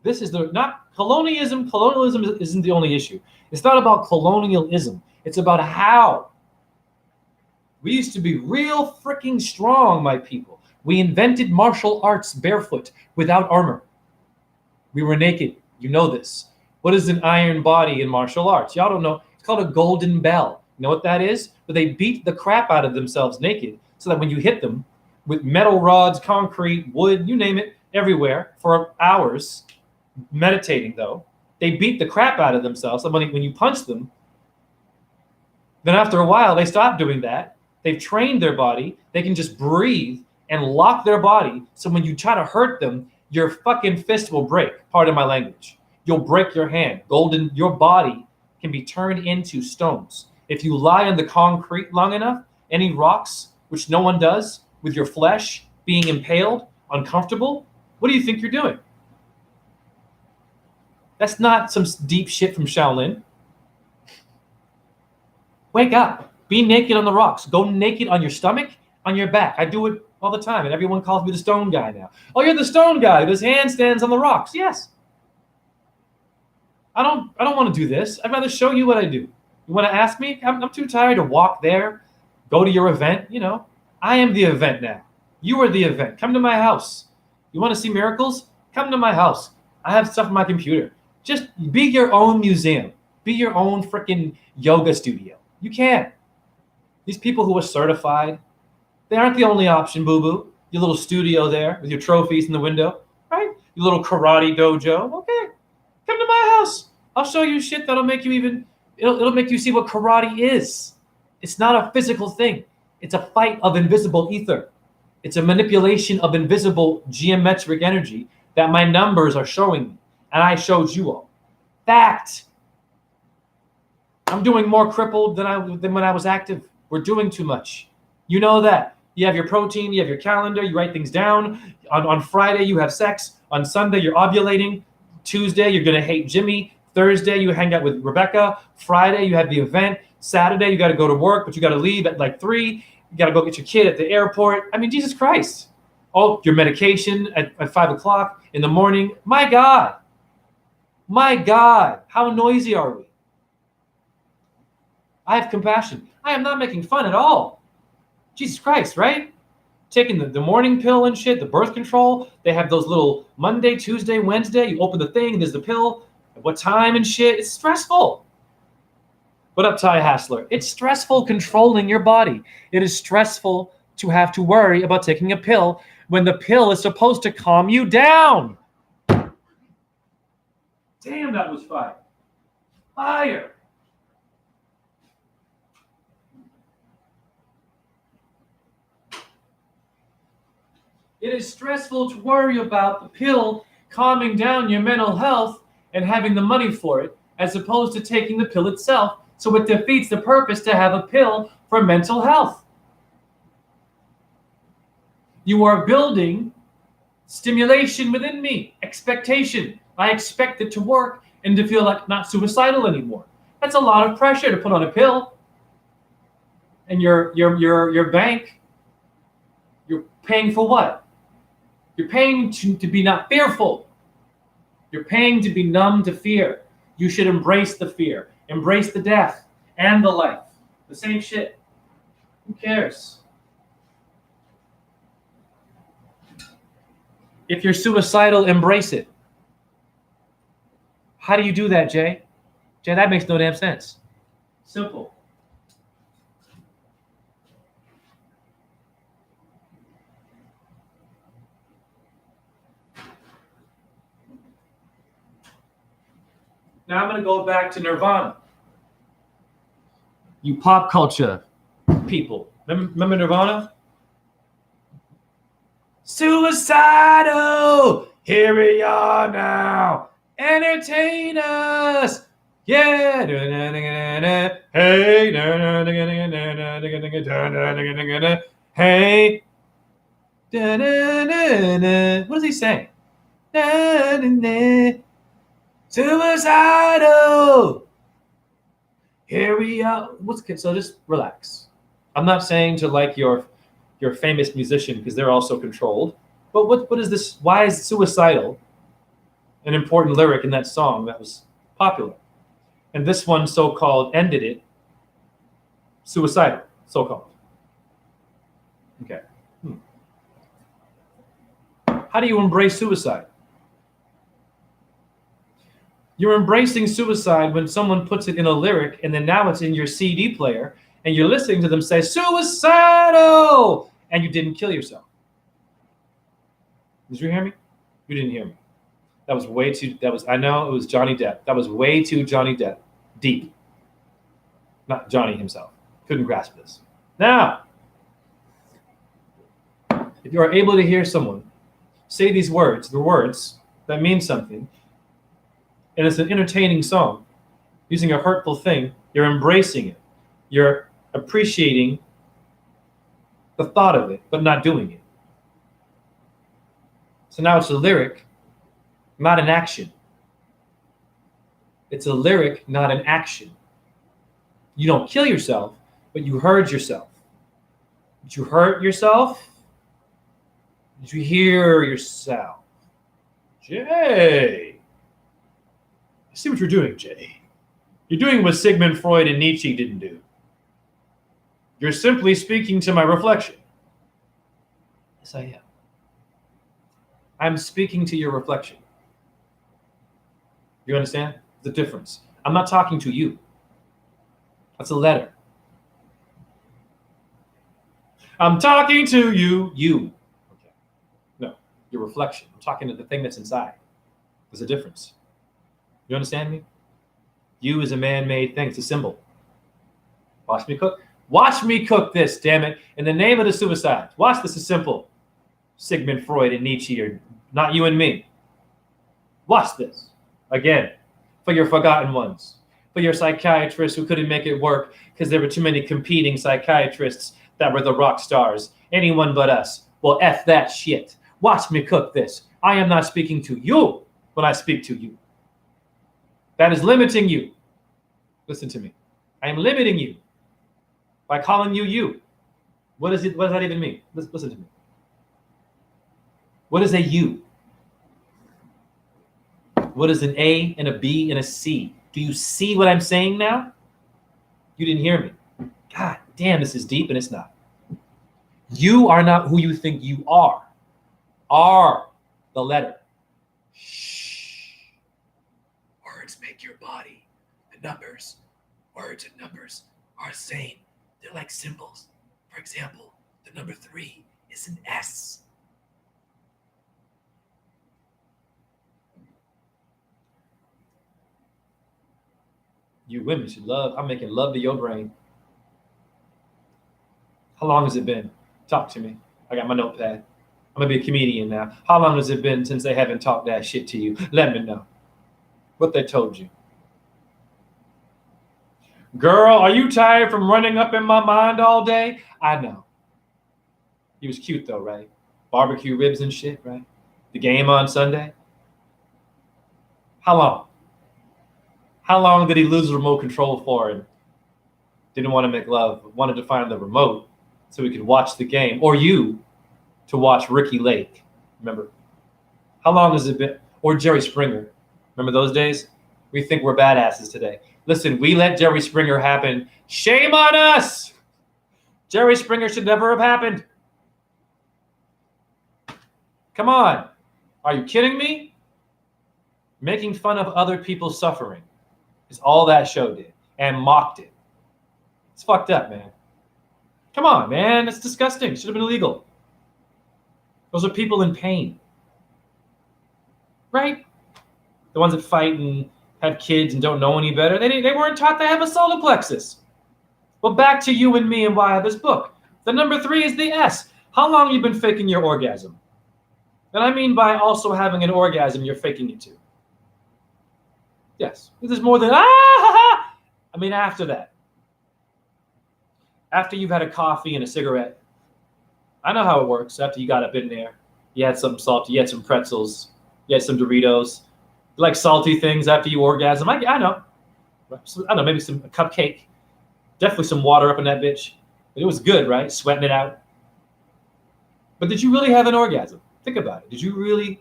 This is not colonialism. Colonialism isn't the only issue. It's not about colonialism. It's about how. We used to be real freaking strong, my people. We invented martial arts barefoot without armor. We were naked. You know this. What is an iron body in martial arts? Y'all don't know. It's called a golden bell. You know what that is? But they beat the crap out of themselves naked so that when you hit them with metal rods, concrete, wood, you name it, everywhere for hours, meditating though, they beat the crap out of themselves. So when you punch them, then after a while, they stop doing that. They've trained their body. They can just breathe and lock their body. So when you try to hurt them, your fucking fist will break. Pardon my language. You'll break your hand. Your body can be turned into stones. If you lie on the concrete long enough, any rocks, which no one does, with your flesh being impaled, uncomfortable, what do you think you're doing? That's not some deep shit from Shaolin. Wake up. Be naked on the rocks. Go naked on your stomach, on your back. I do it all the time, and everyone calls me the stone guy now. Oh, you're the stone guy. His handstands on the rocks. Yes. I don't want to do this. I'd rather show you what I do. You want to ask me? I'm too tired to walk there, go to your event. You know, I am the event now. You are the event. Come to my house. You want to see miracles? Come to my house. I have stuff on my computer. Just be your own museum. Be your own freaking yoga studio. You can. These people who are certified, they aren't the only option, boo-boo. Your little studio there with your trophies in the window, right? Your little karate dojo. Okay, come to my house. I'll show you shit that'll make you it'll make you see what karate is. It's not a physical thing. It's a fight of invisible ether. It's a manipulation of invisible geometric energy that my numbers are showing me. And I showed you all. Fact. I'm doing more crippled than when I was active. We're doing too much. You know that. You have your protein, you have your calendar, you write things down. On Friday, you have sex. On Sunday, you're ovulating. Tuesday, you're going to hate Jimmy. Thursday, you hang out with Rebecca. Friday, you have the event. Saturday, you got to go to work, but you got to leave at like 3. You got to go get your kid at the airport. I mean, Jesus Christ. Oh, your medication at 5 o'clock in the morning. My God. My God. How noisy are we? I have compassion. I am not making fun at all. Jesus Christ, right? Taking the morning pill and shit, the birth control. They have those little Monday, Tuesday, Wednesday. You open the thing, there's the pill. What time and shit. It's stressful. What up, Ty Hassler? It's stressful controlling your body. It is stressful to have to worry about taking a pill when the pill is supposed to calm you down. Damn, that was fire. Fire. It is stressful to worry about the pill calming down your mental health and having the money for it, as opposed to taking the pill itself. So it defeats the purpose to have a pill for mental health. You are building stimulation within me, expectation. I expect it to work and to feel like not suicidal anymore. That's a lot of pressure to put on a pill. And your bank, you're paying for what? You're paying to be not fearful. You're paying to be numb to fear. You should embrace the fear. Embrace the death and the life. The same shit. Who cares? If you're suicidal, embrace it. How do you do that, Jay? Jay, that makes no damn sense. Simple. Now I'm going to go back to Nirvana. You pop culture people. Remember Nirvana? Suicidal! Here we are now. Entertain us! Yeah! Hey! Hey! What is he saying? Suicidal! Here we are. So just relax. I'm not saying to like your famous musician because they're also controlled. But what is this? Why is suicidal an important lyric in that song that was popular? And this one so-called ended it. Suicidal, so-called. Okay. How do you embrace suicide? You're embracing suicide when someone puts it in a lyric and then now it's in your CD player and you're listening to them say, suicidal! And you didn't kill yourself. Did you hear me? You didn't hear me. I know it was Johnny Depp. That was way too Johnny Depp. Deep. Not Johnny himself. Couldn't grasp this. Now, if you are able to hear someone say these words, the words that mean something, and it's an entertaining song, using a hurtful thing, you're embracing it. You're appreciating the thought of it, but not doing it. So now it's a lyric, not an action. It's a lyric, not an action. You don't kill yourself, but you hurt yourself. Did you hurt yourself? Did you hear yourself? Jay. I see what you're doing, Jay. You're doing what Sigmund Freud and Nietzsche didn't do. You're simply speaking to my reflection. Yes, I am. I'm speaking to your reflection. You understand the difference? I'm not talking to you. That's a letter. I'm talking to you. Okay. No, your reflection. I'm talking to the thing that's inside. There's a difference. You understand me? You is a man-made thing. It's a symbol. Watch me cook. Watch me cook this, damn it. In the name of the suicide. Watch this is simple. Sigmund Freud and Nietzsche are not you and me. Watch this. Again, for your forgotten ones. For your psychiatrists who couldn't make it work because there were too many competing psychiatrists that were the rock stars. Anyone but us. Well, F that shit. Watch me cook this. I am not speaking to you when I speak to you. That is limiting you. Listen to me. I am limiting you by calling you you. What does that even mean? Listen to me. What is a U? What is an A and a B and a C? Do you see what I'm saying now? You didn't hear me. God damn, this is deep and it's not. You are not who you think you are. Are the letter. Shh. Words make your body. The numbers, words and numbers are the same. They're like symbols. For example, the number 3 is an S. You women should love. I'm making love to your brain. How long has it been? Talk to me. I got my notepad. I'm gonna be a comedian now. How long has it been since they haven't talked that shit to you? Let me know what they told you. Girl, are you tired from running up in my mind all day? I know. He was cute though, right? Barbecue ribs and shit, right? The game on Sunday. How long? How long did he lose the remote control for and didn't want to make love, wanted to find the remote so he could watch the game, or you to watch Ricky Lake? Remember? How long has it been? Or Jerry Springer. Remember those days? We think we're badasses today. Listen, we let Jerry Springer happen. Shame on us! Jerry Springer should never have happened. Come on. Are you kidding me? Making fun of other people's suffering is all that show did, and mocked it. It's fucked up, man. Come on, man. It's disgusting. It should have been illegal. Those are people in pain. Right? The ones that fight and have kids and don't know any better. They weren't taught to have a solar plexus. Well, back to you and me and why I have this book. The number 3 is the S. How long have you been faking your orgasm? And I mean by also having an orgasm you're faking it to. Yes. This is more than, I mean, after that. After you've had a coffee and a cigarette. I know how it works. After you got up in there, you had something salty, you had some pretzels, you had some Doritos. You like salty things after you orgasm. I know. I don't know, maybe a cupcake. Definitely some water up in that bitch. But it was good, right? Sweating it out. But did you really have an orgasm? Think about it. Did you really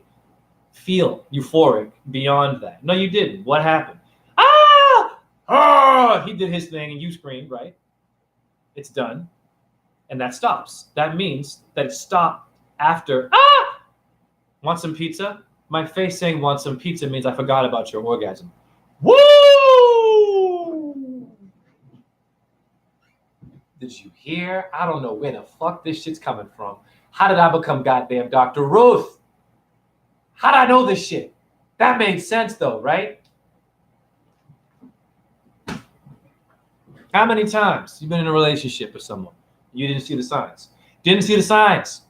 feel euphoric beyond that? No, you didn't. What happened? He did his thing and you screamed, right? It's done. And that stops. That means that it stopped after, want some pizza? My face saying want some pizza means I forgot about your orgasm. Woo! Did you hear? I don't know where the fuck this shit's coming from. How did I become goddamn Dr. Ruth? How did I know this shit? That made sense though, right? How many times you've been in a relationship with someone? You didn't see the signs. Didn't see the signs.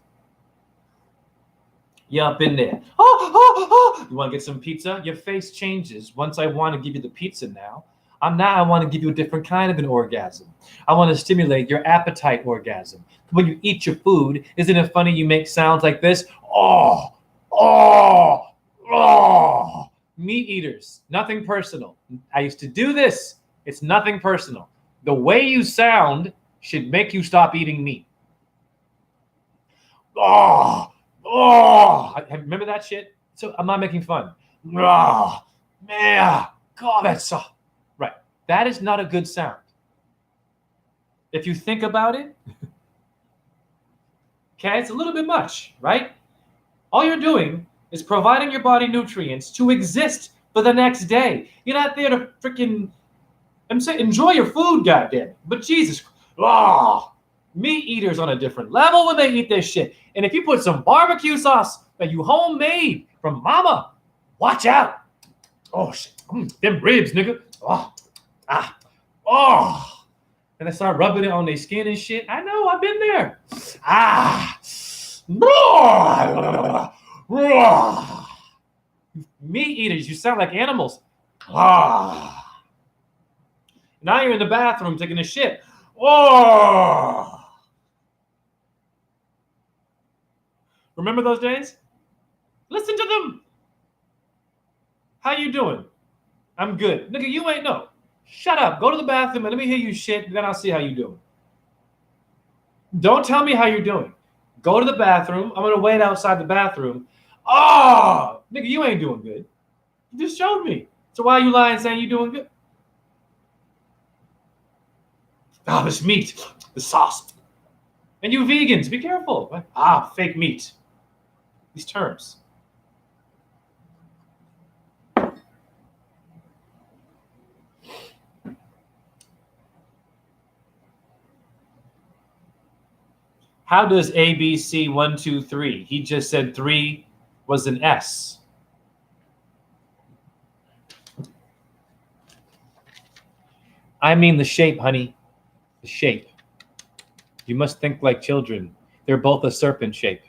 You're up in there. You want to get some pizza? Your face changes. Once I want to give you the pizza now, I want to give you a different kind of an orgasm. I want to stimulate your appetite orgasm. When you eat your food, isn't it funny you make sounds like this? Oh. Meat eaters, nothing personal. I used to do this. It's nothing personal. The way you sound should make you stop eating meat. Remember that shit? So I'm not making fun. Man, God, that's so right. That is not a good sound. If you think about it, okay, it's a little bit much, right? All you're doing is providing your body nutrients to exist for the next day. You're not there to freaking, I'm saying, enjoy your food, goddamn. But Jesus, meat eaters on a different level when they eat this shit. And if you put some barbecue sauce that you homemade from mama, watch out. Oh shit, them ribs, nigga. And they start rubbing it on their skin and shit. I know, I've been there. Meat eaters, you sound like animals. Now you're in the bathroom taking a shit. Remember those days? Listen to them. How you doing? I'm good. Nigga, you ain't no. Shut up. Go to the bathroom and let me hear you shit, and then I'll see how you doing. Don't tell me how you're doing. Go to the bathroom. I'm going to wait outside the bathroom. Oh, nigga, you ain't doing good. You just showed me. So why are you lying saying you're doing good? Oh, this meat, the sauce. And you vegans, be careful. Fake meat. These terms. How does ABC 1, 2, 3? He just said 3 was an S. I mean the shape, honey. The shape. You must think like children. They're both a serpent shape.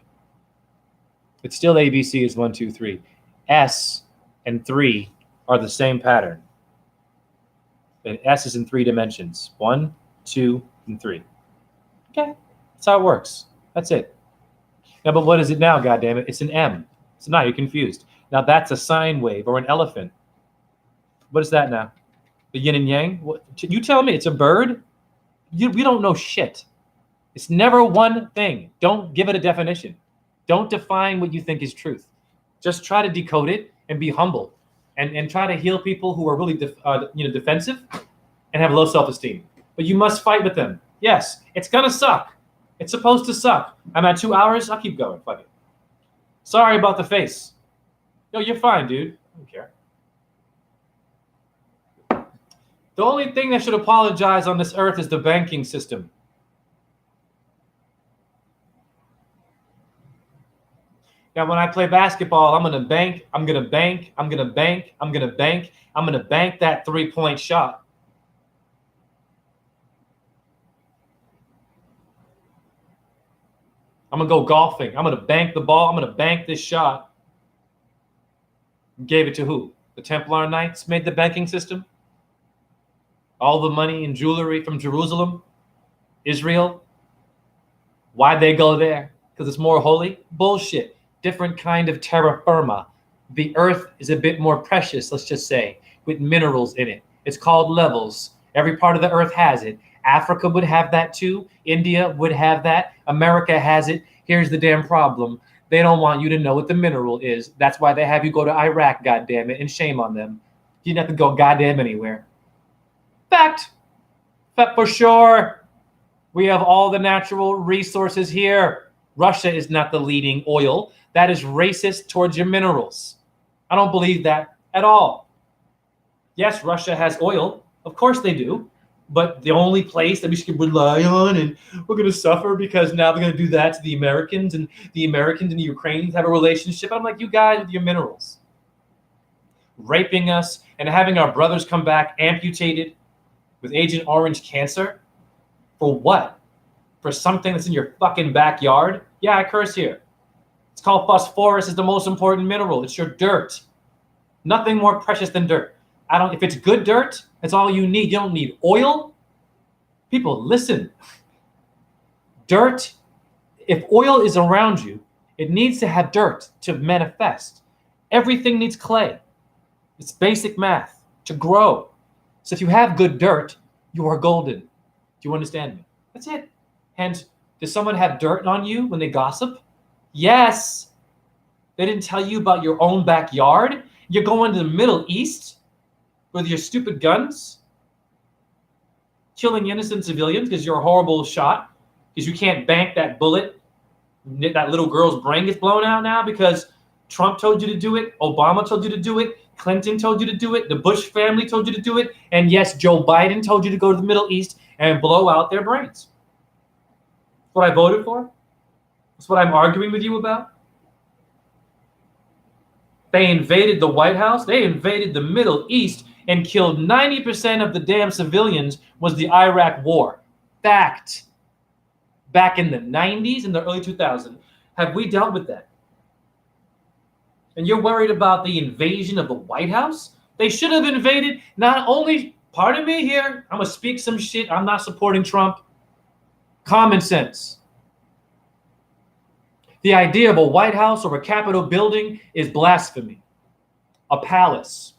It's still ABC is 1, 2, 3. S and 3 are the same pattern. And S is in 3 dimensions. 1, 2, and 3. Okay. That's how it works. That's it. Now, but what is it now, goddammit? It's an M. So now you're confused. Now that's a sine wave or an elephant. What is that now? The yin and yang? What, you tell me it's a bird? We don't know shit. It's never one thing. Don't give it a definition. Don't define what you think is truth. Just try to decode it and be humble and try to heal people who are really defensive and have low self-esteem. But you must fight with them. Yes, it's going to suck. It's supposed to suck. I'm at 2 hours. I'll keep going. Fuck it. Sorry about the face. Yo, you're fine, dude. I don't care. The only thing that should apologize on this earth is the banking system. Now, when I play basketball, I'm going to bank. I'm going to bank. I'm going to bank. I'm going to bank. I'm going to bank that 3-point shot. I'm going to go golfing. I'm going to bank the ball. I'm going to bank this shot. Gave it to who? The Templar Knights made the banking system? All the money and jewelry from Jerusalem? Israel? Why'd they go there? Because it's more holy? Bullshit. Different kind of terra firma. The earth is a bit more precious, let's just say, with minerals in it. It's called levels. Every part of the earth has it. Africa would have that too. India would have that. America has it. Here's the damn problem. They don't want you to know what the mineral is. That's why they have you go to Iraq, goddammit, and shame on them. You didn't have to go goddamn anywhere. Fact for sure. We have all the natural resources here. Russia is not the leading oil. That is racist towards your minerals. I don't believe that at all. Yes, Russia has oil. Of course they do. But the only place that we should rely on and we're going to suffer because now they're going to do that to the Americans and the Ukrainians have a relationship. I'm like, you guys with your minerals. Raping us and having our brothers come back amputated with Agent Orange cancer. For what? For something that's in your fucking backyard? Yeah, I curse here. It's called phosphorus. It's the most important mineral. It's your dirt. Nothing more precious than dirt. If it's good dirt, that's all you need. You don't need oil. People, listen. Dirt, if oil is around you, it needs to have dirt to manifest. Everything needs clay. It's basic math to grow. So if you have good dirt, you are golden. Do you understand me? That's it. Hence, does someone have dirt on you when they gossip? Yes. They didn't tell you about your own backyard? You're going to the Middle East with your stupid guns, killing innocent civilians because you're a horrible shot, because you can't bank that bullet. That little girl's brain gets blown out now because Trump told you to do it, Obama told you to do it, Clinton told you to do it, the Bush family told you to do it, and yes, Joe Biden told you to go to the Middle East and blow out their brains. That's what I voted for. That's what I'm arguing with you about. They invaded the White House. They invaded the Middle East and killed 90% of the damn civilians was the Iraq war. Fact. Back in the 90s and the early 2000s. Have we dealt with that? And you're worried about the invasion of the White House? They should have invaded not only, pardon me here, I'm going to speak some shit. I'm not supporting Trump. Common sense. The idea of a White House or a Capitol building is blasphemy. A palace.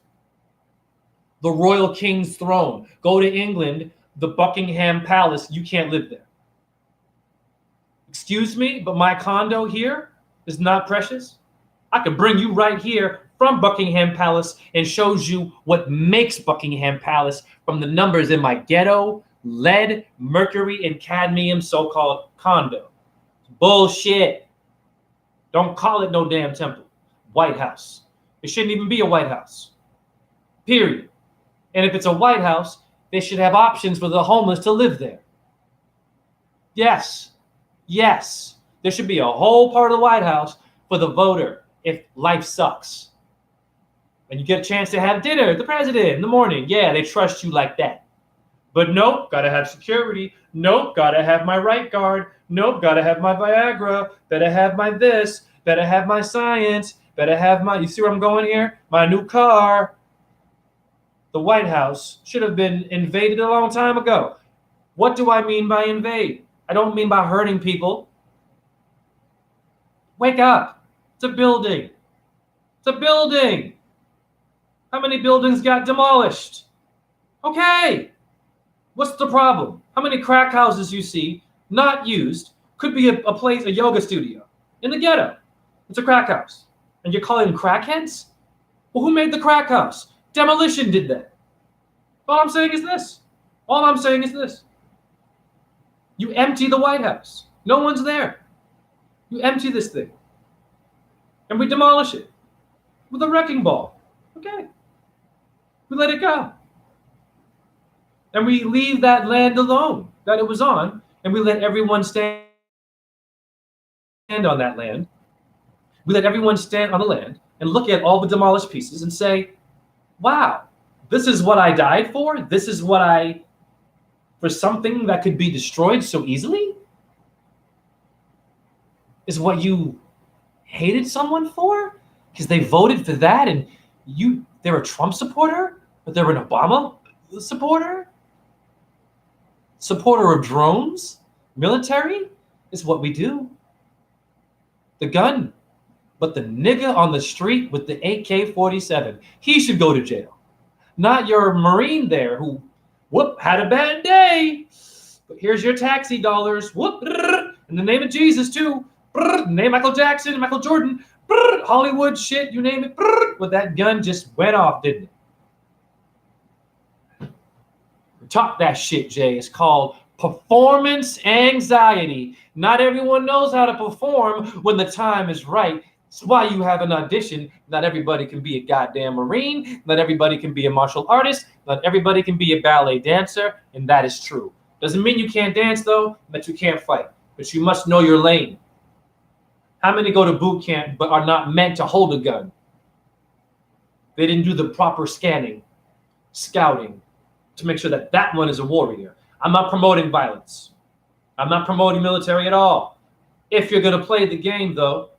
The royal king's throne. Go to England, the Buckingham Palace. You can't live there. Excuse me, but my condo here is not precious. I could bring you right here from Buckingham Palace and shows you what makes Buckingham Palace from the numbers in my ghetto, lead, mercury, and cadmium so-called condo. Bullshit. Don't call it no damn temple. White House. It shouldn't even be a White House. Period. And if it's a White House, they should have options for the homeless to live there. Yes. Yes. There should be a whole part of the White House for the voter if life sucks. And you get a chance to have dinner with the president in the morning. Yeah, they trust you like that. But nope, gotta have security. Nope, gotta have my right guard. Nope, gotta have my Viagra. Better have my this. Better have my science. Better have my, you see where I'm going here? My new car. The White House should have been invaded a long time ago. What do I mean by invade? I don't mean by hurting people. Wake up. It's a building. It's a building. How many buildings got demolished? Okay. What's the problem? How many crack houses you see not used could be a place, a yoga studio in the ghetto. It's a crack house. And you're calling them crackheads? Well, who made the crack house? Demolition did that. All I'm saying is this. All I'm saying is this. You empty the White House. No one's there. You empty this thing. And we demolish it with a wrecking ball. Okay. We let it go. And we leave that land alone that it was on, and we let everyone stand on that land. We let everyone stand on the land and look at all the demolished pieces and say, wow, this is what I died for? This is what for something that could be destroyed so easily? Is what you hated someone for? Because they voted for that and they're a Trump supporter, but they're an Obama supporter? Supporter of drones? Military? Is what we do. The gun. But the nigga on the street with the AK-47, he should go to jail. Not your Marine there who, had a bad day. But here's your taxi dollars. In the name of Jesus, too. Name Michael Jackson, Michael Jordan. Hollywood shit, you name it. But that gun just went off, didn't it? Talk that shit, Jay. It's called performance anxiety. Not everyone knows how to perform when the time is right. It's why you have an audition. Not everybody can be a goddamn Marine. Not everybody can be a martial artist. Not everybody can be a ballet dancer. And that is true. Doesn't mean you can't dance, though, that you can't fight. But you must know your lane. How many go to boot camp but are not meant to hold a gun? They didn't do the proper scanning, scouting, to make sure that that one is a warrior. I'm not promoting violence. I'm not promoting military at all. If you're going to play the game, though,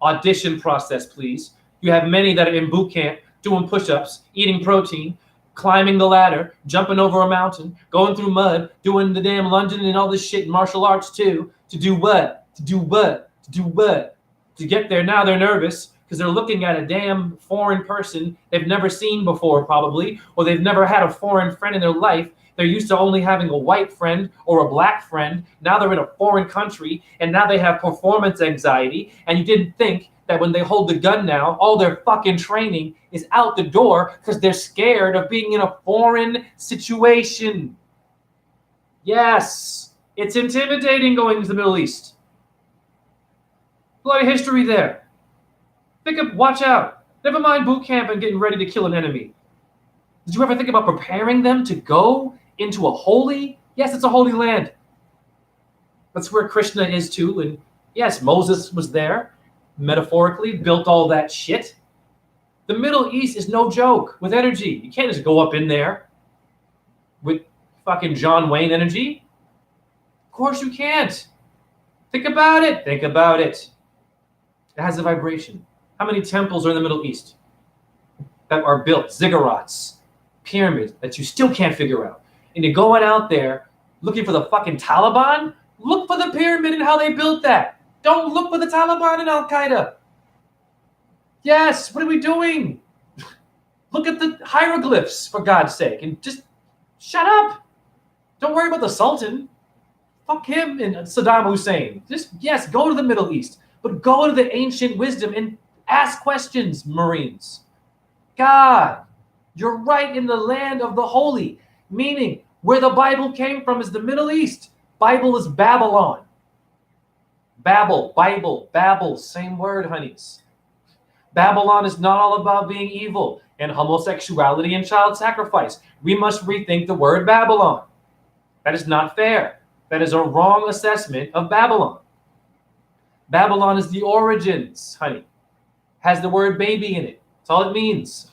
audition process, please. You have many that are in boot camp doing push-ups, eating protein, climbing the ladder, jumping over a mountain, going through mud, doing the damn lunging and all this shit in martial arts too. To do what? To do what? To do what? To get there. Now they're nervous because they're looking at a damn foreign person they've never seen before probably, or they've never had a foreign friend in their life. They're used to only having a white friend or a black friend. Now they're in a foreign country, and now they have performance anxiety. And you didn't think that when they hold the gun now, all their fucking training is out the door because they're scared of being in a foreign situation. Yes, it's intimidating going to the Middle East. A lot of history there. Watch out. Never mind boot camp and getting ready to kill an enemy. Did you ever think about preparing them to go into a holy? Yes, it's a holy land. That's where Krishna is too. And yes, Moses was there, metaphorically, built all that shit. The Middle East is no joke with energy. You can't just go up in there with fucking John Wayne energy. Of course you can't. Think about it. Think about it. It has a vibration. How many temples are in the Middle East that are built, ziggurats, pyramids that you still can't figure out? And you're going out there looking for the fucking Taliban? Look for the pyramid and how they built that. Don't look for the Taliban and Al-Qaeda. Yes, what are we doing? Look at the hieroglyphs, for God's sake, and just shut up. Don't worry about the Sultan. Fuck him and Saddam Hussein. Just, yes, go to the Middle East, but go to the ancient wisdom and ask questions, Marines. God, you're right in the land of the holy, meaning where the Bible came from is the Middle East. Bible is Babylon. Babel, Bible, Babel, same word, honeys. Babylon is not all about being evil and homosexuality and child sacrifice. We must rethink the word Babylon. That is not fair. That is a wrong assessment of Babylon. Babylon is the origins, honey. Has the word baby in it. That's all it means.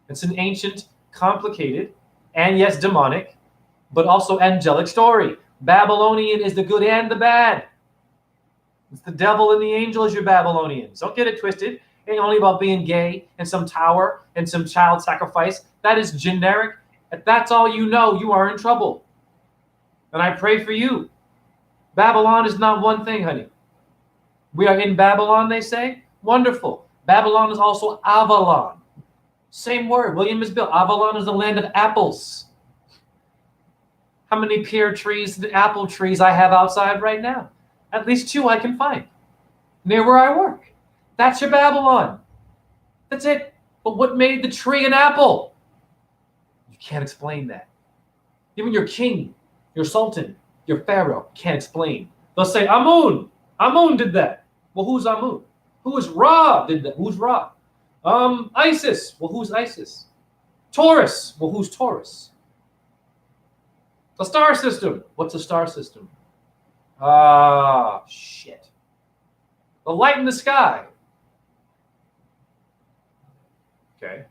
It's an ancient, complicated, and yes, demonic, but also angelic story. Babylonian is the good and the bad. It's the devil and the angel is your Babylonians. Don't get it twisted. It ain't only about being gay and some tower and some child sacrifice. That is generic. If that's all you know, you are in trouble. And I pray for you. Babylon is not one thing, honey. We are in Babylon, they say. Wonderful. Babylon is also Avalon. Same word. William is Bill. Avalon is the land of apples. How many pear trees and apple trees I have outside right now? At least 2 I can find near where I work. That's your Babylon. That's it. But what made the tree an apple? You can't explain that. Even your king, your sultan, your pharaoh can't explain. They'll say, Amun. Amun did that. Well, who's Amun? Who is Ra did that? Who's Ra? Isis. Well, who's Isis? Taurus. Well, who's Taurus? The star system. What's a star system? Shit. The light in the sky. Okay.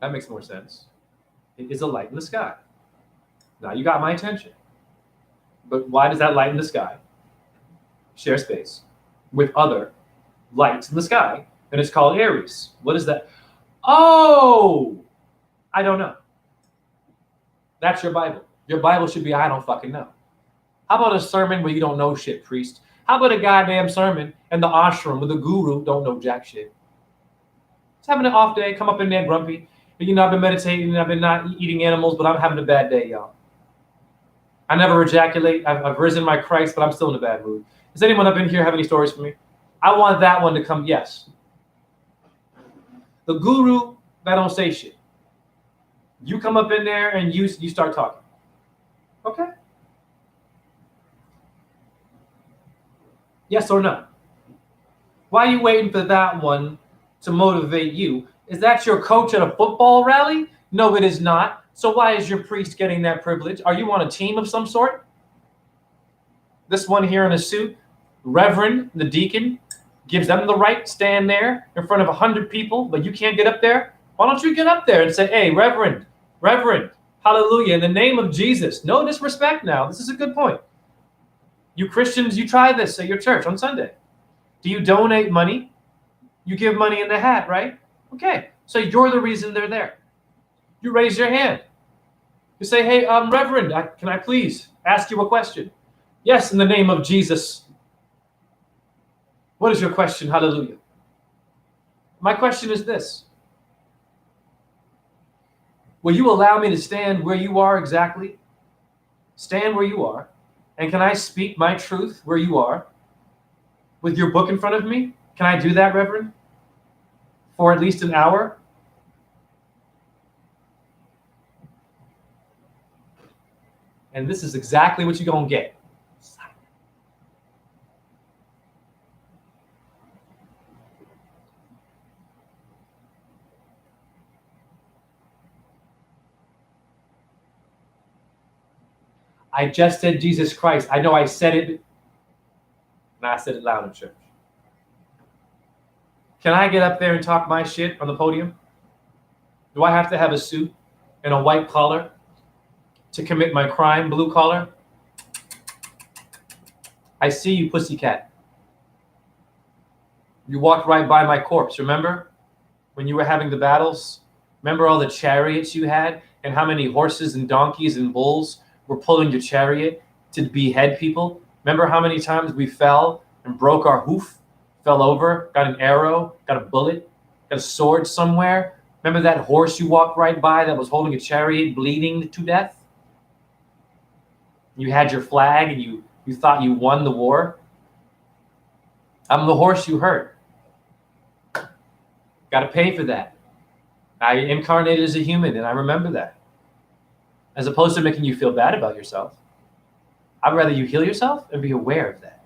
That makes more sense. It is a light in the sky. Now you got my attention. But why does that light in the sky share space with other lights in the sky? And it's called Aries. What is that? Oh, I don't know. That's your Bible. Your Bible should be, I don't fucking know. How about a sermon where you don't know shit, priest? How about a goddamn sermon and the ashram where the guru don't know jack shit? Just having an off day, come up in there grumpy. You know, I've been meditating and I've been not eating animals, but I'm having a bad day, y'all. I never ejaculate. I've risen my Christ, but I'm still in a bad mood. Does anyone up in here have any stories for me? I want that one to come, yes. The guru that don't say shit. You come up in there and you start talking. Okay. Yes or no? Why are you waiting for that one to motivate you? Is that your coach at a football rally? No, it is not. So why is your priest getting that privilege? Are you on a team of some sort? This one here in a suit, Reverend, the deacon, gives them the right to stand there in front of 100 people, but you can't get up there? Why don't you get up there and say, hey, Reverend, hallelujah, in the name of Jesus. No disrespect now. This is a good point. You Christians, you try this at your church on Sunday. Do you donate money? You give money in the hat, right? Okay, so you're the reason they're there. You raise your hand. You say, hey, Reverend, can I please ask you a question? Yes, in the name of Jesus. What is your question? Hallelujah. My question is this. Will you allow me to stand where you are exactly? Stand where you are. And can I speak my truth where you are? With your book in front of me? Can I do that, Reverend? For at least an hour? And this is exactly what you're going to get. I just said Jesus Christ. I know I said it, and I said it loud in church. Can I get up there and talk my shit on the podium? Do I have to have a suit and a white collar to commit my crime, blue collar? I see you, pussycat. You walked right by my corpse, remember? When you were having the battles? Remember all the chariots you had and how many horses and donkeys and bulls were pulling your chariot to behead people? Remember how many times we fell and broke our hoof, fell over, got an arrow, got a bullet, got a sword somewhere? Remember that horse you walked right by that was holding a chariot bleeding to death? You had your flag and you thought you won the war. I'm the horse you heard. Got to pay for that. I incarnated as a human, and I remember that. As opposed to making you feel bad about yourself, I'd rather you heal yourself and be aware of that.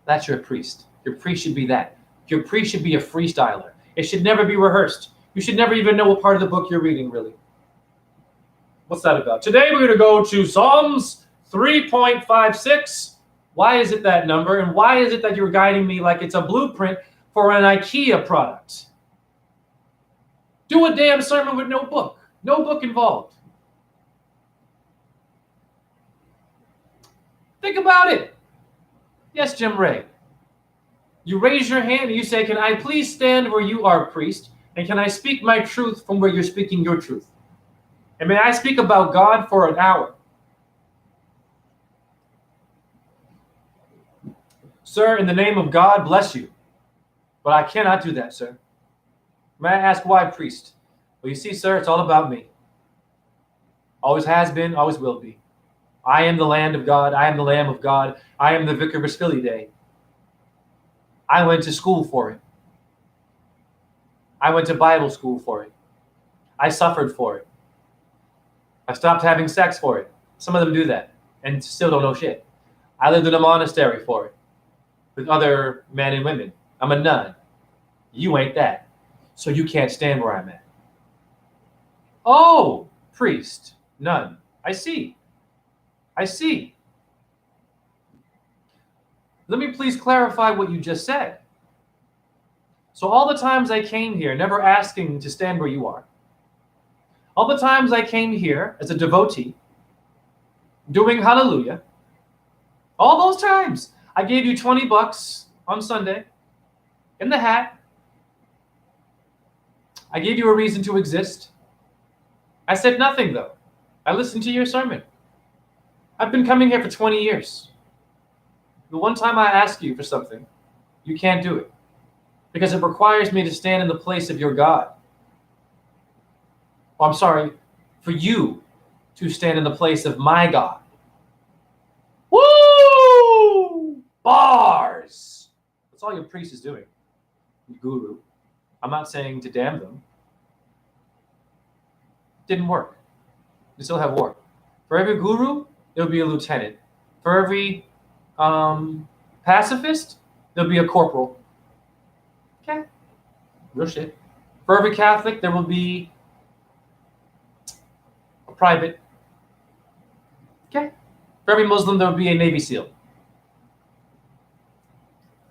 That's your priest. Your priest should be that. Your priest should be a freestyler. It should never be rehearsed. You should never even know what part of the book you're reading, really. What's that about? Today we're going to go to Psalms 3.56. Why is it that number? And why is it that you're guiding me like it's a blueprint for an IKEA product? Do a damn sermon with no book. No book involved. Think about it. Yes, Jim Ray. You raise your hand and you say, can I please stand where you are, priest? And can I speak my truth from where you're speaking your truth? And may I speak about God for an hour? Sir, in the name of God, bless you. But I cannot do that, sir. May I ask why, priest? Well, you see, sir, it's all about me. Always has been, always will be. I am the land of God. I am the Lamb of God. I am the Vicar Basilidae. I went to school for it. I went to Bible school for it. I suffered for it. I stopped having sex for it. Some of them do that and still don't know shit. I lived in a monastery for it with other men and women. I'm a nun. You ain't that. So you can't stand where I'm at. Oh, priest, nun. I see. I see. Let me please clarify what you just said. So all the times I came here, never asking to stand where you are, all the times I came here as a devotee, doing hallelujah, all those times I gave you $20 on Sunday in the hat. I gave you a reason to exist. I said nothing, though. I listened to your sermon. I've been coming here for 20 years. The one time I ask you for something, you can't do it because it requires me to stand in the place of your God. Oh, I'm sorry, for you to stand in the place of my God. Woo! Bars! That's all your priest is doing. Guru. I'm not saying to damn them. Didn't work. You still have war. For every guru, there'll be a lieutenant. For every pacifist, there'll be a corporal. Okay. Real shit. For every Catholic, there will be a private. Okay. For every Muslim, there will be a Navy SEAL.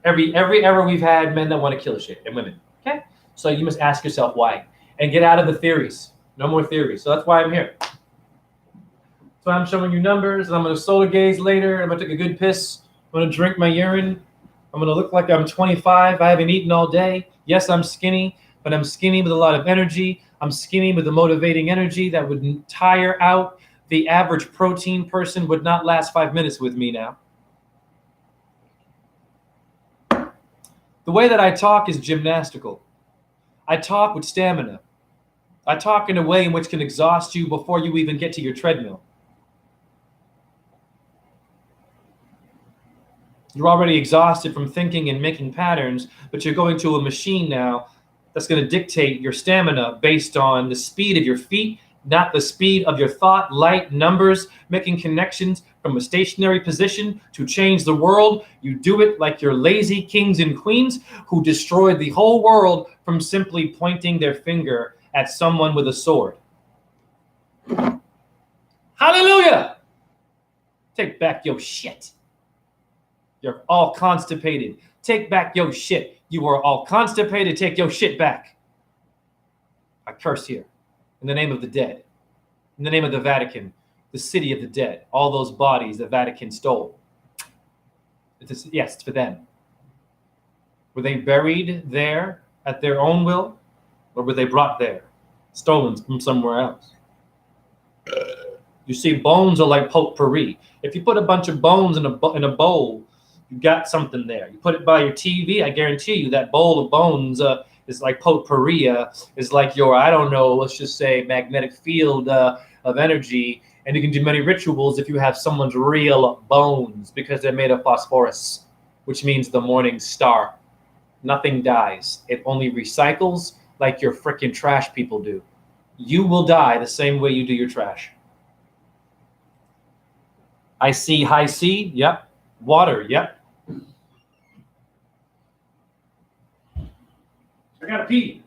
Every era we've had men that want to kill shit and women. Okay. So you must ask yourself why. And get out of the theories. No more theories. So that's why I'm here. So I'm showing you numbers, and I'm going to solar gaze later. I'm going to take a good piss. I'm going to drink my urine. I'm going to look like I'm 25. I haven't eaten all day. Yes, I'm skinny, but I'm skinny with a lot of energy. I'm skinny with a motivating energy that would tire out. The average protein person would not last 5 minutes with me now. The way that I talk is gymnastical. I talk with stamina. I talk in a way in which can exhaust you before you even get to your treadmill. You're already exhausted from thinking and making patterns, but you're going to a machine now that's going to dictate your stamina based on the speed of your feet, not the speed of your thought, light, numbers, making connections from a stationary position to change the world. You do it like your lazy kings and queens who destroyed the whole world from simply pointing their finger at someone with a sword. Hallelujah! Take back your shit. You're all constipated. Take back your shit. You are all constipated. Take your shit back. I curse here. In the name of the dead. In the name of the Vatican. The city of the dead. All those bodies the Vatican stole. Yes, it's for them. Were they buried there at their own will? Or were they brought there? Stolen from somewhere else? You see, bones are like potpourri. If you put a bunch of bones in a bowl, you got something there. You put it by your TV, I guarantee you that bowl of bones is like potpourri, is like your, I don't know, let's just say magnetic field of energy And you can do many rituals if you have someone's real bones, because they're made of phosphorus, which means the morning star. Nothing dies. It only recycles like your freaking trash people do. You will die the same way you do your trash. I see high C. Yep. Water. Yep. I gotta pee.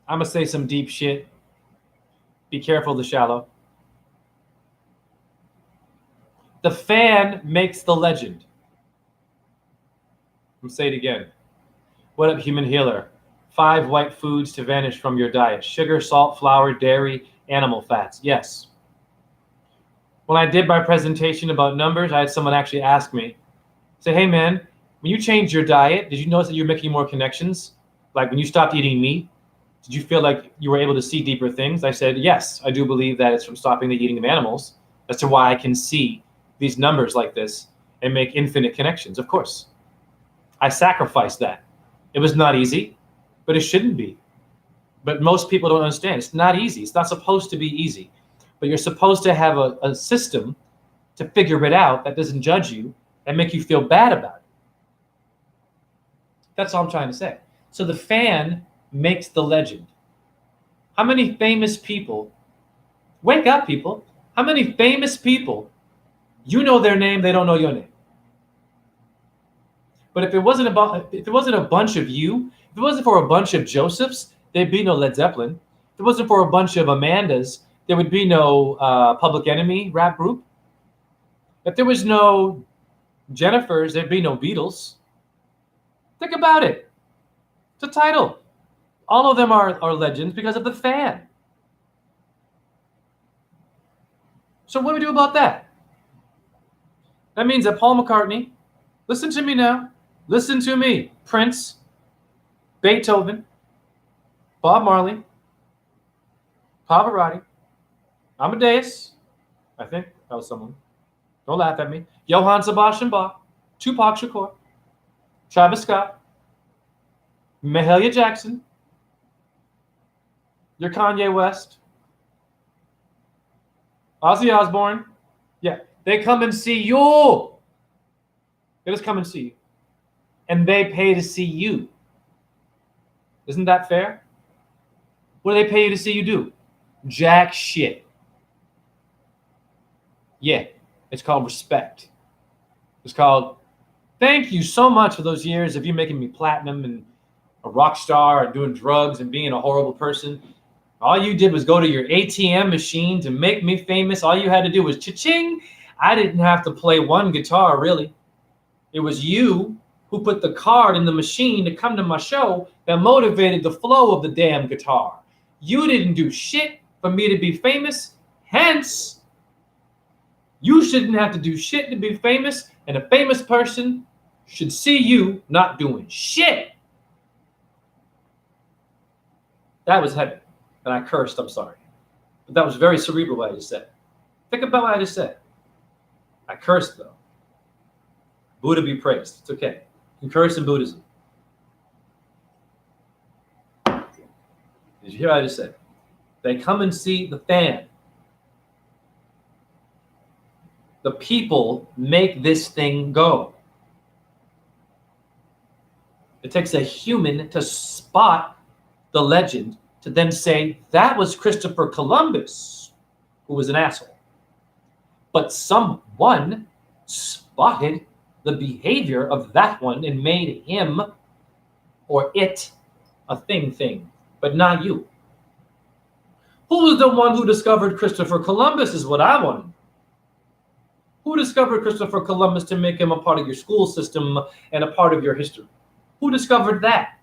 I'm gonna say some deep shit. Be careful, the shallow. The fan makes the legend. I'm gonna say it again. What up, human healer? 5 white foods to vanish from your diet: sugar, salt, flour, dairy, animal fats. Yes. When I did my presentation about numbers, I had someone actually ask me, say, hey man, when you changed your diet, did you notice that you're making more connections? Like when you stopped eating meat, did you feel like you were able to see deeper things? I said, yes, I do believe that it's from stopping the eating of animals. As to why I can see these numbers like this and make infinite connections. Of course. I sacrificed that. It was not easy, but it shouldn't be. But most people don't understand. It's not easy. It's not supposed to be easy. But you're supposed to have a system to figure it out that doesn't judge you and make you feel bad about it. That's all I'm trying to say. So the fan makes the legend. How many famous people, wake up people, how many famous people, you know their name, they don't know your name. But if it wasn't a bunch of you, if it wasn't for a bunch of Josephs, there'd be no Led Zeppelin. If it wasn't for a bunch of Amandas, there would be no Public Enemy rap group. If there was no Jennifers, there'd be no Beatles. Think about it. It's a title. All of them are legends because of the fan. So what do we do about that? That means that Paul McCartney, listen to me now, listen to me, Prince, Beethoven, Bob Marley, Pavarotti, Amadeus, I think that was someone. Don't laugh at me. Johann Sebastian Bach, Tupac Shakur, Travis Scott, Mahalia Jackson, your Kanye West, Ozzy Osbourne. Yeah, they come and see you. They just come and see you. And they pay to see you. Isn't that fair? What do they pay you to see you do? Jack shit. Yeah, it's called respect. It's called, thank you so much for those years of you making me platinum and a rock star and doing drugs and being a horrible person. All you did was go to your ATM machine to make me famous. All you had to do was cha-ching. I didn't have to play one guitar, really. It was you who put the card in the machine to come to my show that motivated the flow of the damn guitar. You didn't do shit for me to be famous. Hence, you shouldn't have to do shit to be famous, and a famous person should see you not doing shit. That was heavy. And I cursed, I'm sorry. But that was very cerebral what I just said. Think about what I just said. I cursed, though. Buddha be praised. It's okay. You can curse in Buddhism. Did you hear what I just said? They come and see the fan. The people make this thing go. It takes a human to spot the legend to then say that was Christopher Columbus, who was an asshole. But someone spotted the behavior of that one and made him or it a thing, but not you. Who was the one who discovered Christopher Columbus is what I want. Who discovered Christopher Columbus to make him a part of your school system and a part of your history? Who discovered that?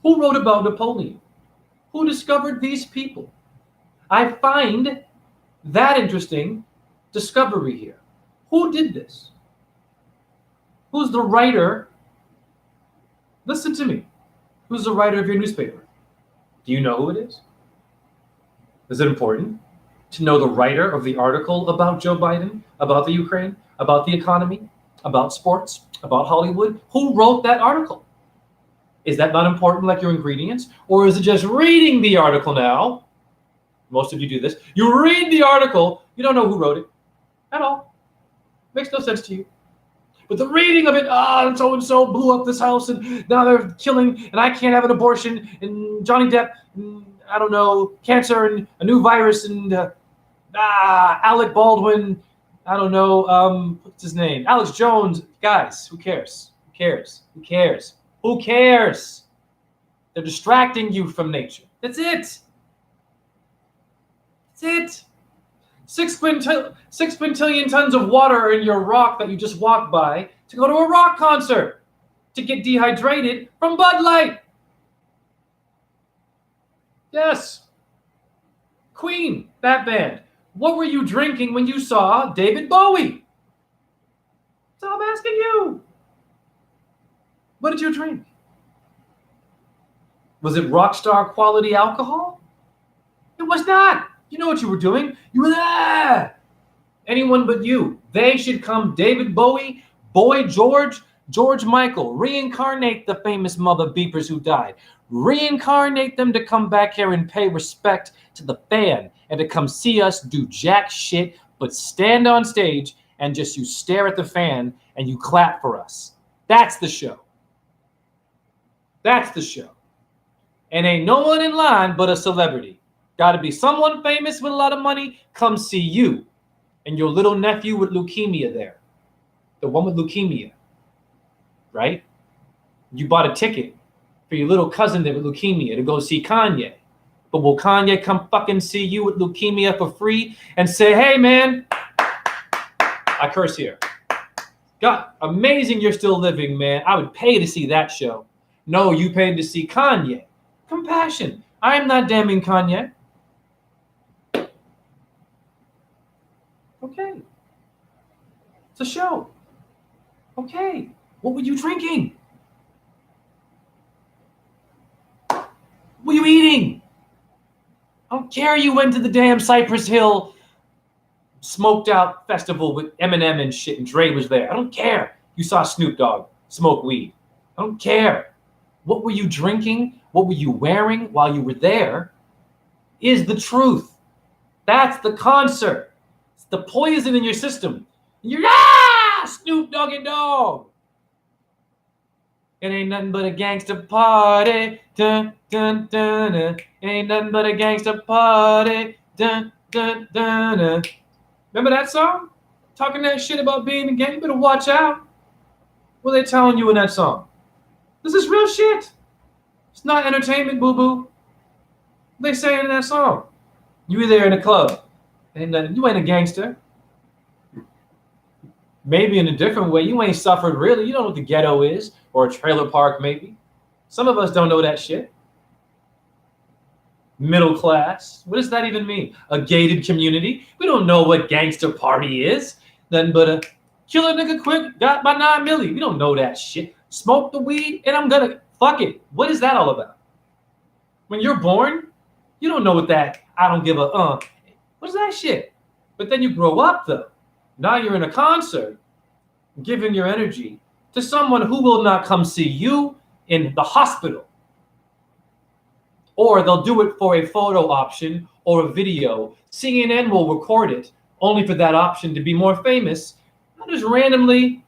Who wrote about Napoleon? Who discovered these people? I find that interesting discovery here. Who did this? Who's the writer? Listen to me. Who's the writer of your newspaper? Do you know who it is? Is it important to know the writer of the article about Joe Biden, about the Ukraine, about the economy, about sports, about Hollywood? Who wrote that article? Is that not important like your ingredients? Or is it just reading the article now? Most of you do this. You read the article, you don't know who wrote it at all. Makes no sense to you. But the reading of it, so-and-so blew up this house, and now they're killing, and I can't have an abortion, and Johnny Depp, and, I don't know, cancer, and a new virus, and Alec Baldwin, I don't know, what's his name? Alex Jones. Guys, who cares? Who cares? Who cares? Who cares? They're distracting you from nature. That's it. That's it. 6 quintillion tons of water in your rock that you just walked by to go to a rock concert to get dehydrated from Bud Light. Yes. Queen, that band. What were you drinking when you saw David Bowie? So I'm asking you. What did you drink? Was it Rockstar quality alcohol? It was not. You know what you were doing? You were there. Anyone but you. They should come David Bowie, Boy George, George Michael. Reincarnate the famous mother beepers who died. Reincarnate them to come back here and pay respect to the fan and to come see us do jack shit but stand on stage and just you stare at the fan and you clap for us. That's the show. That's the show. And ain't no one in line but a celebrity. Got to be someone famous with a lot of money. Come see you and your little nephew with leukemia there. The one with leukemia, right? You bought a ticket for your little cousin there with leukemia to go see Kanye. But will Kanye come fucking see you with leukemia for free and say, hey, man, I curse here. God, amazing you're still living, man. I would pay to see that show. No, you paid to see Kanye. Compassion. I am not damning Kanye. Okay. It's a show. Okay. What were you drinking? What were you eating? I don't care you went to the damn Cypress Hill smoked out festival with Eminem and shit and Dre was there. I don't care. You saw Snoop Dogg smoke weed. I don't care. What were you drinking? What were you wearing while you were there is the truth. That's the concert. It's the poison in your system. And you're, Snoop Doggy Dogg. It ain't nothing but a gangster party. Dun, dun, dun, dun. It ain't nothing but a gangster party. Dun, dun, dun, dun. Remember that song? Talking that shit about being a gang. You better watch out. What are they telling you in that song? This is real shit. It's not entertainment, boo-boo. What they saying in that song? You were there in a club. And you ain't a gangster. Maybe in a different way. You ain't suffered really. You don't know what the ghetto is. Or a trailer park, maybe. Some of us don't know that shit. Middle class. What does that even mean? A gated community? We don't know what gangster party is. Nothing but a kill a nigga quick, got my 9 milli. We don't know that shit. Smoke the weed, and I'm gonna fuck it. What is that all about? When you're born, you don't know what that I don't give a What's that shit? But then you grow up though. Now you're in a concert, giving your energy to someone who will not come see you in the hospital. Or they'll do it for a photo option or a video. CNN will record it only for that option to be more famous. Not just randomly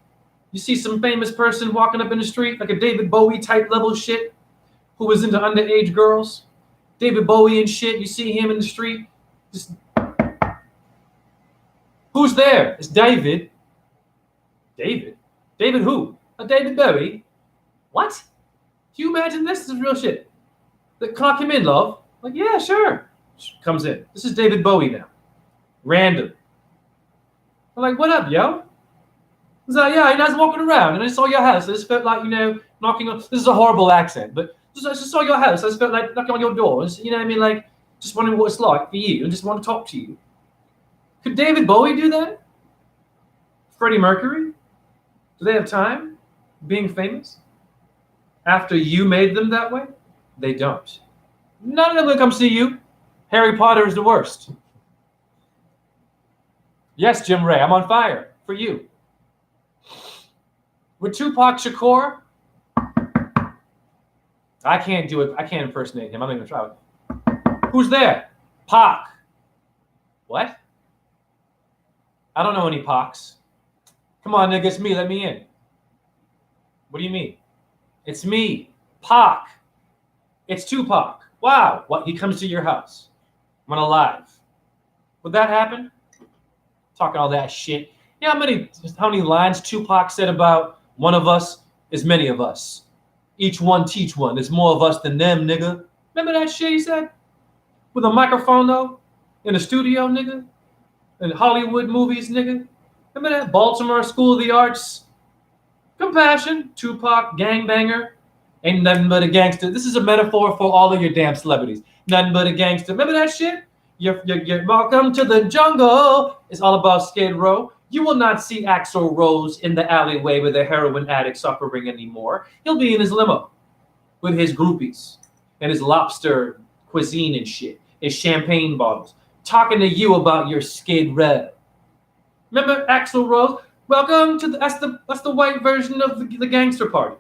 You see some famous person walking up in the street, like a David Bowie type level shit, who was into underage girls. David Bowie and shit. You see him in the street. Just, who's there? It's David. David? David who? A David Bowie? What? Do you imagine this? This is real shit. Can I come in, love? Like, yeah, sure. Comes in. This is David Bowie now. Random. I'm like, what up, yo? He's like, yeah, I was walking around and I saw your house. I just felt like, knocking on. This is a horrible accent, but I just saw your house. I just felt like knocking on your doors. You know what I mean? Like, just wondering what it's like for you and just want to talk to you. Could David Bowie do that? Freddie Mercury? Do they have time being famous? After you made them that way? They don't. None of them will come see you. Harry Potter is the worst. Yes, Jim Ray, I'm on fire for you. With Tupac Shakur, I can't do it. I can't impersonate him. I'm not even trying. Who's there? Pac. What? I don't know any Pacs. Come on, nigga, it's me. Let me in. What do you mean? It's me, Pac. It's Tupac. Wow. What? He comes to your house. I'm alive. Would that happen? Talking all that shit. You know how many lines Tupac said about one of us is many of us. Each one teach one. There's more of us than them, nigga. Remember that shit he said? With a microphone, though? In a studio, nigga? In Hollywood movies, nigga? Remember that? Baltimore School of the Arts? Compassion. Tupac, gangbanger. Ain't nothing but a gangster. This is a metaphor for all of your damn celebrities. Nothing but a gangster. Remember that shit? You're welcome to the jungle. It's all about Skid Row. You will not see Axl Rose in the alleyway with a heroin addict suffering anymore. He'll be in his limo with his groupies and his lobster cuisine and shit, his champagne bottles, talking to you about your Skid Row. Remember Axl Rose? Welcome to that's the white version of the gangster party.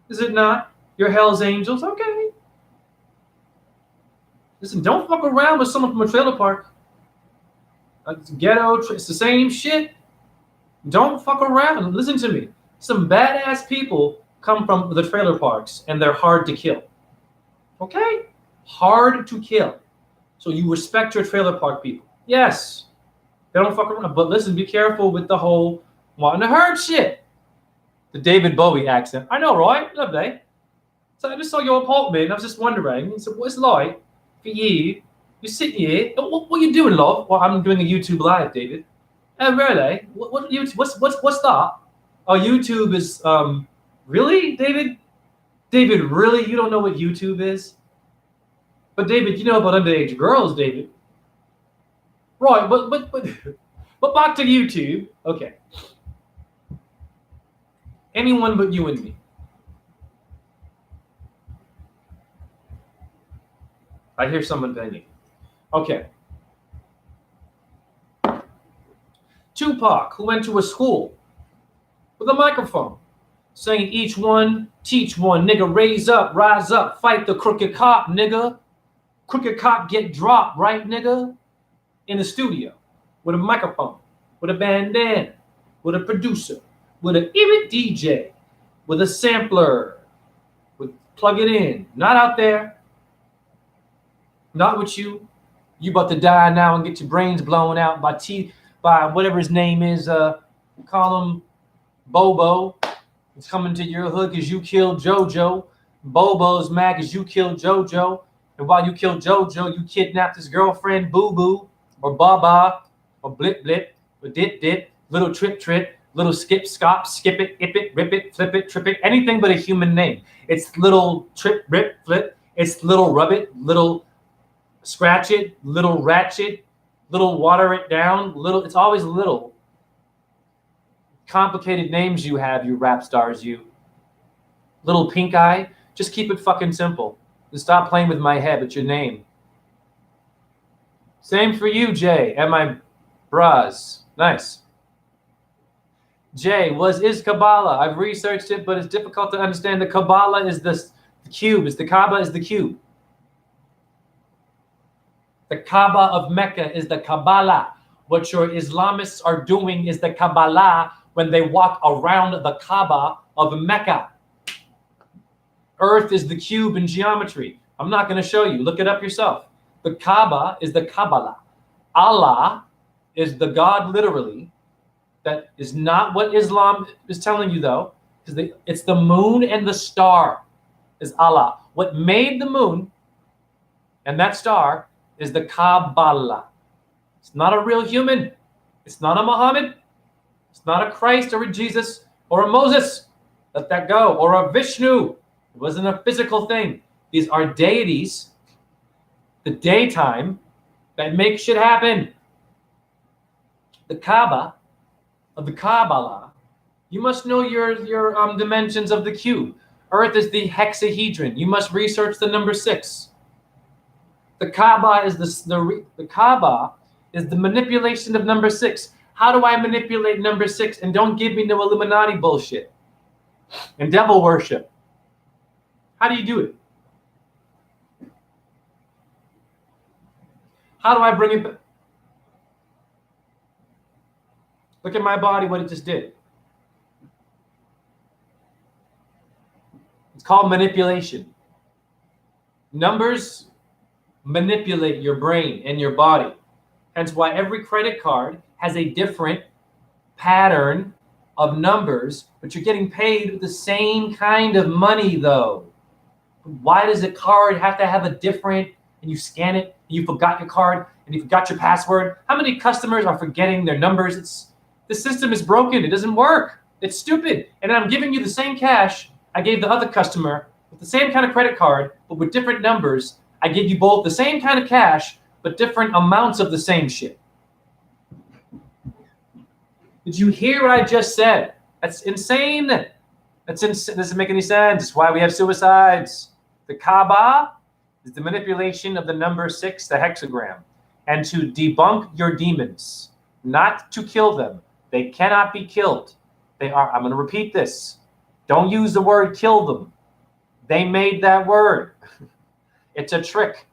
Is it not? Your Hell's Angels? Okay. Listen, don't fuck around with someone from a trailer park. It's ghetto, it's the same shit. Don't fuck around. Listen to me. Some badass people come from the trailer parks and they're hard to kill. Okay? Hard to kill. So you respect your trailer park people. Yes. They don't fuck around. But listen, be careful with the whole wanting to hurt shit. The David Bowie accent. I know, right? Lovely. So I just saw your apartment and I was just wondering, so what's it like for you? You're sitting here. What are you doing, love? Well, I'm doing a YouTube live, David. Oh, really? What's that? Oh, YouTube is really, David? David, really? You don't know what YouTube is? But David, you know about underage girls, David. Right, but back to YouTube. Okay. Anyone but you and me. I hear someone banging. Okay. Tupac, who went to a school with a microphone, saying each one, teach one, nigga, raise up, rise up, fight the crooked cop, nigga. Crooked cop get dropped, right, nigga? In the studio, with a microphone, with a bandana, with a producer, with an even DJ, with a sampler, with plug it in, not out there, not with you. You about to die now and get your brains blown out by whatever his name is. Call him Bobo. It's coming to your hood because you killed JoJo. Bobo's mad because you killed JoJo. And while you killed JoJo, you kidnapped his girlfriend Boo Boo or Baba or Blip Blip or Dip Dip, little Trip Trip, little Skip Scop, Skip it, Ip it, Rip it, Flip it, Trip it, anything but a human name. It's little Trip, Rip, Flip. It's little Rub it, little Scratch it, little Ratchet, little Water it down, little. It's always little. Complicated names you have, you rap stars, you. Little Pink Eye. Just keep it fucking simple. And stop playing with my head. It's your name. Same for you, Jay, and my bras. Nice. Jay, is Kabbalah? I've researched it, but it's difficult to understand. The Kabbalah is the cube. The Kaaba is the cube. The Kaaba of Mecca is the Kabbalah. What your Islamists are doing is the Kabbalah. when they walk around the Kaaba of Mecca. Earth is the cube in geometry. I'm not going to show you. Look it up yourself. The Kaaba is the Kabbalah. Allah is the God literally. That is not what Islam is telling you, though, because it's the moon and the star is Allah. What made the moon and that star is the Kabbalah. It's not a real human. It's not a Muhammad. It's not a Christ or a Jesus or a Moses. Let that go. Or a Vishnu. It wasn't a physical thing. These are deities, the daytime, that make shit happen. The Kaaba of the Kabbalah, you must know your dimensions of the cube. Earth is the hexahedron. You must research the number 6. The Kaaba is the Kaaba is the manipulation of number 6. How do I manipulate number 6? And don't give me no Illuminati bullshit and devil worship. How do you do it? How do I bring it back? Look at my body, what it just did. It's called manipulation. Numbers manipulate your brain and your body. Hence why every credit card has a different pattern of numbers, but you're getting paid with the same kind of money, though. Why does a card have to have a different, and you scan it, and you forgot your card, and you forgot your password? How many customers are forgetting their numbers? The system is broken. It doesn't work. It's stupid. And I'm giving you the same cash I gave the other customer with the same kind of credit card, but with different numbers. I give you both the same kind of cash, but different amounts of the same shit. Did you hear what I just said? That's insane. Doesn't make any sense. It's why we have suicides. The Kaaba is the manipulation of the number 6, the hexagram, and to debunk your demons, not to kill them. They cannot be killed. I'm going to repeat this. Don't use the word kill them. They made that word. It's a trick.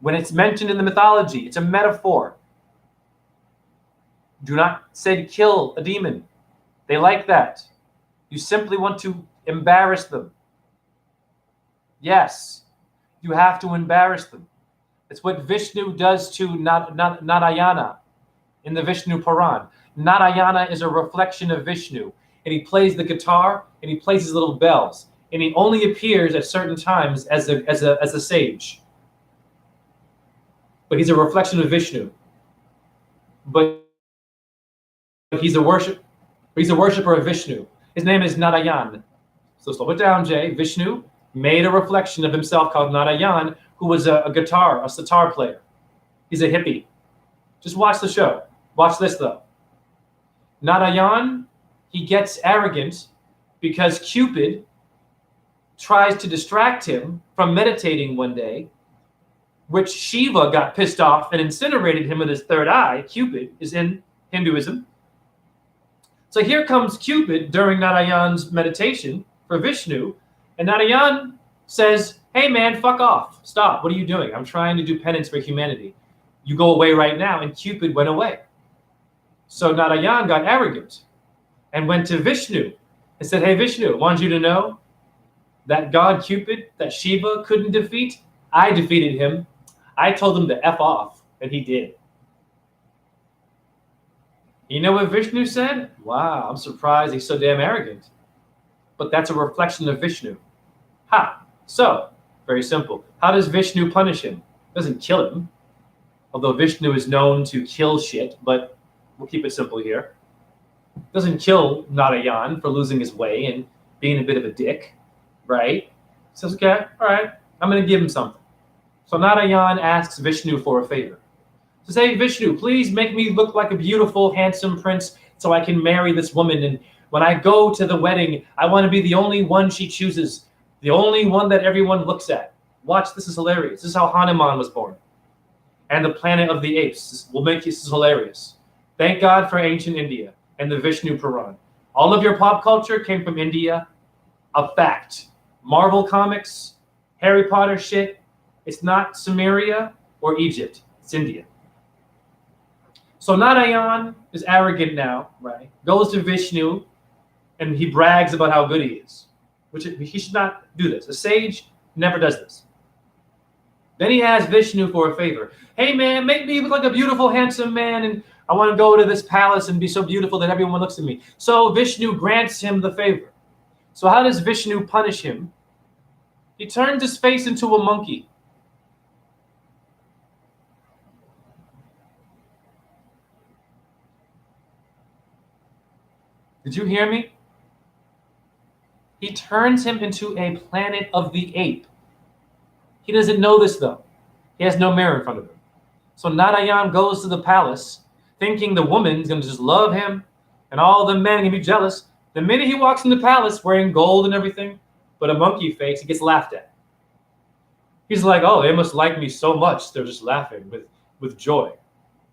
When it's mentioned in the mythology, it's a metaphor. Do not say to kill a demon. They like that. You simply want to embarrass them. Yes, you have to embarrass them. It's what Vishnu does to Narayana in the Vishnu Puran. Narayana is a reflection of Vishnu, and he plays the guitar and he plays his little bells, and he only appears at certain times as a sage. But he's a reflection of Vishnu. But he's a worshiper of Vishnu. His name is Narayan. So slow it down, Jay. Vishnu made a reflection of himself called Narayan, who was a sitar player. He's a hippie. Just watch the show. Watch this, though. Narayan, he gets arrogant because Cupid tries to distract him from meditating one day, which Shiva got pissed off and incinerated him with his third eye. Cupid is in Hinduism. So here comes Cupid during Narayan's meditation for Vishnu, and Narayan says, hey man, fuck off. Stop. What are you doing? I'm trying to do penance for humanity. You go away right now. And Cupid went away. So Narayan got arrogant and went to Vishnu and said, hey Vishnu, I want you to know that God Cupid, that Shiva couldn't defeat, I defeated him. I told him to F off, and he did. You know what Vishnu said? Wow, I'm surprised he's so damn arrogant. But that's a reflection of Vishnu. Ha! So, very simple. How does Vishnu punish him? Doesn't kill him. Although Vishnu is known to kill shit, but we'll keep it simple here. Doesn't kill Narayan for losing his way and being a bit of a dick, right? Says, okay, all right, I'm going to give him something. So Narayan asks Vishnu for a favor. Says, hey, Vishnu, please make me look like a beautiful, handsome prince so I can marry this woman. And when I go to the wedding, I want to be the only one she chooses, the only one that everyone looks at. Watch, this is hilarious. This is how Hanuman was born. And the Planet of the Apes will make this hilarious. Thank God for ancient India and the Vishnu Puran. All of your pop culture came from India. A fact. Marvel comics, Harry Potter shit, it's not Sumeria or Egypt. It's India. So Narayan is arrogant now, right? Goes to Vishnu and he brags about how good he is, which he should not do this. A sage never does this. Then he asks Vishnu for a favor. Hey man, make me look like a beautiful, handsome man, and I want to go to this palace and be so beautiful that everyone looks at me. So Vishnu grants him the favor. So how does Vishnu punish him? He turns his face into a monkey. Did you hear me? He turns him into a Planet of the Ape. He doesn't know this though. He has no mirror in front of him. So Narayan goes to the palace thinking the woman's going to just love him and all the men can be jealous. The minute he walks in the palace wearing gold and everything, but a monkey face, he gets laughed at. He's like, oh, they must like me so much. They're just laughing with joy.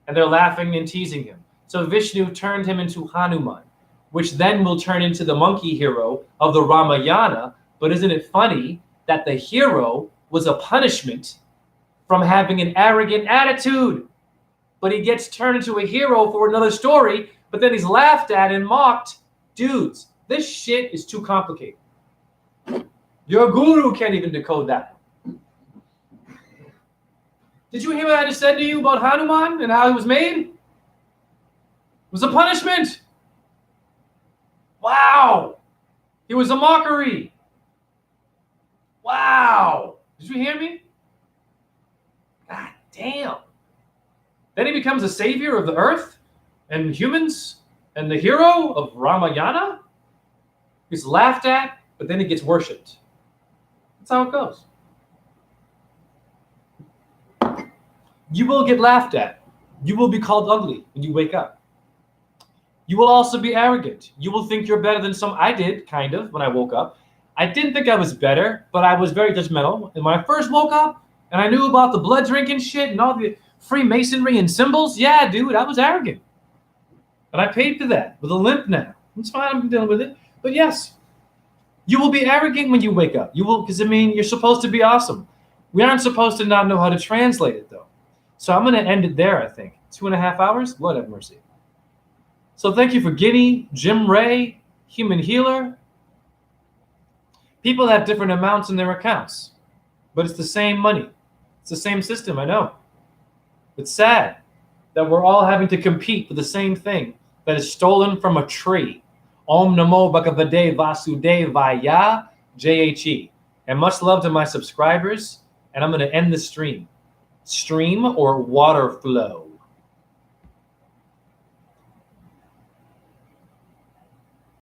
And they're laughing and teasing him. So Vishnu turned him into Hanuman, which then will turn into the monkey hero of the Ramayana. But isn't it funny that the hero was a punishment from having an arrogant attitude? But he gets turned into a hero for another story, but then he's laughed at and mocked. Dudes, this shit is too complicated. Your guru can't even decode that. Did you hear what I just said to you about Hanuman and how he was made? It was a punishment. Wow. He was a mockery. Wow. Did you hear me? God damn. Then he becomes a savior of the earth and humans and the hero of Ramayana. He's laughed at, but then he gets worshipped. That's how it goes. You will get laughed at. You will be called ugly when you wake up. You will also be arrogant. You will think you're better than some. I did, kind of, when I woke up. I didn't think I was better, but I was very judgmental. And when I first woke up and I knew about the blood drinking shit and all the Freemasonry and symbols, yeah, dude, I was arrogant. And I paid for that with a limp now. It's fine, I'm dealing with it. But yes, you will be arrogant when you wake up. You will, because I mean, you're supposed to be awesome. We aren't supposed to not know how to translate it, though. So I'm going to end it there, I think. 2.5 hours? Lord have mercy. So thank you for Guinea, Jim Ray, Human Healer. People have different amounts in their accounts, but it's the same money. It's the same system, I know. It's sad that we're all having to compete for the same thing that is stolen from a tree. Om Namo Bhagavate Vasudevaya, JHE. And much love to my subscribers, and I'm going to end the stream. Stream or water flow?